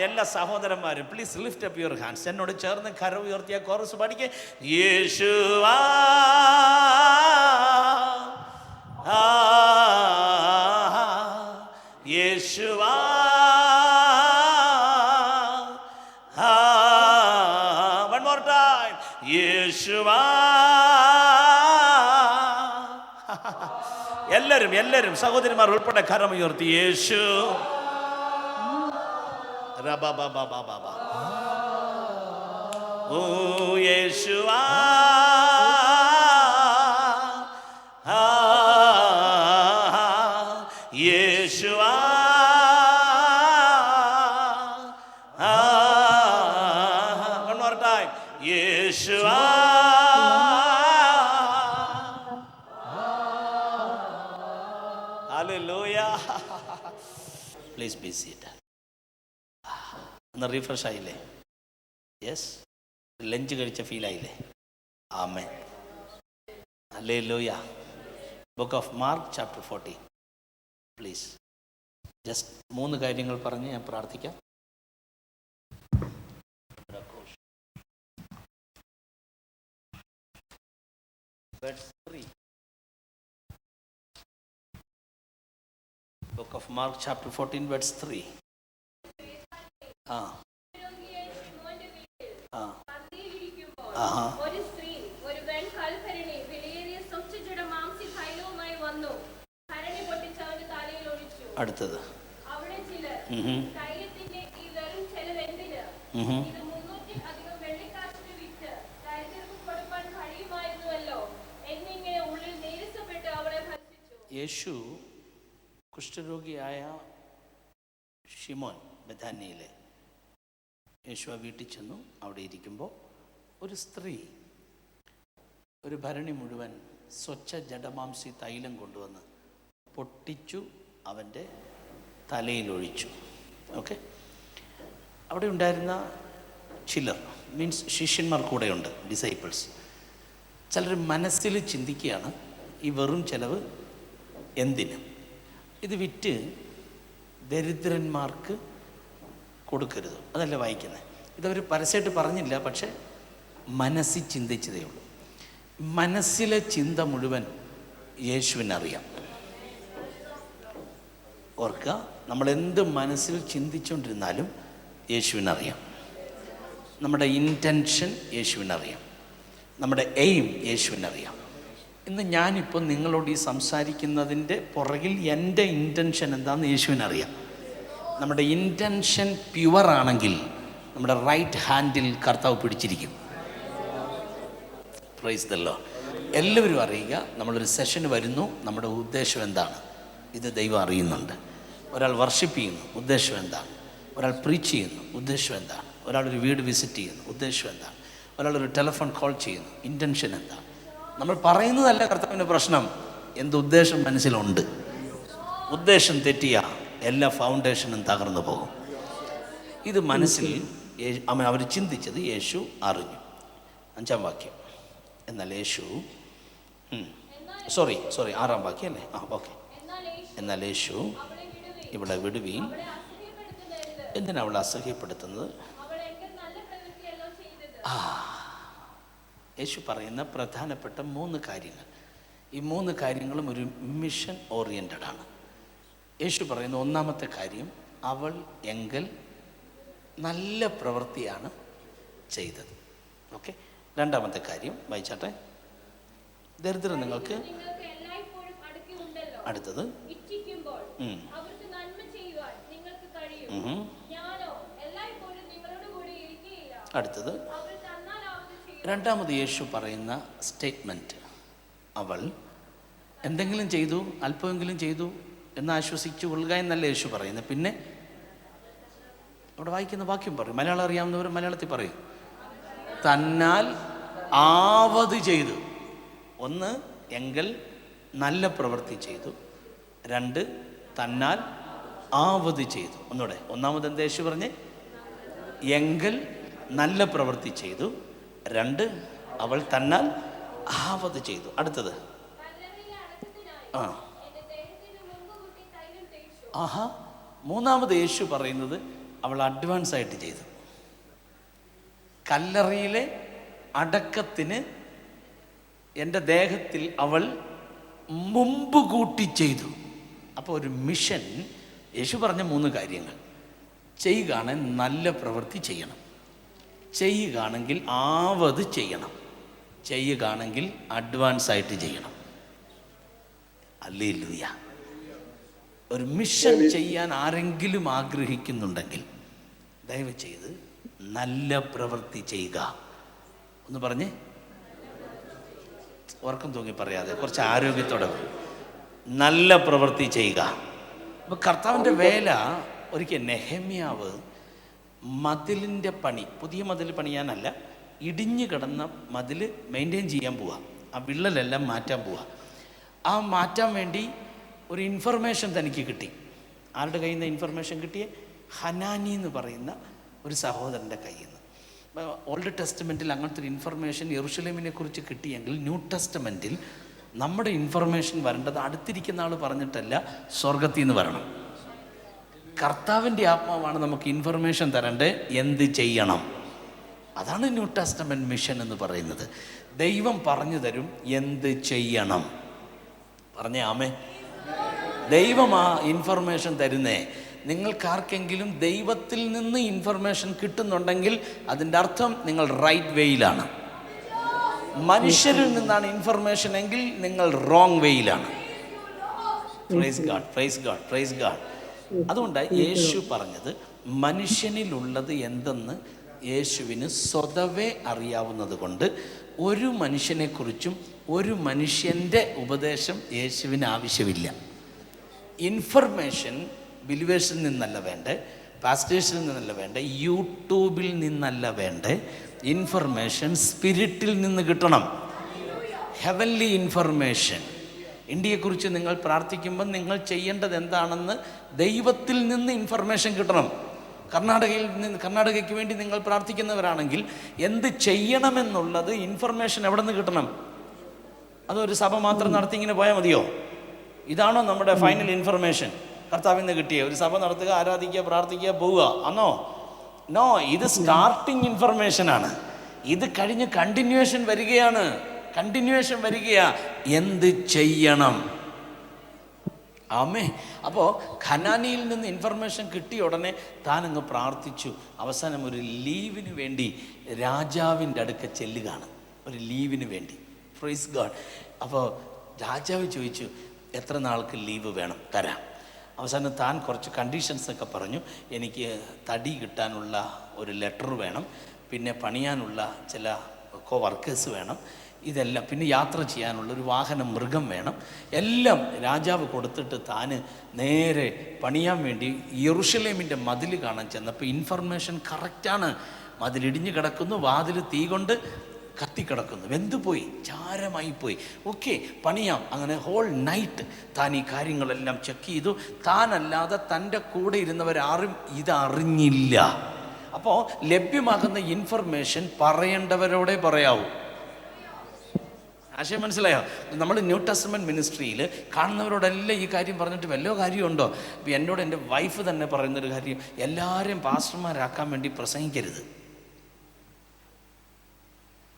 എല്ലാ സഹോദരന്മാരും please lift up your hands. എന്നോട് ചേർന്ന് കര ഉയർത്തിയ കോറസ് പാടിക്കേ. യേശുവാ, യേശുവാ, one more time, യേശുവാ. എല്ലാവരും സഹോദരിമാർ ഉൾപ്പെടെ കരമുയർത്തി യേശു. ഓ യേശുവാ യേശുവാ one more time യേശുവാ hallelujah please be seated ഒന്ന് റീഫ്രഷ് ആയില്ലേ യെസ് ലഞ്ച് കഴിച്ച ഫീൽ ആയില്ലേ amen hallelujah book off mark chapter 14 please just 3 കാര്യങ്ങൾ പറഞ്ഞ് ഞാൻ പ്രാർത്ഥിക്കാം verse 3 book of Mark chapter 14 verse 3 ഒരു സ്ത്രീ ഒരു വെൺകൽഭരണി വിലയേറിയ സ്വച്ഛജടമാംസി തൈലവുമായി വന്നു. ഭരണി പൊട്ടിച്ച് അവന്റെ തലയിൽ ഒഴിച്ചു. അടുത്തത് അവിടെ ചിലർ തൈലത്തിന്റെ ഈ വെറും ചെലവ് എന്തിന്? ഇത് 300 അധികം വെള്ളിക്കാശിന് വിറ്റ് ദരിദ്രർക്ക് കൊടുക്കാൻ കഴിയുമായിരുന്നുവല്ലോ എന്നിങ്ങനെ ഉള്ളിൽ നേരിസപ്പെട്ട് അവളെ ഭർഷിച്ചു. യേശു കുഷ്ഠരോഗിയായ ഷിമോൻ ബഥാനിയിലെ യേശു ആ വീട്ടിൽ ചെന്നു. അവിടെ ഇരിക്കുമ്പോൾ ഒരു സ്ത്രീ ഒരു ഭരണി മുഴുവൻ സ്വച്ഛ ജഡമാംസി തൈലം കൊണ്ടുവന്ന് പൊട്ടിച്ചു അവൻ്റെ തലയിലൊഴിച്ചു. ഓക്കെ, അവിടെ ഉണ്ടായിരുന്ന ചിലർ മീൻസ് ശിഷ്യന്മാർ കൂടെയുണ്ട്, ഡിസൈപ്പിൾസ്. ചിലർ മനസ്സിൽ ചിന്തിക്കുകയാണ് ഈ വെറും ചിലവ് എന്തിന്, ഇത് വിറ്റ് ദരിദ്രന്മാർക്ക് കൊടുക്കരുത്, അതല്ല വായിക്കുന്നത്. ഇതവർ പരസ്യമായിട്ട് പറഞ്ഞില്ല, പക്ഷെ മനസ്സിൽ ചിന്തിച്ചതേ ഉള്ളൂ. മനസ്സിലെ ചിന്ത മുഴുവൻ യേശുവിനറിയാം. ഓർക്കുക, നമ്മളെന്ത് മനസ്സിൽ ചിന്തിച്ചുകൊണ്ടിരുന്നാലും യേശുവിനറിയാം. നമ്മുടെ ഇൻറ്റൻഷൻ യേശുവിനറിയാം, നമ്മുടെ എയിം യേശുവിനറിയാം. ഇന്ന് ഞാനിപ്പോൾ നിങ്ങളോട് ഈ സംസാരിക്കുന്നതിൻ്റെ പുറകിൽ എൻ്റെ ഇൻറ്റൻഷൻ എന്താണെന്ന് യേശുവിനറിയാം. നമ്മുടെ ഇൻറ്റൻഷൻ പ്യുവറാണെങ്കിൽ നമ്മുടെ റൈറ്റ് ഹാൻഡിൽ കർത്താവ് പിടിച്ചിരിക്കും. Praise the Lord. എല്ലാവരും അറിയുക, നമ്മളൊരു സെഷന് വരുന്നു, നമ്മുടെ ഉദ്ദേശം എന്താണ്, ഇത് ദൈവം അറിയുന്നുണ്ട്. ഒരാൾ വർഷിപ്പ് ചെയ്യുന്നു, ഉദ്ദേശം എന്താണ്. ഒരാൾ പ്രീച്ച് ചെയ്യുന്നു, ഉദ്ദേശം എന്താണ്. ഒരാളൊരു വീട് വിസിറ്റ് ചെയ്യുന്നു, ഉദ്ദേശം എന്താണ്. ഒരാളൊരു ടെലിഫോൺ കോൾ ചെയ്യുന്നു, ഇൻറ്റൻഷൻ എന്താണ്. നമ്മൾ പറയുന്നതല്ല കർത്താവിൻ്റെ പ്രശ്നം, എന്ത് ഉദ്ദേശം മനസ്സിലുണ്ട്. ഉദ്ദേശം തെറ്റിയ എല്ലാ ഫൗണ്ടേഷനും തകർന്നു പോകും. ഇത് മനസ്സിൽ അവർ ചിന്തിച്ചത് യേശു അറിഞ്ഞു. 5-ാം വാക്യം. എന്നാൽ യേശു സോറി 6-ാം വാക്യം അല്ലേ? ഓക്കെ. എന്നാൽ യേശു ഇവിടെ വിടുവീൻ. എന്തിനാ അവളെ അസഹ്യപ്പെടുത്തുന്നത്? യേശു പറയുന്ന പ്രധാനപ്പെട്ട 3 കാര്യങ്ങൾ. ഈ 3 കാര്യങ്ങളും ഒരു മിഷൻ ഓറിയൻറ്റഡ് ആണ്. യേശു പറയുന്ന ഒന്നാമത്തെ കാര്യം, അവൾ എങ്കിൽ നല്ല പ്രവൃത്തിയാണ് ചെയ്തത്. ഓക്കെ. രണ്ടാമത്തെ കാര്യം വായിച്ചാട്ടെ. ദരിദ്രം നിങ്ങൾക്ക് അടുത്തത് അടുത്തത്. രണ്ടാമത് യേശു പറയുന്ന സ്റ്റേറ്റ്മെൻറ്റ്, അവൾ എന്തെങ്കിലും ചെയ്തു, അല്പമെങ്കിലും ചെയ്തു എന്ന് ആശ്വസിച്ചു കൊള്ളുക എന്നല്ല യേശു പറയുന്നത്. പിന്നെ അവിടെ വായിക്കുന്ന വാക്യം പറയും, മലയാളം അറിയാവുന്നവർ മലയാളത്തിൽ പറയും, തന്നാൽ ആവത് ചെയ്തു. 1 എങ്കിൽ നല്ല പ്രവൃത്തി ചെയ്തു. 2 തന്നാൽ ആവത് ചെയ്തു. ഒന്നുകൂടെ, ഒന്നാമത് എന്താ യേശു പറഞ്ഞ്? എങ്കിൽ നല്ല പ്രവൃത്തി ചെയ്തു. 2 അവൾ തന്നാൽ ആവത് ചെയ്തു. അടുത്തത് ആഹാ, മൂന്നാമത് യേശു പറയുന്നത് അവൾ അഡ്വാൻസ് ആയിട്ട് ചെയ്തു. കല്ലറിയിലെ അടക്കത്തിന് എൻ്റെ ദേഹത്തിൽ അവൾ മുമ്പ് കൂട്ടി ചെയ്തു. അപ്പോൾ ഒരു മിഷൻ. യേശു പറഞ്ഞ 3 കാര്യങ്ങൾ. ചെയ്യുകയാണെങ്കിൽ നല്ല പ്രവൃത്തി ചെയ്യണം, ചെയ്യുകയാണെങ്കിൽ ആവത് ചെയ്യണം, ചെയ്യുകയാണെങ്കിൽ അഡ്വാൻസ് ആയിട്ട് ചെയ്യണം. ഹല്ലേലൂയ. ഒരു മിഷൻ ചെയ്യാൻ ആരെങ്കിലും ആഗ്രഹിക്കുന്നുണ്ടെങ്കിൽ ദയവ് ചെയ്ത് നല്ല പ്രവൃത്തി ചെയ്യുക, ഒന്ന് പറഞ്ഞേ, ഉറക്കം തൂങ്ങി പറയാതെ കുറച്ച് ആരോഗ്യത്തോടെ. നല്ല പ്രവൃത്തി ചെയ്യുക. അപ്പോൾ കർത്താവിൻ്റെ വേല ഒരിക്കൽ നെഹമ്യാവ് മതിലിൻ്റെ പണി, പുതിയ മതിൽ പണിയാനല്ല, ഇടിഞ്ഞു കിടന്ന മതിൽ മെയിൻറ്റെയിൻ ചെയ്യാൻ പോവുക. ആ വിള്ളലെല്ലാം മാറ്റാൻ പോവുക. ആ മാറ്റാൻ വേണ്ടി ഒരു ഇൻഫർമേഷൻ തനിക്ക് കിട്ടി. ആരുടെ കയ്യിൽ നിന്ന് ഇൻഫർമേഷൻ കിട്ടിയേ? ഹനാനി എന്ന് പറയുന്ന ഒരു സഹോദരൻ്റെ കയ്യിൽ നിന്ന്. ഓൾഡ് ടെസ്റ്റമെൻറ്റിൽ അങ്ങനത്തെ ഒരു ഇൻഫർമേഷൻ യെരുശലേമിനെ കുറിച്ച് കിട്ടിയെങ്കിൽ ന്യൂ ടെസ്റ്റമെൻറ്റിൽ നമ്മുടെ ഇൻഫർമേഷൻ വരേണ്ടത് അടുത്തിരിക്കുന്ന ആൾ പറഞ്ഞിട്ടല്ല, സ്വർഗത്തിൽ നിന്ന് വരണം. കർത്താവിൻ്റെ ആത്മാവാണ് നമുക്ക് ഇൻഫർമേഷൻ തരേണ്ടത്, എന്ത് ചെയ്യണം. അതാണ് ന്യൂ ടെസ്റ്റമെൻറ്റ് മിഷൻ എന്ന് പറയുന്നത്. ദൈവം പറഞ്ഞു തരും എന്ത് ചെയ്യണം. പറഞ്ഞേ ആമേ. ദൈവം ആ ഇൻഫർമേഷൻ തരുന്നേ. നിങ്ങൾക്കാർക്കെങ്കിലും ദൈവത്തിൽ നിന്ന് ഇൻഫർമേഷൻ കിട്ടുന്നുണ്ടെങ്കിൽ അതിൻ്റെ അർത്ഥം നിങ്ങൾ റൈറ്റ് വേയിലാണ്. മനുഷ്യരിൽ നിന്നാണ് ഇൻഫർമേഷൻ എങ്കിൽ നിങ്ങൾ റോങ് വേയിലാണ്. Praise God, praise God, praise God. അതുകൊണ്ടാണ് യേശു പറഞ്ഞത് മനുഷ്യനിലുള്ളത് എന്തെന്ന് യേശുവിന് സ്വതവേ അറിയാവുന്നത് കൊണ്ട് ഒരു മനുഷ്യനെക്കുറിച്ചും ഒരു മനുഷ്യൻ്റെ ഉപദേശം യേശുവിന് ആവശ്യമില്ല. ഇൻഫർമേഷൻ ബിലീവേഴ്സിൽ നിന്നല്ല വേണ്ടേ, പാസ്റ്റേഴ്സിൽ നിന്നല്ല വേണ്ടേ, യൂട്യൂബിൽ നിന്നല്ല വേണ്ടേ. ഇൻഫർമേഷൻ സ്പിരിറ്റിൽ നിന്ന് കിട്ടണം. Heavenly information. ഇന്ത്യയെക്കുറിച്ച് നിങ്ങൾ പ്രാർത്ഥിക്കുമ്പോൾ നിങ്ങൾ ചെയ്യേണ്ടത് എന്താണെന്ന് ദൈവത്തിൽ നിന്ന് ഇൻഫർമേഷൻ കിട്ടണം. കർണാടകയ്ക്ക് വേണ്ടി നിങ്ങൾ പ്രാർത്ഥിക്കുന്നവരാണെങ്കിൽ എന്ത് ചെയ്യണമെന്നുള്ളത് ഇൻഫർമേഷൻ എവിടെ നിന്ന് കിട്ടണം? അതൊരു സഭ മാത്രം നടത്തി ഇങ്ങനെ പോയാൽ മതിയോ? ഇതാണോ നമ്മുടെ ഫൈനൽ ഇൻഫർമേഷൻ? കർത്താവിൽ നിന്ന് കിട്ടിയ ഒരു സഭ നടത്തുക, ആരാധിക്കുക, പ്രാർത്ഥിക്കുക, പോവുക ആണോ? നോ, ഇത് സ്റ്റാർട്ടിങ് ഇൻഫർമേഷനാണ്. ഇത് കഴിഞ്ഞ് കണ്ടിന്യൂവേഷൻ വരികയാണ്. കണ്ടിന്യൂവേഷൻ വരികയാ, എന്ത് ചെയ്യണം. ആമേ. അപ്പോൾ ഖനാനിയിൽ നിന്ന് ഇൻഫർമേഷൻ കിട്ടിയ ഉടനെ താനങ്ങ് പ്രാർത്ഥിച്ചു. അവസാനം ഒരു ലീവിന് വേണ്ടി രാജാവിൻ്റെ അടുക്ക ചെല്ലുകയാണ്, ഒരു ലീവിന് വേണ്ടി. Praise God. അപ്പോൾ രാജാവ് ചോദിച്ചു, എത്ര നാൾക്ക് ലീവ് വേണം? തരാം. അവസാനം താൻ കുറച്ച് കണ്ടീഷൻസൊക്കെ പറഞ്ഞു. എനിക്ക് തടി കിട്ടാനുള്ള ഒരു ലെറ്റർ വേണം, പിന്നെ പണിയാനുള്ള ചില വർക്കേഴ്സ് വേണം, ഇതെല്ലാം, പിന്നെ യാത്ര ചെയ്യാനുള്ള ഒരു വാഹനം, മൃഗം വേണം. എല്ലാം രാജാവ് കൊടുത്തിട്ട് താന് നേരെ പണിയാൻ വേണ്ടി യെരുശലേമിൻ്റെ മതിൽ കാണാൻ ചെന്നപ്പോൾ ഇൻഫർമേഷൻ കറക്റ്റാണ്. മതിലിടിഞ്ഞ് കിടക്കുന്നു, വാതിൽ തീ കൊണ്ട് കത്തിക്കിടക്കുന്നു, വെന്തുപോയി, ചാരമായിപ്പോയി. ഓക്കെ, പണിയാം. അങ്ങനെ ഹോൾ നൈറ്റ് താൻ ഈ കാര്യങ്ങളെല്ലാം ചെക്ക് ചെയ്തു. താനല്ലാതെ തൻ്റെ കൂടെ ഇരുന്നവരാരും ഇതറിഞ്ഞില്ല. അപ്പോൾ ലഭ്യമാകുന്ന ഇൻഫർമേഷൻ പറയേണ്ടവരോടെ പറയാവൂ. ആശയം മനസ്സിലായോ? നമ്മൾ ന്യൂ ടെസ്റ്റമെൻറ്റ് മിനിസ്ട്രിയിൽ കാണുന്നവരോടെല്ലാം ഈ കാര്യം പറഞ്ഞിട്ട് വല്ല കാര്യമുണ്ടോ? ഇപ്പോൾ എന്നോട് എൻ്റെ വൈഫ് തന്നെ പറയുന്നൊരു കാര്യം, എല്ലാവരെയും പാസ്റ്റർമാരാക്കാൻ വേണ്ടി പ്രസംഗിക്കരുത്.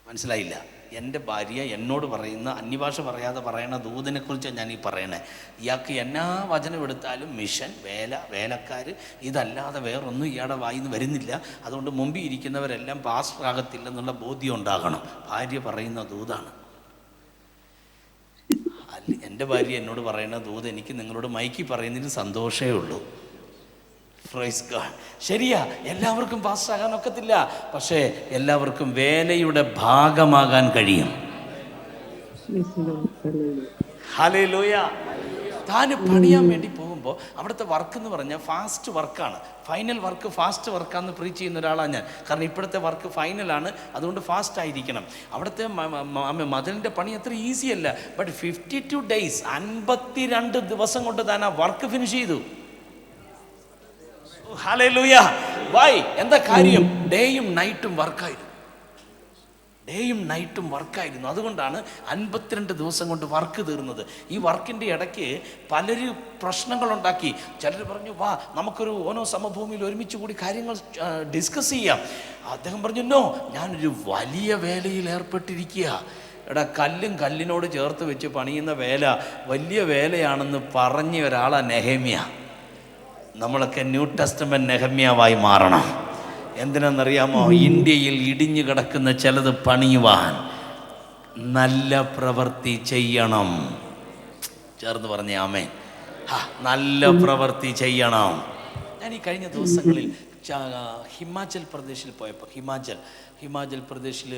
മനസ്സിലായില്ല? എൻ്റെ ഭാര്യ എന്നോട് പറയുന്ന, അന്യഭാഷ പറയാതെ പറയണ ദൂതനെക്കുറിച്ചാണ് ഞാൻ ഈ പറയണേ. ഇയാൾക്ക് എന്നാ വചനം എടുത്താലും മിഷൻ, വേല, വേലക്കാർ, ഇതല്ലാതെ വേറൊന്നും ഇയാളുടെ വായിന്ന് വരുന്നില്ല. അതുകൊണ്ട് മുമ്പിൽ ഇരിക്കുന്നവരെല്ലാം പാസ്റ്റർ ആകത്തില്ലെന്നുള്ള ബോധ്യം ഉണ്ടാകണം. ഭാര്യ പറയുന്ന ദൂതാണ്. എൻ്റെ ഭാര്യ എന്നോട് പറയുന്ന ദൂത് എനിക്ക് നിങ്ങളോട് മൈക്കി പറയുന്നതിന് സന്തോഷമേ ഉള്ളൂ. Praise God. ശരിയാ, എല്ലാവർക്കും പാസ്റ്റർ ആകാൻ ഒക്കത്തില്ല, പക്ഷേ എല്ലാവർക്കും വേലയുടെ ഭാഗമാകാൻ കഴിയും. ഹല്ലേലൂയ. താന് പണിയാൻ വേണ്ടി പോകുമ്പോൾ അവിടുത്തെ വർക്ക് എന്ന് പറഞ്ഞാൽ ഫാസ്റ്റ് വർക്കാണ്. ഫൈനൽ വർക്ക് ഫാസ്റ്റ് വർക്കാന്ന് പ്രീച്ച് ചെയ്യുന്ന ഒരാളാണ് ഞാൻ. കാരണം ഇപ്പോഴത്തെ വർക്ക് ഫൈനലാണ്, അതുകൊണ്ട് ഫാസ്റ്റ് ആയിരിക്കണം. അവിടുത്തെ മതിലിൻ്റെ പണി അത്ര ഈസി അല്ല. ബട്ട് 52 days, 52 ദിവസം കൊണ്ട് താൻ ആ വർക്ക് ഫിനിഷ് ചെയ്തു. ഹല്ലേലൂയ. വൈ? എന്താ കാര്യം? ഡേയും നൈറ്റും വർക്കായിരുന്നു. ഡേയും നൈറ്റും വർക്കായിരുന്നു. അതുകൊണ്ടാണ് 52 ദിവസം കൊണ്ട് വർക്ക് തീർന്നത്. ഈ വർക്കിൻ്റെ ഇടയ്ക്ക് പലരും പ്രശ്നങ്ങളുണ്ടാക്കി. ചിലർ പറഞ്ഞു, വാ നമുക്കൊരു ഓരോ സമഭൂമിയിൽ ഒരുമിച്ച് കൂടി കാര്യങ്ങൾ ഡിസ്കസ് ചെയ്യാം. അദ്ദേഹം പറഞ്ഞു, നോ, ഞാനൊരു വലിയ വേലയിൽ ഏർപ്പെട്ടിരിക്കുക. എടാ, കല്ലിനോട് ചേർത്ത് വെച്ച് പണിയുന്ന വേല വലിയ വേലയാണെന്ന് പറഞ്ഞ ഒരാളാണ് നെഹമ്യ. നമ്മളൊക്കെ ന്യൂ ടെസ്റ്റമെൻറ്റ് നെഹമ്യാവായി മാറണം. എന്തിനെന്നറിയാമോ? ഇന്ത്യയിൽ ഇടിഞ്ഞു കിടക്കുന്ന ചിലത് പണിയുവാൻ നല്ല പ്രവൃത്തി ചെയ്യണം. ചേർന്ന് പറഞ്ഞേ ആമേൻ. നല്ല പ്രവൃത്തി ചെയ്യണം. ഞാൻ ഈ കഴിഞ്ഞ ദിവസങ്ങളിൽ ഹിമാചൽ പ്രദേശിൽ പോയപ്പോൾ, ഹിമാചൽ പ്രദേശിൽ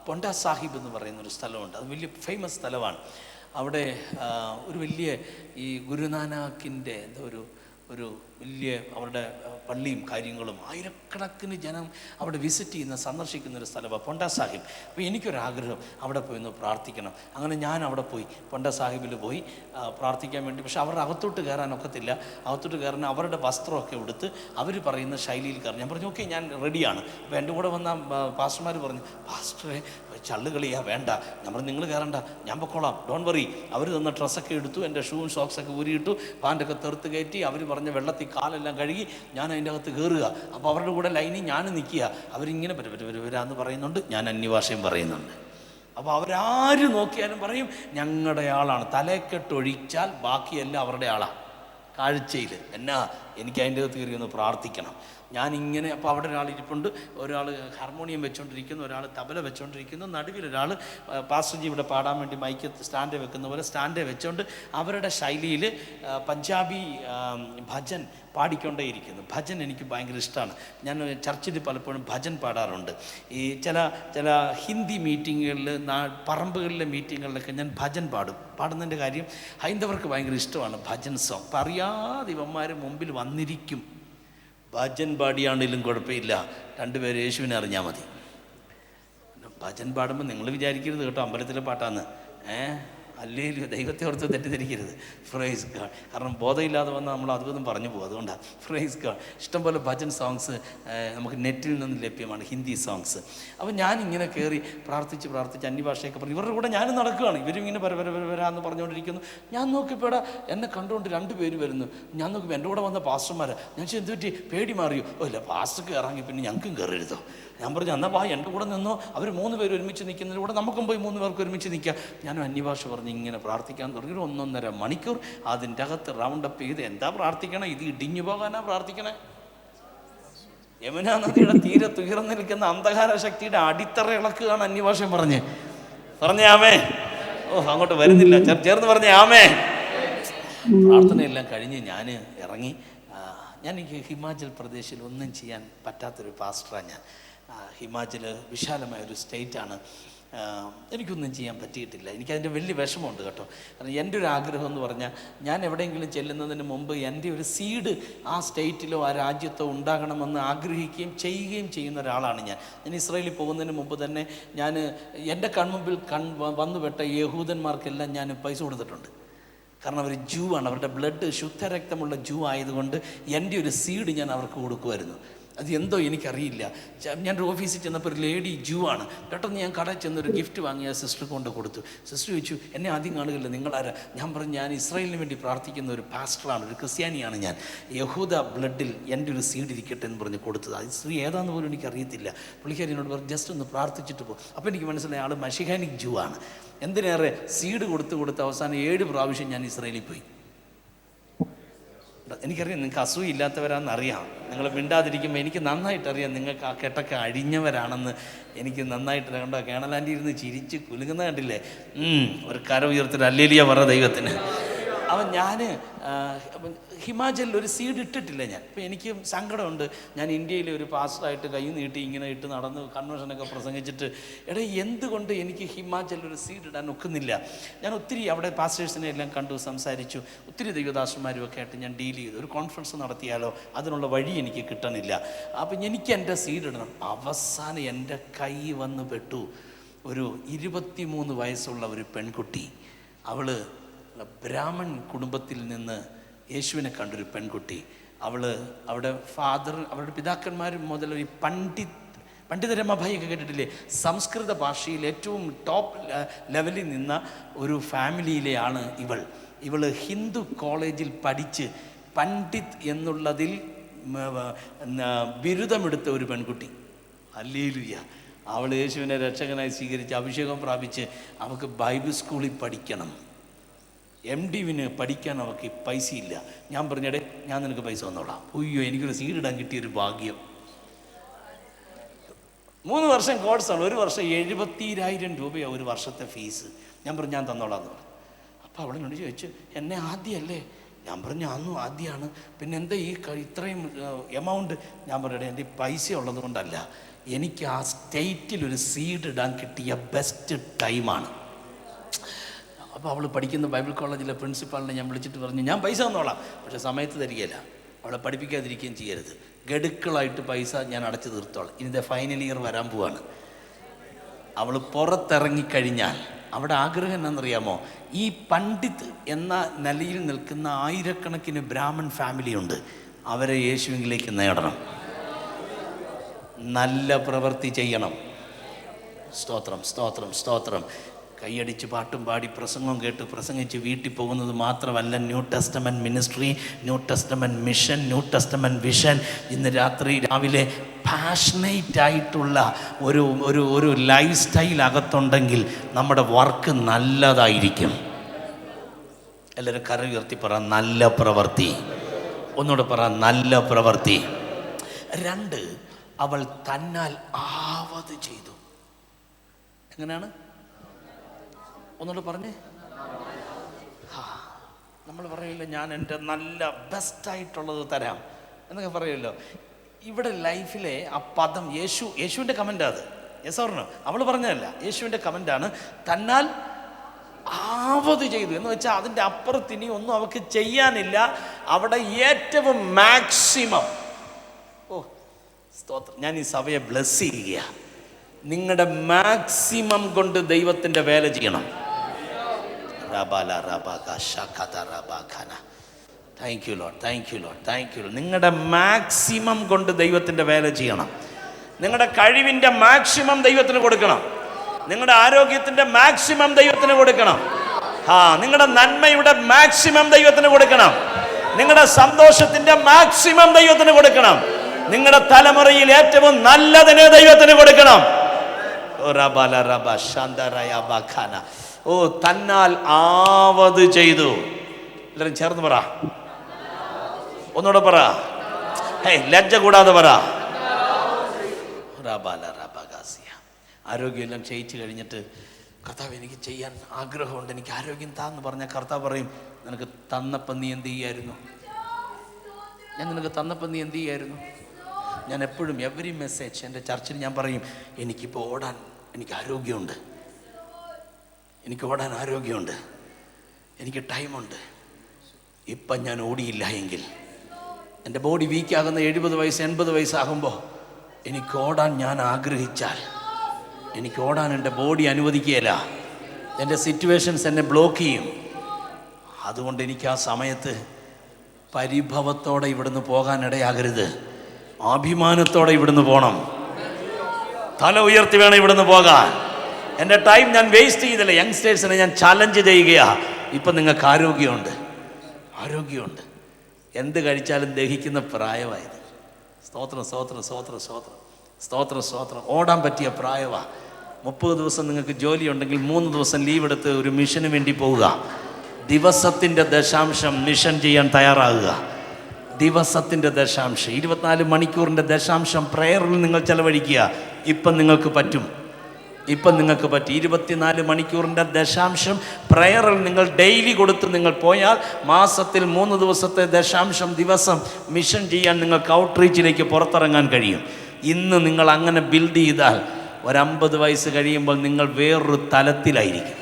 പൊണ്ട സാഹിബ് എന്ന് പറയുന്നൊരു സ്ഥലമുണ്ട്. അത് വലിയ ഫേമസ് സ്ഥലമാണ്. അവിടെ ഒരു വലിയ ഈ ഗുരുനാനാക്കിൻ്റെ എന്തോ ഒരു വലിയ അവരുടെ പള്ളിയും കാര്യങ്ങളും, ആയിരക്കണക്കിന് ജനം അവിടെ വിസിറ്റ് ചെയ്യുന്ന സന്ദർശിക്കുന്ന ഒരു സ്ഥലമാണ് പൊണ്ട സാഹിബ്. അപ്പോൾ എനിക്കൊരാഗ്രഹം അവിടെ പോയി ഒന്ന് പ്രാർത്ഥിക്കണം. അങ്ങനെ ഞാൻ അവിടെ പോയി പൊണ്ട സാഹിബിൽ പോയി പ്രാർത്ഥിക്കാൻ വേണ്ടി. പക്ഷെ അവരുടെ അകത്തോട്ട് കയറാൻ ഒക്കത്തില്ല. അകത്തോട്ട് കയറാൻ അവരുടെ വസ്ത്രമൊക്കെ എടുത്ത് അവർ പറയുന്ന ശൈലിയിൽ കയറി. ഞാൻ പറഞ്ഞു ഓക്കെ, ഞാൻ റെഡിയാണ്. അപ്പോൾ എൻ്റെ കൂടെ വന്ന പാസ്റ്റർമാർ പറഞ്ഞു, പാസ്റ്ററെ ചള്ളുകളിയാ വേണ്ട. ഞാൻ പറഞ്ഞു നിങ്ങൾ കയറണ്ട, ഞാൻ പൊക്കോളാം, ഡോൺ വറി. അവർ തന്ന ഡ്രസ്സൊക്കെ എടുത്തു, എൻ്റെ ഷൂവും സോക്സൊക്കെ ഊരിയിട്ടു, പാൻ്റൊക്കെ തെറുത്ത് കയറ്റി, അവർ പറഞ്ഞ വെള്ളത്തിൽ കാലെല്ലാം കഴുകി ഞാൻ അതിൻ്റെ അകത്ത് കയറുക. അപ്പോൾ അവരുടെ കൂടെ ലൈനിൽ ഞാൻ നിൽക്കുക. അവരിങ്ങനെ വരാന്ന് പറയുന്നുണ്ട്, ഞാൻ അന്യഭാഷയും പറയുന്നുണ്ട്. അപ്പോൾ അവരാര് നോക്കിയാലും പറയും ഞങ്ങളുടെ ആളാണ്. തലക്കെട്ടൊഴിച്ചാൽ ബാക്കിയെല്ലാം അവരുടെ ആളാണ്. കാഴ്ചയിൽ എന്നാ എനിക്ക് അതിൻ്റെ അകത്ത് കയറി ഒന്ന് പ്രാർത്ഥിക്കണം. ഞാനിങ്ങനെ, അപ്പോൾ അവിടെ ഒരാൾ ഇരിപ്പുണ്ട്, ഒരാൾ ഹാർമോണിയം വെച്ചുകൊണ്ടിരിക്കുന്നു, ഒരാൾ തബല വെച്ചുകൊണ്ടിരിക്കുന്നു, നടുവിലൊരാൾ പാസ്റ്റർജി ഇവിടെ പാടാൻ വേണ്ടി മൈക്ക് സ്റ്റാൻഡ് വെക്കുന്ന പോലെ സ്റ്റാൻഡ് വെച്ചുകൊണ്ട് അവരുടെ ശൈലിയിൽ പഞ്ചാബി ഭജൻ പാടിക്കൊണ്ടേയിരിക്കുന്നു. ഭജൻ എനിക്ക് ഭയങ്കര ഇഷ്ടമാണ്. ഞാൻ ചർച്ചിൽ പലപ്പോഴും ഭജൻ പാടാറുണ്ട്. ഈ ചില ഹിന്ദി മീറ്റിങ്ങുകളിൽ, പറമ്പുകളിലെ മീറ്റിങ്ങുകളിലൊക്കെ ഞാൻ ഭജൻ പാടുന്നതിൻ്റെ കാര്യം ഹൈന്ദവർക്ക് ഭയങ്കര ഇഷ്ടമാണ് ഭജൻ സോങ്. അപ്പം അറിയാതെ ഇവന്മാർ മുമ്പിൽ വന്നിരിക്കും. ഭജൻ പാടിയാണെങ്കിലും കുഴപ്പമില്ല, രണ്ടുപേരും യേശുവിനെ അറിഞ്ഞാൽ മതി. ഭജൻ പാടുമ്പോൾ നിങ്ങൾ വിചാരിക്കരുത് കേട്ടോ അമ്പലത്തിലെ പാട്ടാന്ന്. അല്ലെങ്കിൽ ദൈവത്തെ ഓർത്ത് തെറ്റിദ്ധരിക്കരുത്. Fries God. കാരണം ബോധമില്ലാതെ വന്നാൽ നമ്മൾ അതൊന്നും പറഞ്ഞു പോകും. അതുകൊണ്ടാണ് ഫ്രൈസ് ഗാഡ്. ഇഷ്ടംപോലെ ഭജൻ സോങ്സ് നമുക്ക് നെറ്റിൽ നിന്ന് ലഭ്യമാണ്, ഹിന്ദി സോങ്സ്. അപ്പോൾ ഞാനിങ്ങനെ കയറി പ്രാർത്ഥിച്ച് അന്യഭാഷയൊക്കെ പറഞ്ഞു. ഇവരുടെ കൂടെ ഞാനും നടക്കുകയാണ്. ഇവരും ഇങ്ങനെ വരാമെന്ന് പറഞ്ഞുകൊണ്ടിരിക്കുന്നു. ഞാൻ നോക്കിയപ്പോൾ എന്നെ കണ്ടുകൊണ്ട് 2 പേര് വരുന്നു. ഞാൻ നോക്കിയപ്പോൾ എൻ്റെ കൂടെ വന്ന പാസ്റ്റർമാരെ. ഞാൻ എന്ത് പറ്റി, പേടി മാറിയോ? ഓ ഇല്ല, പാസ്റ്റർക്ക് കയറാമെങ്കിൽ പിന്നെ ഞങ്ങൾക്കും കയറരുതോ. ഞാൻ പറഞ്ഞു എന്നാൽ വാ എൻ്റെ കൂടെ നിന്നോ. അവർ 3 പേര് ഒരുമിച്ച് നിൽക്കുന്നതിന് കൂടെ നമുക്കും പോയി 3 പേർക്ക് ഒരുമിച്ച് നിൽക്കാം. ഞാനും അന്യഭാഷ പറഞ്ഞ് ഇങ്ങനെ പ്രാർത്ഥിക്കാൻ തുടങ്ങി. 1.5 മണിക്കൂർ അതിൻ്റെ അകത്ത് റൗണ്ടപ്പ് ചെയ്ത് എന്താ പ്രാർത്ഥിക്കണേ, ഇത് ഇടിഞ്ഞു പോകാനാ പ്രാർത്ഥിക്കണേ. യമുനാ നദിയുടെ തീരത്ത് ഉയർന്നു നിൽക്കുന്ന അന്ധകാര ശക്തിയുടെ അടിത്തറ ഇളക്കുകയാണ് അന്യഭാഷയും പറഞ്ഞേ ആമേ. ഓ അങ്ങോട്ട് വരുന്നില്ല, ചേർന്ന് പറഞ്ഞേ ആമേ. പ്രാർത്ഥനയെല്ലാം കഴിഞ്ഞ് ഞാൻ ഇറങ്ങി. എനിക്ക് ഹിമാചൽ പ്രദേശിൽ ഒന്നും ചെയ്യാൻ പറ്റാത്തൊരു പാസ്റ്ററാണ് ഞാൻ. ഹിമാചൽ വിശാലമായൊരു സ്റ്റേറ്റാണ്. എനിക്കൊന്നും ചെയ്യാൻ പറ്റിയിട്ടില്ല. എനിക്കതിൻ്റെ വലിയ വിഷമമുണ്ട് കേട്ടോ. കാരണം എൻ്റെ ഒരു ആഗ്രഹം എന്ന് പറഞ്ഞാൽ ഞാൻ എവിടെയെങ്കിലും ചെല്ലുന്നതിന് മുമ്പ് എൻ്റെ ഒരു സീഡ് ആ സ്റ്റേറ്റിലോ ആ രാജ്യത്തോ ഉണ്ടാകണമെന്ന് ആഗ്രഹിക്കുകയും ചെയ്യുകയും ചെയ്യുന്ന ഒരാളാണ് ഞാൻ. ഇസ്രായേലിൽ പോകുന്നതിന് മുമ്പ് തന്നെ ഞാൻ എൻ്റെ കൺമുമ്പിൽ വന്നുപെട്ട യഹൂദന്മാർക്കെല്ലാം ഞാൻ പൈസ കൊടുത്തിട്ടുണ്ട്. കാരണം അവർ ജൂ ആണ്, അവരുടെ ബ്ലഡ് ശുദ്ധരക്തമുള്ള ജൂ ആയതുകൊണ്ട് എൻ്റെ ഒരു സീഡ് ഞാൻ അവർക്ക് കൊടുക്കുമായിരുന്നു. അത് എന്തോ എനിക്കറിയില്ല. ഞാനൊരു ഓഫീസിൽ ചെന്നപ്പോൾ ഒരു ലേഡി ജൂ ആണ്. പെട്ടെന്ന് ഞാൻ കടയിൽ ചെന്നൊരു ഗിഫ്റ്റ് വാങ്ങി ആ സിസ്റ്റർ കൊണ്ട് കൊടുത്തു. സിസ്റ്റർ ചോദിച്ചു എന്നെ ആദ്യം കാണുകയില്ല, നിങ്ങളാരാ? ഞാൻ പറഞ്ഞു ഞാൻ ഇസ്രായേലിന് വേണ്ടി പ്രാർത്ഥിക്കുന്ന ഒരു പാസ്റ്ററാണ്, ഒരു ക്രിസ്ത്യാനിയാണ് ഞാൻ. യഹൂദ ബ്ലഡിൽ എൻ്റെ ഒരു സീഡ് ഇരിക്കട്ടെ എന്ന് പറഞ്ഞ് കൊടുത്തത്. അത് സ്ത്രീ ഏതാണെന്ന് പോലും എനിക്കറിയത്തില്ല. പുള്ളിക്കാരി എന്നോട് പറഞ്ഞു ജസ്റ്റ് ഒന്ന് പ്രാർത്ഥിച്ചിട്ട് പോകും. അപ്പോൾ എനിക്ക് മനസ്സിലായി ആൾ മഷിഹാനിക് ജൂ ആണ്. എന്തിനേറെ സീഡ് കൊടുത്ത് അവസാനം 7 പ്രാവശ്യം ഞാൻ ഇസ്രായേലിൽ പോയി. എനിക്കറിയാം നിങ്ങൾക്ക് അസൂയില്ലാത്തവരാണെന്നറിയാം. നിങ്ങൾ മിണ്ടാതിരിക്കുമ്പോൾ എനിക്ക് നന്നായിട്ടറിയാം നിങ്ങൾക്ക് ആ കെട്ടൊക്കെ അഴിഞ്ഞവരാണെന്ന് എനിക്ക് നന്നായിട്ട്. കണ്ടോ കേണലാൻഡി ഇരുന്ന് ചിരിച്ച് കുലുങ്ങുന്ന കണ്ടില്ലേ? ഒരു കര ഉയർത്തിട്ട് ഹല്ലേലൂയ പറ ദൈവത്തിന്. അപ്പം ഞാൻ ഹിമാചലിൽ ഒരു സീഡ് ഇട്ടിട്ടില്ല ഞാൻ. അപ്പോൾ എനിക്ക് സങ്കടമുണ്ട്. ഞാൻ ഇന്ത്യയിലെ ഒരു പാസ്റ്ററായിട്ട് കൈ നീട്ടി ഇങ്ങനെ ഇട്ട് നടന്ന് കൺവെൻഷനൊക്കെ പ്രസംഗിച്ചിട്ട് എന്തുകൊണ്ട് എനിക്ക് ഹിമാചലിൽ ഒരു സീഡ് ഇടാൻ ഒക്കുന്നില്ല? ഞാൻ ഒത്തിരി അവിടെ പാസ്റ്റേഴ്സിനെ എല്ലാം കണ്ടു, സംസാരിച്ചു. ഒത്തിരി ദൈവദാസന്മാരും ഒക്കെ ആയിട്ട് ഞാൻ ഡീൽ ചെയ്തു. ഒരു കോൺഫറൻസ് നടത്തിയാലോ അതിനുള്ള വഴി എനിക്ക് കിട്ടണില്ല. അപ്പം എനിക്ക് എൻ്റെ സീഡ് ഇടണം. അവസാനം എൻ്റെ കൈ വന്ന് പെട്ടു. ഒരു 23 വയസ്സുള്ള ഒരു പെൺകുട്ടി. അവൾ ബ്രാഹ്മൺ കുടുംബത്തിൽ നിന്ന് യേശുവിനെ കണ്ടൊരു പെൺകുട്ടി. അവിടെ അവരുടെ പിതാക്കന്മാർ മുതൽ ഈ പണ്ഡിതരമഭായിയൊക്കെ കേട്ടിട്ടില്ലേ? സംസ്കൃത ഭാഷയിൽ ഏറ്റവും ടോപ്പ് ലെവലിൽ നിന്ന ഒരു ഫാമിലിയിലെയാണ് ഇവൾ ഹിന്ദു കോളേജിൽ പഠിച്ച് പണ്ഡിത് എന്നുള്ളതിൽ ബിരുദമെടുത്ത ഒരു പെൺകുട്ടി. ഹല്ലേലൂയ. അവൾ യേശുവിനെ രക്ഷകനായി സ്വീകരിച്ച് അഭിഷേകം പ്രാപിച്ച് അവൾക്ക് ബൈബിൾ സ്കൂളിൽ പഠിക്കണം. MDവിന് പഠിക്കാൻ അവർക്ക് പൈസയില്ല. ഞാൻ പറഞ്ഞടേ ഞാൻ നിനക്ക് പൈസ തന്നോളാം. ഉയ്യോ എനിക്കൊരു സീഡിടാൻ കിട്ടിയൊരു ഭാഗ്യം. 3 വർഷം കോഴ്സാണ്. 1 വർഷം 70,000 രൂപയാണ് ഒരു വർഷത്തെ ഫീസ്. ഞാൻ പറഞ്ഞു ഞാൻ തന്നോളാം എന്ന് പറഞ്ഞു. അപ്പോൾ അവിടെ എന്നോട് ചോദിച്ചു എന്നെ ആദ്യമല്ലേ? ഞാൻ പറഞ്ഞു അന്നും ആദ്യമാണ്. പിന്നെ എന്താ ഈ ഇത്രയും എമൗണ്ട്? ഞാൻ പറയട്ടെ എൻ്റെ പൈസ ഉള്ളത് കൊണ്ടല്ല, എനിക്ക് ആ സ്റ്റേറ്റിൽ ഒരു സീഡ് ഇടാൻ കിട്ടിയ ബെസ്റ്റ് ടൈമാണ്. അപ്പോൾ അവൾ പഠിക്കുന്ന ബൈബിൾ കോളേജിലെ പ്രിൻസിപ്പാളിനെ ഞാൻ വിളിച്ചിട്ട് പറഞ്ഞു, ഞാൻ പൈസ തന്നോളാം, പക്ഷേ സമയത്ത് തരികയില്ല, അവളെ പഠിപ്പിക്കാതിരിക്കുകയും ചെയ്യരുത്, ഗഡുക്കളായിട്ട് പൈസ ഞാൻ അടച്ചു തീർത്തോളാം. ഇതിൻ്റെ ഫൈനൽ ഇയർ വരാൻ പോവാണ്. അവൾ പുറത്തിറങ്ങിക്കഴിഞ്ഞാൽ അവിടെ ആഗ്രഹം എന്നാണെന്നറിയാമോ? ഈ പണ്ഡിത് എന്ന നിലയിൽ നിൽക്കുന്ന ആയിരക്കണക്കിന് ബ്രാഹ്മൺ ഫാമിലിയുണ്ട്, അവരെ യേശുവിലേക്ക് നേടണം, നല്ല പ്രവൃത്തി ചെയ്യണം. സ്തോത്രം, സ്തോത്രം, സ്തോത്രം. കൈയടിച്ച് പാട്ടും പാടി പ്രസംഗം കേട്ട് പ്രസംഗിച്ച് വീട്ടിൽ പോകുന്നത് മാത്രമല്ല new testament ministry, new testament mission, new testament vision. ഇന്ന് രാവിലെ പാഷനേറ്റ് ആയിട്ടുള്ള ഒരു ഒരു ഒരു ലൈഫ് സ്റ്റൈൽ അകത്തുണ്ടെങ്കിൽ നമ്മുടെ വർക്ക് നല്ലതായിരിക്കും. എല്ലാവരും കര ഉയർത്തി പറ, നല്ല പ്രവൃത്തി. ഒന്നുകൂടെ പറ, നല്ല പ്രവൃത്തി. 2, അവൾ തന്നാൽ ആവത് ചെയ്തു. എങ്ങനെയാണ്? ഒന്നുകൂടെ പറഞ്ഞേ. നമ്മൾ പറയില്ല, ഞാൻ എൻ്റെ നല്ല ബെസ്റ്റായിട്ടുള്ളത് തരാം എന്നൊക്കെ പറയുമല്ലോ. ഇവിടെ ലൈഫിലെ ആ പദം യേശുവിൻ്റെ കമൻ്റ് അത്. Yes or no? അവൾ പറഞ്ഞതല്ല, യേശുവിൻ്റെ കമൻ്റാണ്. തന്നാൽ ആവത് ചെയ്തു എന്ന് വെച്ചാൽ അതിൻ്റെ അപ്പുറത്തിനി ഒന്നും അവൾക്ക് ചെയ്യാനില്ല. അവിടെ ഏറ്റവും മാക്സിമം. ഓ സ്തോത്രം. ഞാൻ ഈ സഭയെ ബ്ലെസ് ചെയ്യുക. നിങ്ങളുടെ മാക്സിമം കൊണ്ട് ദൈവത്തിൻ്റെ വേല ചെയ്യണം. Thank you Lord, thank you Lord, thank you Lord. നിങ്ങളുടെ മാക്സിമം കൊണ്ട് ദൈവത്തിൻ്റെ വേല ചെയ്യണം. നിങ്ങളുടെ കഴിവിൻ്റെ മാക്സിമം ദൈവത്തിന് കൊടുക്കണം. നിങ്ങളുടെ ആരോഗ്യത്തിൻ്റെ മാക്സിമം ദൈവത്തിന് കൊടുക്കണം. നിങ്ങളുടെ നന്മയുടെ മാക്സിമം ദൈവത്തിന് കൊടുക്കണം. നിങ്ങളുടെ സന്തോഷത്തിൻ്റെ മാക്സിമം ദൈവത്തിന് കൊടുക്കണം. നിങ്ങളുടെ തലമുറയിൽ ഏറ്റവും നല്ലതിന് ദൈവത്തിന് കൊടുക്കണം. ഓ തന്നാൽ ആവത് ചെയ്തു. എല്ലാവരും ചേർന്ന് പറ, ഒന്നുകൂടെ പറ, ലജ്ജ കൂടാതെ പറ. ആരോഗ്യമെല്ലാം ക്ഷയിച്ചു കഴിഞ്ഞിട്ട് കർത്താവ് എനിക്ക് ചെയ്യാൻ ആഗ്രഹമുണ്ട്, എനിക്ക് ആരോഗ്യം താന്ന് പറഞ്ഞാൽ കർത്താവ് പറയും, നിനക്ക് തന്നപ്പം നീ എന്ത് ചെയ്യായിരുന്നു? ഞാൻ നിനക്ക് തന്നപ്പം നീ എന്ത് ചെയ്യായിരുന്നു? ഞാൻ എപ്പോഴും എവറി മെസ്സേജ് എൻ്റെ ചർച്ചിൽ ഞാൻ പറയും, എനിക്കിപ്പോൾ ഓടാൻ എനിക്ക് ആരോഗ്യമുണ്ട്, എനിക്ക് ഓടാൻ ആരോഗ്യമുണ്ട്, എനിക്ക് ടൈമുണ്ട്. ഇപ്പം ഞാൻ ഓടിയില്ല എങ്കിൽ എൻ്റെ ബോഡി വീക്കാകുന്ന 70 വയസ്സ് 80 വയസ്സാകുമ്പോൾ എനിക്ക് ഓടാൻ ഞാൻ ആഗ്രഹിച്ചാൽ എനിക്ക് ഓടാൻ എൻ്റെ ബോഡി അനുവദിക്കുകയില്ല. എൻ്റെ സിറ്റുവേഷൻസ് എന്നെ ബ്ലോക്ക് ചെയ്യും. അതുകൊണ്ട് എനിക്ക് ആ സമയത്ത് പരിഭവത്തോടെ ഇവിടുന്ന് പോകാൻ ഇടയാകരുത്. അഭിമാനത്തോടെ ഇവിടുന്ന് പോകണം. തല ഉയർത്തി വേണം ഇവിടുന്ന് പോകാൻ. എൻ്റെ ടൈം ഞാൻ വേസ്റ്റ് ചെയ്തില്ല. യങ്സ്റ്റേഴ്സിനെ ഞാൻ ചലഞ്ച് ചെയ്യുകയാണ്. ഇപ്പം നിങ്ങൾക്ക് ആരോഗ്യമുണ്ട്, ആരോഗ്യമുണ്ട്. എന്ത് കഴിച്ചാലും ദഹിക്കുന്ന പ്രായമായത്. സ്തോത്രം, സ്തോത്രം, സ്തോത്രം, സ്തോത്രം, സ്തോത്രം, സ്തോത്രം. ഓടാൻ പറ്റിയ പ്രായമാണ്. 30 ദിവസം നിങ്ങൾക്ക് ജോലി ഉണ്ടെങ്കിൽ 3 ദിവസം ലീവ് എടുത്ത് ഒരു മിഷന് വേണ്ടി പോവുക. ദിവസത്തിൻ്റെ ദശാംശം മിഷൻ ചെയ്യാൻ തയ്യാറാകുക. ദിവസത്തിൻ്റെ ദശാംശം, 24 മണിക്കൂറിൻ്റെ ദശാംശം പ്രയറിൽ നിങ്ങൾ ചെലവഴിക്കുക. ഇപ്പം നിങ്ങൾക്ക് പറ്റും, ഇപ്പം നിങ്ങൾക്ക് പറ്റും. 24 മണിക്കൂറിൻ്റെ ദശാംശം പ്രയറിൽ നിങ്ങൾ ഡെയിലി കൊടുത്ത് നിങ്ങൾ പോയാൽ മാസത്തിൽ 3 ദിവസത്തെ ദശാംശം ദിവസം മിഷൻ ചെയ്യാൻ നിങ്ങൾക്ക് ഔട്ട്റീച്ചിലേക്ക് പുറത്തിറങ്ങാൻ കഴിയും. ഇന്ന് നിങ്ങൾ അങ്ങനെ ബിൽഡ് ചെയ്താൽ ഒരു 50 വയസ്സ് കഴിയുമ്പോൾ നിങ്ങൾ വേറൊരു തലത്തിലായിരിക്കും.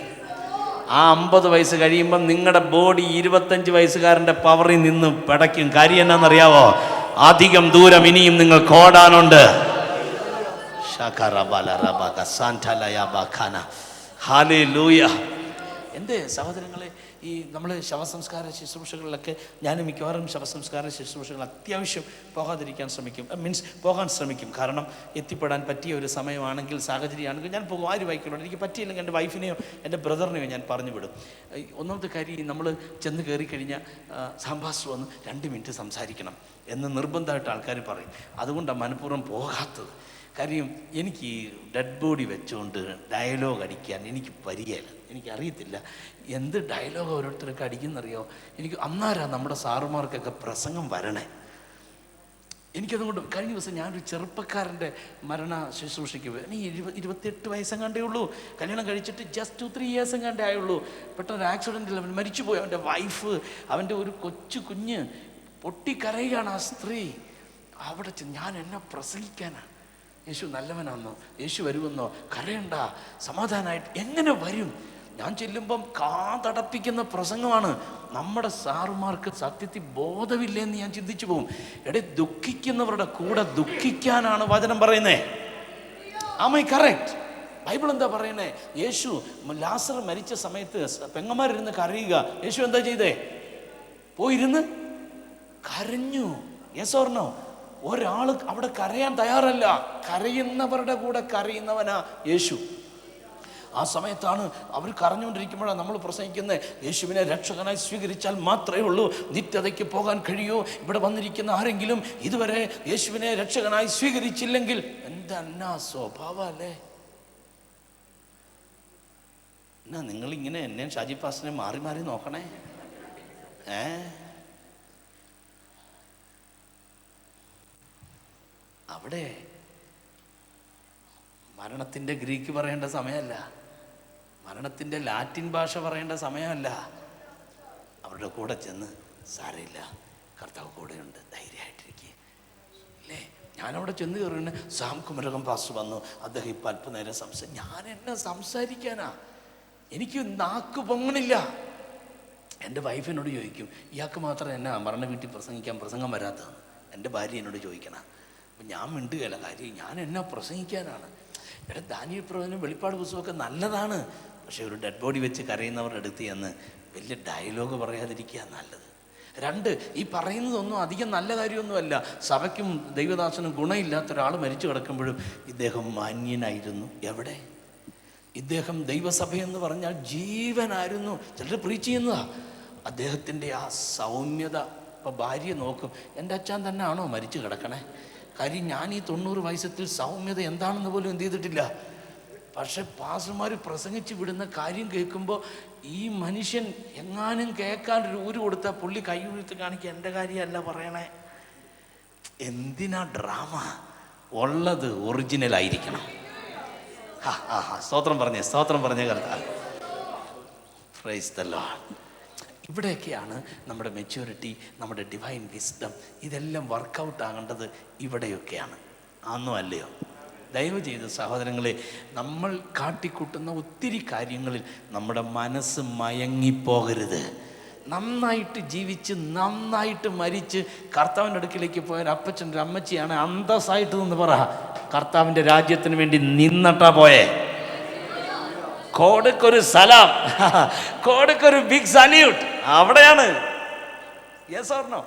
ആ 50 വയസ്സ് കഴിയുമ്പം നിങ്ങളുടെ ബോഡി 25 വയസ്സുകാരൻ്റെ പവറിൽ നിന്ന് പിടയ്ക്കും. കാര്യം എന്നാണെന്നറിയാവോ? അധികം ദൂരം ഇനിയും നിങ്ങൾക്ക് ഓടാനുണ്ട്. എൻ്റെ സഹോദരങ്ങളെ, ഈ നമ്മൾ ശവസംസ്കാര ശുശ്രൂഷകളിലൊക്കെ ഞാൻ മിക്കവാറും ശവസംസ്കാര ശുശ്രൂഷകൾ അത്യാവശ്യം പോകാതിരിക്കാൻ പോകാൻ ശ്രമിക്കും. കാരണം എത്തിപ്പെടാൻ പറ്റിയ ഒരു സമയമാണെങ്കിൽ, സാഹചര്യമാണെങ്കിൽ ഞാൻ പോകും. ആര് വായിക്കുള്ളൂ. എനിക്ക് പറ്റിയില്ലെങ്കിൽ എൻ്റെ വൈഫിനെയോ എൻ്റെ ബ്രദറിനെയോ ഞാൻ പറഞ്ഞു വിടും. ഒന്നാമത്തെ കാര്യം, നമ്മൾ ചെന്ന് കയറിക്കഴിഞ്ഞാൽ സാംബാസ്റ്റർ വന്ന് 2 മിനിറ്റ് സംസാരിക്കണം എന്ന് നിർബന്ധമായിട്ട് ആൾക്കാർ പറയും. അതുകൊണ്ടാണ് മനഃപൂർവ്വം പോകാത്തത്. കാര്യം എനിക്ക് ഡെഡ് ബോഡി വെച്ചുകൊണ്ട് ഡയലോഗ് അടിക്കാൻ എനിക്ക് വരികയില്ല. എനിക്കറിയത്തില്ല എന്ത് ഡയലോഗ് ഓരോരുത്തരൊക്കെ അടിക്കുന്നറിയോ. എനിക്ക് അന്നേരം നമ്മുടെ സാറുമാർക്കൊക്കെ പ്രസംഗം വരണേ. എനിക്കതുകൊണ്ട് കഴിഞ്ഞ ദിവസം ഞാനൊരു ചെറുപ്പക്കാരൻ്റെ മരണ ശുശ്രൂഷയ്ക്ക് പോയി. 28 വയസ്സെങ്ങാണ്ടേ ഉള്ളൂ. കല്യാണം കഴിച്ചിട്ട് ജസ്റ്റ് 2-3 ഇയേഴ്സ് എങ്ങാണ്ടേ ആയുള്ളൂ. പെട്ടെന്ന് ആക്സിഡൻറ്റിൽ അവൻ മരിച്ചുപോയി. അവൻ്റെ വൈഫ്, അവൻ്റെ ഒരു കൊച്ചു കുഞ്ഞ് പൊട്ടിക്കരയുകയാണ്. ആ സ്ത്രീ അവിടെ ഞാൻ എന്നെ പ്രസംഗിക്കാനാണ്. യേശു നല്ലവനാണെന്നോ, യേശു വരുമെന്നോ, കരയണ്ട, സമാധാനമായിട്ട് എങ്ങനെ വരും? ഞാൻ ചെല്ലുമ്പം കാതടപ്പിക്കുന്ന പ്രസംഗമാണ്. നമ്മുടെ സാറുമാർക്ക് സത്യത്തിൽ ബോധമില്ലെന്ന് ഞാൻ ചിന്തിച്ചു പോകും. ദുഃഖിക്കുന്നവരുടെ കൂടെ ദുഃഖിക്കാനാണ് വചനം പറയുന്നേ. ആം ഐ കറക്റ്റ്? ബൈബിൾ എന്താ പറയുന്നേ? യേശു ലാസർ മരിച്ച സമയത്ത് പെങ്ങന്മാരിരുന്ന് കരയുക. യേശു എന്താ ചെയ്തേ? പോയിരുന്ന് കരഞ്ഞു. Yes or no? ഒരാൾ അവിടെ കരയാൻ തയ്യാറല്ല. കരയുന്നവരുടെ കൂടെ കരയുന്നവനാ യേശു. ആ സമയത്താണ് അവർ കരഞ്ഞുകൊണ്ടിരിക്കുമ്പോഴാണ് നമ്മൾ പ്രസംഗിക്കുന്നത്, യേശുവിനെ രക്ഷകനായി സ്വീകരിച്ചാൽ മാത്രമേ ഉള്ളൂ നിത്യതയ്ക്ക് പോകാൻ കഴിയൂ. ഇവിടെ വന്നിരിക്കുന്ന ആരെങ്കിലും ഇതുവരെ യേശുവിനെ രക്ഷകനായി സ്വീകരിച്ചില്ലെങ്കിൽ എന്താ സ്വഭാവല്ലേ? എന്നാ നിങ്ങളിങ്ങനെ എന്നെ ഷാജി പാസ്റ്ററിനെ മാറി മാറി നോക്കണേ. അവിടെ മരണത്തിൻ്റെ ഗ്രീക്ക് പറയേണ്ട സമയമല്ല, മരണത്തിൻ്റെ ലാറ്റിൻ ഭാഷ പറയേണ്ട സമയമല്ല. അവരുടെ കൂടെ ചെന്ന് സാരമില്ല, കർത്താവ് കൂടെയുണ്ട്, ധൈര്യമായിട്ടിരിക്കുക അല്ലേ. ഞാനവിടെ ചെന്ന് കയറിയാണ്, സാം കുമരകം പാസ്റ്റർ വന്നു, അദ്ദേഹം ഇപ്പം അല്പനേരം ഞാൻ എന്നെ സംസാരിക്കാനാ, എനിക്ക് നാക്ക് പൊങ്ങണില്ല. എൻ്റെ വൈഫ് എന്നോട് ചോദിക്കും, ഇയാൾക്ക് മാത്രം എന്നെ മരണ വീട്ടിൽ പ്രസംഗം വരാത്തതാണ്. എൻ്റെ ഭാര്യ എന്നോട് ചോദിക്കണം. അപ്പം ഞാൻ മിണ്ടുകയല്ല, കാര്യം ഞാൻ എന്നാ പ്രസംഗിക്കാനാണ്. ദാനിയേൽ പ്രവചനം വെളിപ്പാട് പുസ്തകമൊക്കെ നല്ലതാണ്, പക്ഷെ ഒരു ഡെഡ് ബോഡി വെച്ച് കരയുന്നവരുടെ അടുത്ത് ചെന്ന് വലിയ ഡയലോഗ് പറയാതിരിക്കുക നല്ലത്. 2, ഈ പറയുന്നതൊന്നും അധികം നല്ല കാര്യമൊന്നുമല്ല. സഭയ്ക്കും ദൈവദാസനും ഗുണമില്ലാത്ത ഒരാൾ മരിച്ചു കിടക്കുമ്പോഴും ഇദ്ദേഹം മാന്യനായിരുന്നു. എവിടെ? ഇദ്ദേഹം ദൈവസഭയെന്ന് പറഞ്ഞാൽ ജീവനായിരുന്നു. ചിലർ പ്രീച്ച് ചെയ്യുന്നതാ. അദ്ദേഹത്തിൻ്റെ ആ സൗമ്യത. ഇപ്പം ഭാര്യ നോക്കും, എൻ്റെ അച്ഛൻ തന്നെ ആണോ മരിച്ചു കിടക്കണേ? കാര്യം ഞാൻ ഈ 90 വയസ്സത്തിൽ സൗമ്യത എന്താണെന്ന് പോലും എന്ത് ചെയ്തിട്ടില്ല. പക്ഷെ പാസ്റ്റർമാർ പ്രസംഗിച്ച് വിടുന്ന കാര്യം കേൾക്കുമ്പോൾ ഈ മനുഷ്യൻ എങ്ങാനും കേൾക്കാൻ ഒരു ഊര് കൊടുത്താൽ പുള്ളി കൈ ഉയർത്തി കാണിക്കുക, എൻ്റെ കാര്യമല്ല പറയണേ. എന്തിനാ ഡ്രാമ? ഉള്ളത് ഒറിജിനലായിരിക്കണം. സ്തോത്രം പറഞ്ഞേ കർത്താവ്. Praise the Lord. ഇവിടെയൊക്കെയാണ് നമ്മുടെ മെച്യൂരിറ്റി, നമ്മുടെ ഡിവൈൻ വിസ്ഡം, ഇതെല്ലാം വർക്കൗട്ട് ആകേണ്ടത് ഇവിടെയൊക്കെയാണ്. ആന്നോ അല്ലയോ? ദയവ് ചെയ്ത് സഹോദരങ്ങളെ, നമ്മൾ കാട്ടിക്കൂട്ടുന്ന ഒത്തിരി കാര്യങ്ങളിൽ നമ്മുടെ മനസ്സ് മയങ്ങിപ്പോകരുത്. നന്നായിട്ട് ജീവിച്ച് നന്നായിട്ട് മരിച്ച് കർത്താവിൻ്റെ അടുക്കിലേക്ക് പോയ അപ്പച്ചൻ്റെ അമ്മച്ചിയാണ് അന്തസ്സായിട്ട് നിന്ന് പറ, കർത്താവിൻ്റെ രാജ്യത്തിന് വേണ്ടി നിന്നിട്ടാ പോയേ. കോടക്കൊരു സലാം, കോടക്കൊരു ബിഗ് സല്യൂട്ട്. അവിടെയാണ്. Yes or no?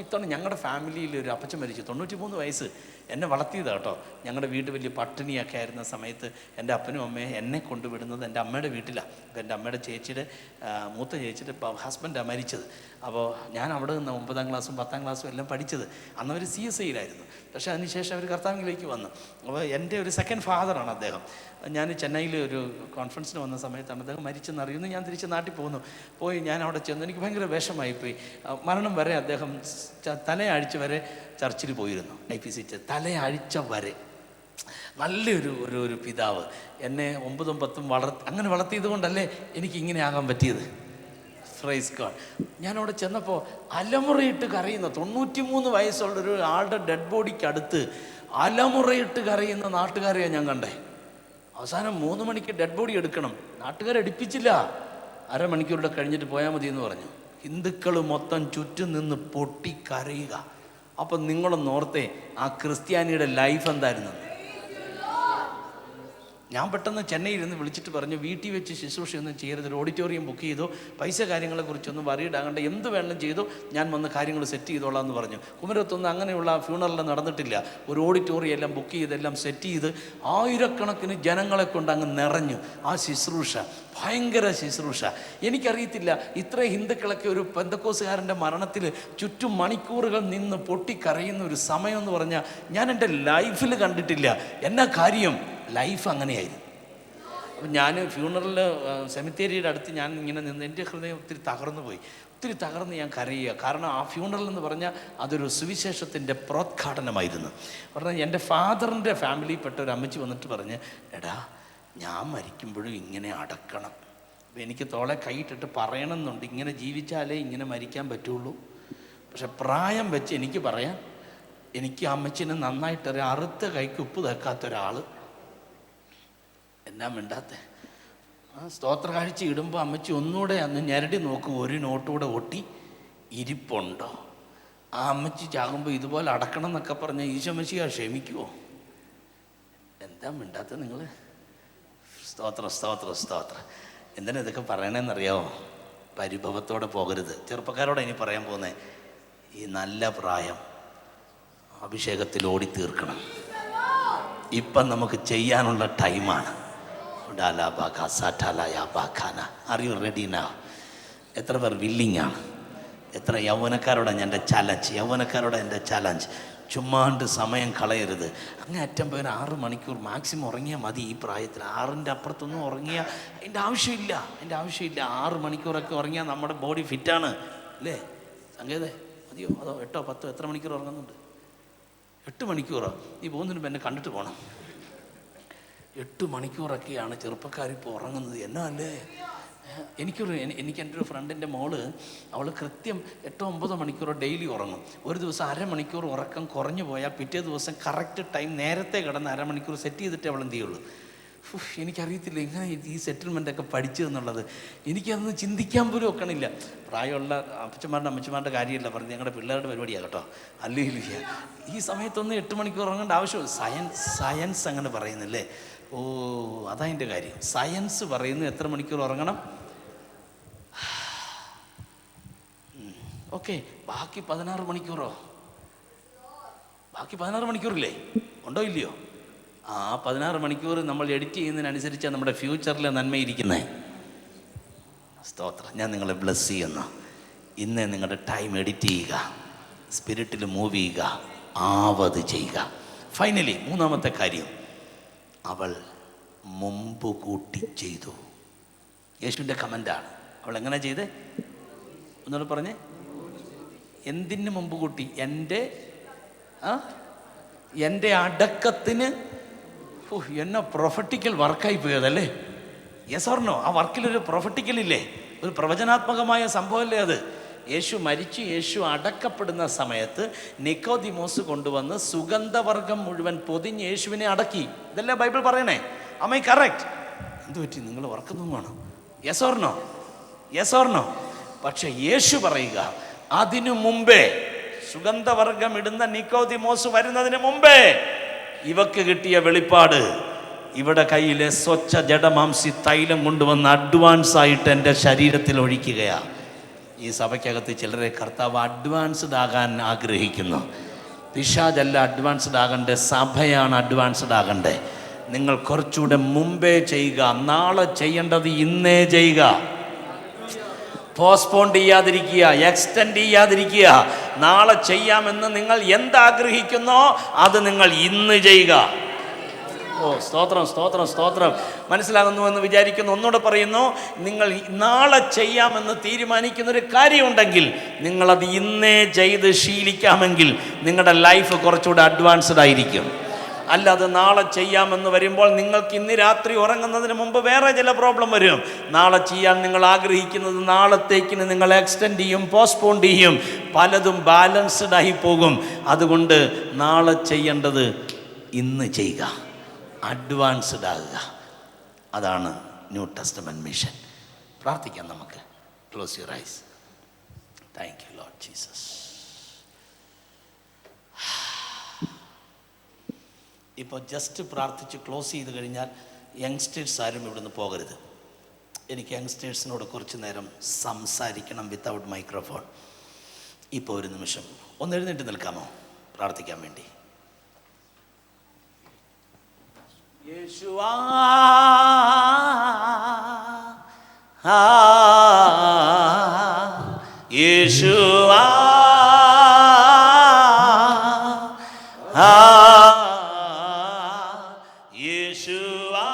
ഇത്തവണ ഞങ്ങളുടെ ഫാമിലിയിൽ ഒരു അപ്പച്ചൻ മരിച്ചു, 93 വയസ്സ്. എന്നെ വളർത്തിയതാണ് കേട്ടോ. ഞങ്ങളുടെ വീട് വലിയ പട്ടിണിയൊക്കെ ആയിരുന്ന സമയത്ത് എൻ്റെ അപ്പനും അമ്മയും എന്നെ കൊണ്ടുവിടുന്നത് എൻ്റെ അമ്മയുടെ വീട്ടിലാണ്. അപ്പോൾ എൻ്റെ അമ്മയുടെ ചേച്ചിയുടെ മൂത്ത ചേച്ചിയുടെ ഹസ്ബൻഡാണ് മരിച്ചത്. അപ്പോൾ ഞാൻ അവിടെ നിന്ന് 9ാം ക്ലാസ്സും 10ാം ക്ലാസ്സും എല്ലാം പഠിച്ചത്. അന്നവർ CSIയിലായിരുന്നു. പക്ഷേ അതിനുശേഷം അവർ കർത്താവിലേക്ക് വന്നു. അപ്പോൾ എൻ്റെ ഒരു സെക്കൻഡ് ഫാദറാണ് അദ്ദേഹം. ഞാൻ ചെന്നൈയിൽ ഒരു കോൺഫറൻസിന് വന്ന സമയത്താണ് അദ്ദേഹം മരിച്ചെന്നറിയുന്നു. ഞാൻ തിരിച്ച് നാട്ടിൽ പോയി ഞാൻ അവിടെ ചെന്നു. എനിക്ക് ഭയങ്കര വിഷമായിപ്പോയി. മരണം വരെ അദ്ദേഹം തലയാഴ്ച വരെ ചർച്ചിൽ പോയിരുന്നു. IPC തലയാഴ്ച വരെ. നല്ലൊരു ഒരു പിതാവ്. എന്നെ 9ഉം 10ഉം അങ്ങനെ വളർത്തിയത് കൊണ്ടല്ലേ എനിക്കിങ്ങനെ ആകാൻ പറ്റിയത്. Praise God. ഞാനവിടെ ചെന്നപ്പോൾ അലമുറയിട്ട് കരയുന്ന 93 വയസ്സുള്ളൊരു ആളുടെ ഡെഡ് ബോഡിക്ക് അടുത്ത് അലമുറയിട്ട് കരയുന്ന നാട്ടുകാരെയാണ് ഞാൻ കണ്ടേ. അവസാനം 3 മണിക്ക് ഡെഡ് ബോഡി എടുക്കണം. നാട്ടുകാരെടുപ്പിച്ചില്ല. അരമണിക്കൂറുടെ കഴിഞ്ഞിട്ട് പോയാൽ മതി എന്ന് പറഞ്ഞു. ഹിന്ദുക്കൾ മൊത്തം ചുറ്റും നിന്ന് പൊട്ടിക്കരയുക. അപ്പം നിങ്ങളൊന്ന് ഓർത്തേ, ആ ക്രിസ്ത്യാനിയുടെ ലൈഫ് എന്തായിരുന്നു. ഞാൻ പെട്ടെന്ന് ചെന്നൈയിൽ നിന്ന് വിളിച്ചിട്ട് പറഞ്ഞു, വീട്ടിൽ വെച്ച് ശുശ്രൂഷയൊന്നും ചെയ്യരുത്, ഒരു ഓഡിറ്റോറിയം ബുക്ക് ചെയ്തോ, പൈസ കാര്യങ്ങളെക്കുറിച്ചൊന്നും വറിയിടാകണ്ട, എന്ത് വേണം ചെയ്തോ, ഞാൻ വന്ന് കാര്യങ്ങൾ സെറ്റ് ചെയ്തോളാം എന്ന് പറഞ്ഞു. കുമരത്തൊന്നും അങ്ങനെയുള്ള ഫ്യൂണറൽ നടന്നിട്ടില്ല. ഒരു ഓഡിറ്റോറിയം എല്ലാം ബുക്ക് ചെയ്തെല്ലാം സെറ്റ് ചെയ്ത് ആയിരക്കണക്കിന് ജനങ്ങളെ കൊണ്ട് അങ്ങ് നിറഞ്ഞു. ആ ശുശ്രൂഷ ഭയങ്കര ശുശ്രൂഷ. എനിക്കറിയത്തില്ല, ഇത്ര ഹിന്ദുക്കളൊക്കെ ഒരു പെന്തക്കോസുകാരൻ്റെ മരണത്തിൽ ചുറ്റും മണിക്കൂറുകൾ നിന്ന് പൊട്ടിക്കരയുന്ന ഒരു സമയം എന്ന് പറഞ്ഞാൽ ഞാൻ എൻ്റെ ലൈഫിൽ കണ്ടിട്ടില്ല. എന്നാ കാര്യം? ലൈഫ് അങ്ങനെയായിരുന്നു. അപ്പം ഞാൻ ഫ്യൂണറൽ സെമിത്തേരിയുടെ അടുത്ത് ഞാൻ ഇങ്ങനെ നിന്ന് എൻ്റെ ഹൃദയം ഒത്തിരി തകർന്ന് ഞാൻ കരയുക. കാരണം ആ ഫ്യൂണറൽ എന്ന് പറഞ്ഞാൽ അതൊരു സുവിശേഷത്തിൻ്റെ പ്രോദ്ഘാടനമായിരുന്നു. പറഞ്ഞാൽ എൻ്റെ ഫാദറിൻ്റെ ഫാമിലിയിൽപ്പെട്ട ഒരു അമ്മച്ചി വന്നിട്ട് പറഞ്ഞ്, എടാ ഞാൻ മരിക്കുമ്പോഴും ഇങ്ങനെ അടക്കണം. അപ്പം എനിക്ക് തോളെ കൈയിട്ടിട്ട് പറയണമെന്നുണ്ട്, ഇങ്ങനെ ജീവിച്ചാലേ ഇങ്ങനെ മരിക്കാൻ പറ്റുള്ളൂ. പക്ഷെ പ്രായം വെച്ച് എനിക്ക് പറയാൻ എനിക്ക് അമ്മച്ചിനെ നന്നായിട്ടറിയാം. അറുത്ത കൈക്ക് ഉപ്പ് തേക്കാത്തൊരാൾ എന്നാ മിണ്ടാത്തെ? സ്തോത്ര കാഴ്ച ഇടുമ്പോൾ അമ്മച്ചി ഒന്നുകൂടെ അന്ന് ഞരടി നോക്കും, ഒരു നോട്ടുകൂടെ ഒട്ടി ഇരിപ്പുണ്ടോ. ആ അമ്മച്ചി ചാകുമ്പോൾ ഇതുപോലെ അടക്കണം എന്നൊക്കെ പറഞ്ഞാൽ ഈശോമ്മച്ചിയാ ക്ഷമിക്കുമോ? എന്താ മിണ്ടാത്ത നിങ്ങൾ? സ്തോത്രം സ്തോത്രം സ്തോത്രം. എന്തിനാ ഇതൊക്കെ പറയണേന്നറിയാമോ? പരിഭവത്തോടെ പോകരുത്. ചെറുപ്പക്കാരോട് ഇനി പറയാൻ പോകുന്നത്, ഈ നല്ല പ്രായം അഭിഷേകത്തിൽ ഓടി തീർക്കണം. ഇപ്പം നമുക്ക് ചെയ്യാനുള്ള ടൈമാണ്. Are you ready now? എത്ര പേർ വില്ലിങ് ആണ്? എത്ര യൗവനക്കാരോടാണ് എൻ്റെ ചലഞ്ച്? ചുമ്മാണ്ട് സമയം കളയരുത്. അങ്ങേ അറ്റം പോയി 6 മണിക്കൂർ മാക്സിമം ഉറങ്ങിയാൽ മതി. ഈ പ്രായത്തിൽ 6ൻ്റെ അപ്പുറത്തൊന്നും ഉറങ്ങിയാൽ അതിൻ്റെ ആവശ്യമില്ല. 6 മണിക്കൂറൊക്കെ ഉറങ്ങിയാൽ നമ്മുടെ ബോഡി ഫിറ്റാണ് അല്ലേ? സംഗീതേ മതിയോ? അതോ 8 10 എത്ര മണിക്കൂർ ഉറങ്ങുന്നുണ്ട്? 8 മണിക്കൂറോ? നീ പോകുന്നതിന് എന്നെ കണ്ടിട്ട് പോകണം. 8 മണിക്കൂറൊക്കെയാണ് ചെറുപ്പക്കാരിപ്പോൾ ഉറങ്ങുന്നത്. എന്നാ അല്ലേ? എനിക്ക് എൻ്റെ ഒരു ഫ്രണ്ടിൻ്റെ മോള്, അവൾ കൃത്യം 8-9 മണിക്കൂർ ഡെയിലി ഉറങ്ങും. ഒരു ദിവസം 1/2 മണിക്കൂർ ഉറക്കം കുറഞ്ഞു പോയാൽ പിറ്റേ ദിവസം കറക്റ്റ് ടൈം നേരത്തെ കിടന്ന് 1/2 മണിക്കൂർ സെറ്റ് ചെയ്തിട്ട് അവൾ എന്ത് ചെയ്യുള്ളൂ. എനിക്കറിയത്തില്ല എങ്ങനെ ഈ സെറ്റിൽമെൻറ്റൊക്കെ പഠിച്ചതെന്നുള്ളത്. എനിക്കതൊന്നും ചിന്തിക്കാൻ പോലും ഒക്കണില്ല. പ്രായമുള്ള അമ്മച്ചമാരുടെ കാര്യമല്ല പറഞ്ഞ്, ഞങ്ങളുടെ പിള്ളേരുടെ പരിപാടിയാണ് കേട്ടോ. അല്ലെങ്കിൽ ഈ സമയത്തൊന്നും 8 മണിക്കൂർ ഉറങ്ങേണ്ട ആവശ്യം സയൻസ് അങ്ങനെ പറയുന്നില്ലേ? ഓ, അതതിൻ്റെ കാര്യം. സയൻസ് പറയുന്നു എത്ര മണിക്കൂർ ഉറങ്ങണം. ഓക്കെ, ബാക്കി 16 മണിക്കൂറോ? ബാക്കി 16 മണിക്കൂറില്ലേ? ഉണ്ടോ ഇല്ലയോ? ആ 16 മണിക്കൂർ നമ്മൾ എഡിറ്റ് ചെയ്യുന്നതിനനുസരിച്ചാണ് നമ്മുടെ ഫ്യൂച്ചറിലെ നന്മയിരിക്കുന്നത്. സ്തോത്രം. ഞാൻ നിങ്ങളെ ബ്ലെസ് ചെയ്യുന്നു. ഇന്ന് നിങ്ങളുടെ ടൈം എഡിറ്റ് ചെയ്യുക, സ്പിരിറ്റിൽ മൂവ് ചെയ്യുക, ആവത് ചെയ്യുക. ഫൈനലി 3-ാമത്തെ കാര്യം, അവൾ മുമ്പ് കൂട്ടി ചെയ്തു. യേശുവിൻ്റെ കമൻ്റാണ്. അവൾ എങ്ങനെ ചെയ്തേ? ഒന്നുകൂടെ പറഞ്ഞേ. എന്തിന് മുമ്പ് കൂട്ടി? എൻ്റെ അടക്കത്തിന്. എന്നെ പ്രൊഫറ്റിക്കൽ വർക്കായി പോയതല്ലേ? Yes or no? ആ വർക്കിലൊരു പ്രൊഫറ്റിക്കലില്ലേ? ഒരു പ്രവചനാത്മകമായ സംഭവമല്ലേ അത്? യേശു മരിച്ചു, യേശു അടക്കപ്പെടുന്ന സമയത്ത് നിക്കോദിമോസ് കൊണ്ടുവന്ന് സുഗന്ധവർഗം മുഴുവൻ പൊതിഞ്ഞ് യേശുവിനെ അടക്കി. ഇതല്ലേ ബൈബിൾ പറയണേ? Am I correct? എന്തു പറ്റി? നിങ്ങൾ വർക്കൊന്നും വേണം? Yes or no? Yes or no? പക്ഷെ യേശു പറയുക, അതിനു മുമ്പേ, സുഗന്ധവർഗം ഇടുന്ന നിക്കോദിമോസ് വരുന്നതിന് മുമ്പേ ഇവക്ക് കിട്ടിയ വെളിപ്പാട്, ഇവിടെ കയ്യിലെ സ്വച്ഛ ജഡമാംസി തൈലം കൊണ്ടുവന്ന് അഡ്വാൻസ് ആയിട്ട് എൻ്റെ ശരീരത്തിൽ ഒഴിക്കുകയാണ്. ഈ സഭയ്ക്കകത്ത് ചിലരെ കർത്താവ് അഡ്വാൻസ്ഡ് ആകാൻ ആഗ്രഹിക്കുന്നു. പിശാചല്ല അഡ്വാൻസ്ഡ് ആകണ്ടേ, സഭയാണ് അഡ്വാൻസ്ഡ് ആകണ്ടേ. നിങ്ങൾ കുറച്ചുകൂടെ മുമ്പേ ചെയ്യുക. നാളെ ചെയ്യേണ്ടത് ഇന്നേ ചെയ്യുക. പോസ്റ്റ്പോൺ ചെയ്യാതിരിക്കുക, എക്സ്റ്റെൻഡ് ചെയ്യാതിരിക്കുക. നാളെ ചെയ്യാമെന്ന് നിങ്ങൾ എന്താഗ്രഹിക്കുന്നോ അത് നിങ്ങൾ ഇന്ന് ചെയ്യുക. ഓ, സ്തോത്രം സ്തോത്രം സ്തോത്രം. മനസ്സിലാകുന്നുവെന്ന് വിചാരിക്കുന്നു. ഒന്നുകൂടെ പറയുന്നു, നിങ്ങൾ നാളെ ചെയ്യാമെന്ന് തീരുമാനിക്കുന്നൊരു കാര്യമുണ്ടെങ്കിൽ നിങ്ങളത് ഇന്നേ ചെയ്ത് ശീലിക്കാമെങ്കിൽ നിങ്ങളുടെ ലൈഫ് കുറച്ചുകൂടെ അഡ്വാൻസ്ഡ് ആയിരിക്കും. അല്ലാതെ നാളെ ചെയ്യാമെന്ന് വരുമ്പോൾ നിങ്ങൾക്ക് ഇന്ന് രാത്രി ഉറങ്ങുന്നതിന് മുമ്പ് വേറെ ചില പ്രോബ്ലം വരും. നാളെ ചെയ്യാൻ നിങ്ങൾ ആഗ്രഹിക്കുന്നത് നാളത്തേക്കിന് നിങ്ങൾ എക്സ്റ്റെൻഡ് ചെയ്യും, പോസ്റ്റ്പോൺ ചെയ്യും. പലതും ബാലൻസ്ഡ് ആയി പോകും. അതുകൊണ്ട് നാളെ ചെയ്യേണ്ടത് ഇന്ന് ചെയ്യുക, അഡ്വാൻസ്ഡ് ആകുക. അതാണ് ന്യൂ ടെസ്റ്റമെന്റ് മിഷൻ. പ്രാർത്ഥിക്കാം നമുക്ക്. Close your eyes. Thank you Lord Jesus. ഇപ്പോൾ ജസ്റ്റ് പ്രാർത്ഥിച്ച് ക്ലോസ് ചെയ്ത് കഴിഞ്ഞാൽ യങ്സ്റ്റേഴ്സ് ആരും ഇവിടുന്ന് പോകരുത്. എനിക്ക് യങ്സ്റ്റേഴ്സിനോട് കുറച്ച് നേരം സംസാരിക്കണം വിത്തൗട്ട് മൈക്രോഫോൺ. ഇപ്പോൾ ഒരു നിമിഷം ഒന്ന് എഴുന്നേറ്റ് നിൽക്കാമോ പ്രാർത്ഥിക്കാൻ വേണ്ടി? യേശുവാ യേശുവാ യേശുവാ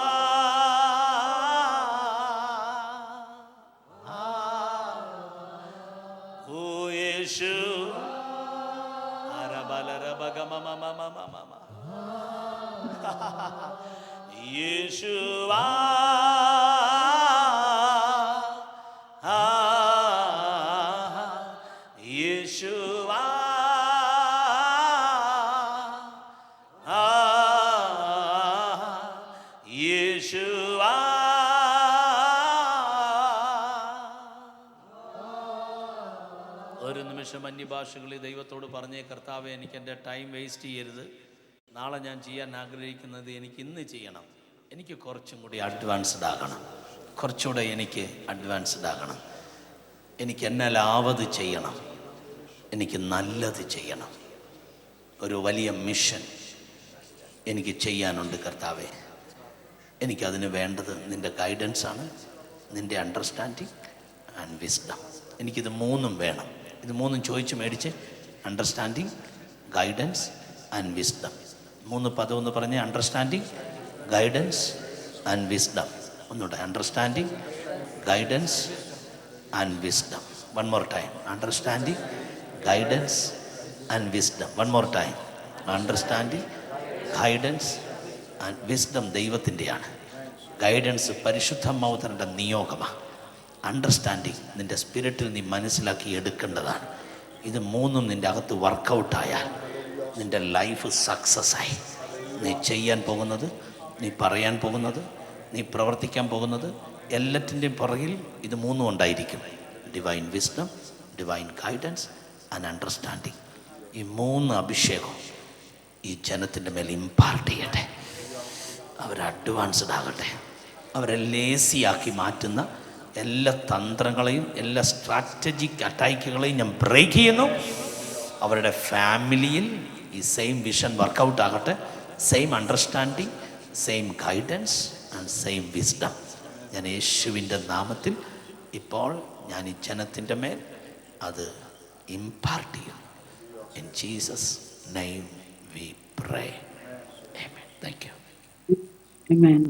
ഓ യേശു യേശുവാ യേശുവാ പ്രാവശ്യം അന്യഭാഷകളിൽ ദൈവത്തോട് പറഞ്ഞേ, കർത്താവെ എനിക്ക് എൻ്റെ ടൈം വേസ്റ്റ് ചെയ്യരുത്, നാളെ ഞാൻ ചെയ്യാൻ ആഗ്രഹിക്കുന്നത് എനിക്ക് ഇന്ന് ചെയ്യണം, എനിക്ക് കുറച്ചും കൂടി അഡ്വാൻസ്ഡ് ആകണം, കുറച്ചുകൂടെ എനിക്ക് അഡ്വാൻസ്ഡ് ആകണം, എനിക്ക് എന്നാലാവത് ചെയ്യണം, എനിക്ക് നല്ലത് ചെയ്യണം, ഒരു വലിയ മിഷൻ എനിക്ക് ചെയ്യാനുണ്ട് കർത്താവെ. എനിക്കതിന് വേണ്ടത് നിൻ്റെ ഗൈഡൻസാണ്, നിൻ്റെ അണ്ടർസ്റ്റാൻഡിങ് ആൻഡ് വിസ്ഡം. എനിക്കിത് മൂന്നും വേണം. ഇത് മൂന്നും ചോദിച്ച് മേടിച്ച്, അണ്ടർസ്റ്റാൻഡിങ്, ഗൈഡൻസ് ആൻഡ് വിസ്ഡം. 3 പദം ഒന്ന് പറഞ്ഞ്, അണ്ടർസ്റ്റാൻഡിങ്, ഗൈഡൻസ് ആൻഡ് വിസ്ഡം. ഒന്നുകൂടെ, understanding, guidance and wisdom. One more time, understanding, guidance and wisdom. One more time, understanding, guidance and wisdom ദൈവത്തിൻ്റെയാണ്. ഗൈഡൻസ് പരിശുദ്ധാത്മാവിന്റെ നിയോഗമാണ്. അണ്ടർസ്റ്റാൻഡിങ് നിൻ്റെ സ്പിരിറ്റിൽ നീ മനസ്സിലാക്കി എടുക്കേണ്ടതാണ്. ഇത് മൂന്നും നിൻ്റെ അകത്ത് വർക്കൗട്ടായാൽ നിൻ്റെ ലൈഫ് സക്സസ്സായി. നീ ചെയ്യാൻ പോകുന്നത്, നീ പറയാൻ പോകുന്നത്, നീ പ്രവർത്തിക്കാൻ പോകുന്നത് എല്ലാറ്റിൻ്റെയും പുറകിൽ ഇത് മൂന്നും ഉണ്ടായിരിക്കും. Divine wisdom, divine guidance and understanding. ഈ 3 അഭിഷേകം ഈ ജനത്തിൻ്റെ മേൽ ഇമ്പാർട്ട് ചെയ്യട്ടെ. അവർ അഡ്വാൻസ്ഡ് ആകട്ടെ. അവരെ ലേസിയാക്കി മാറ്റുന്ന എല്ലാ തന്ത്രങ്ങളെയും എല്ലാ സ്ട്രാറ്റജിക് അറ്റാക്കുകളെയും ഞാൻ ബ്രേക്ക് ചെയ്യുന്നു. അവരുടെ ഫാമിലിയിൽ ഈ സെയിം വിഷൻ വർക്കൗട്ട് ആകട്ടെ. Same understanding, same guidance and same wisdom. ഞാൻ യേശുവിൻ്റെ നാമത്തിൽ ഇപ്പോൾ ഞാൻ ഈ ജനത്തിൻ്റെ മേൽ അത് ഇമ്പാർട്ട് ചെയ്യും. In Jesus name we pray. Amen. Thank you. Amen.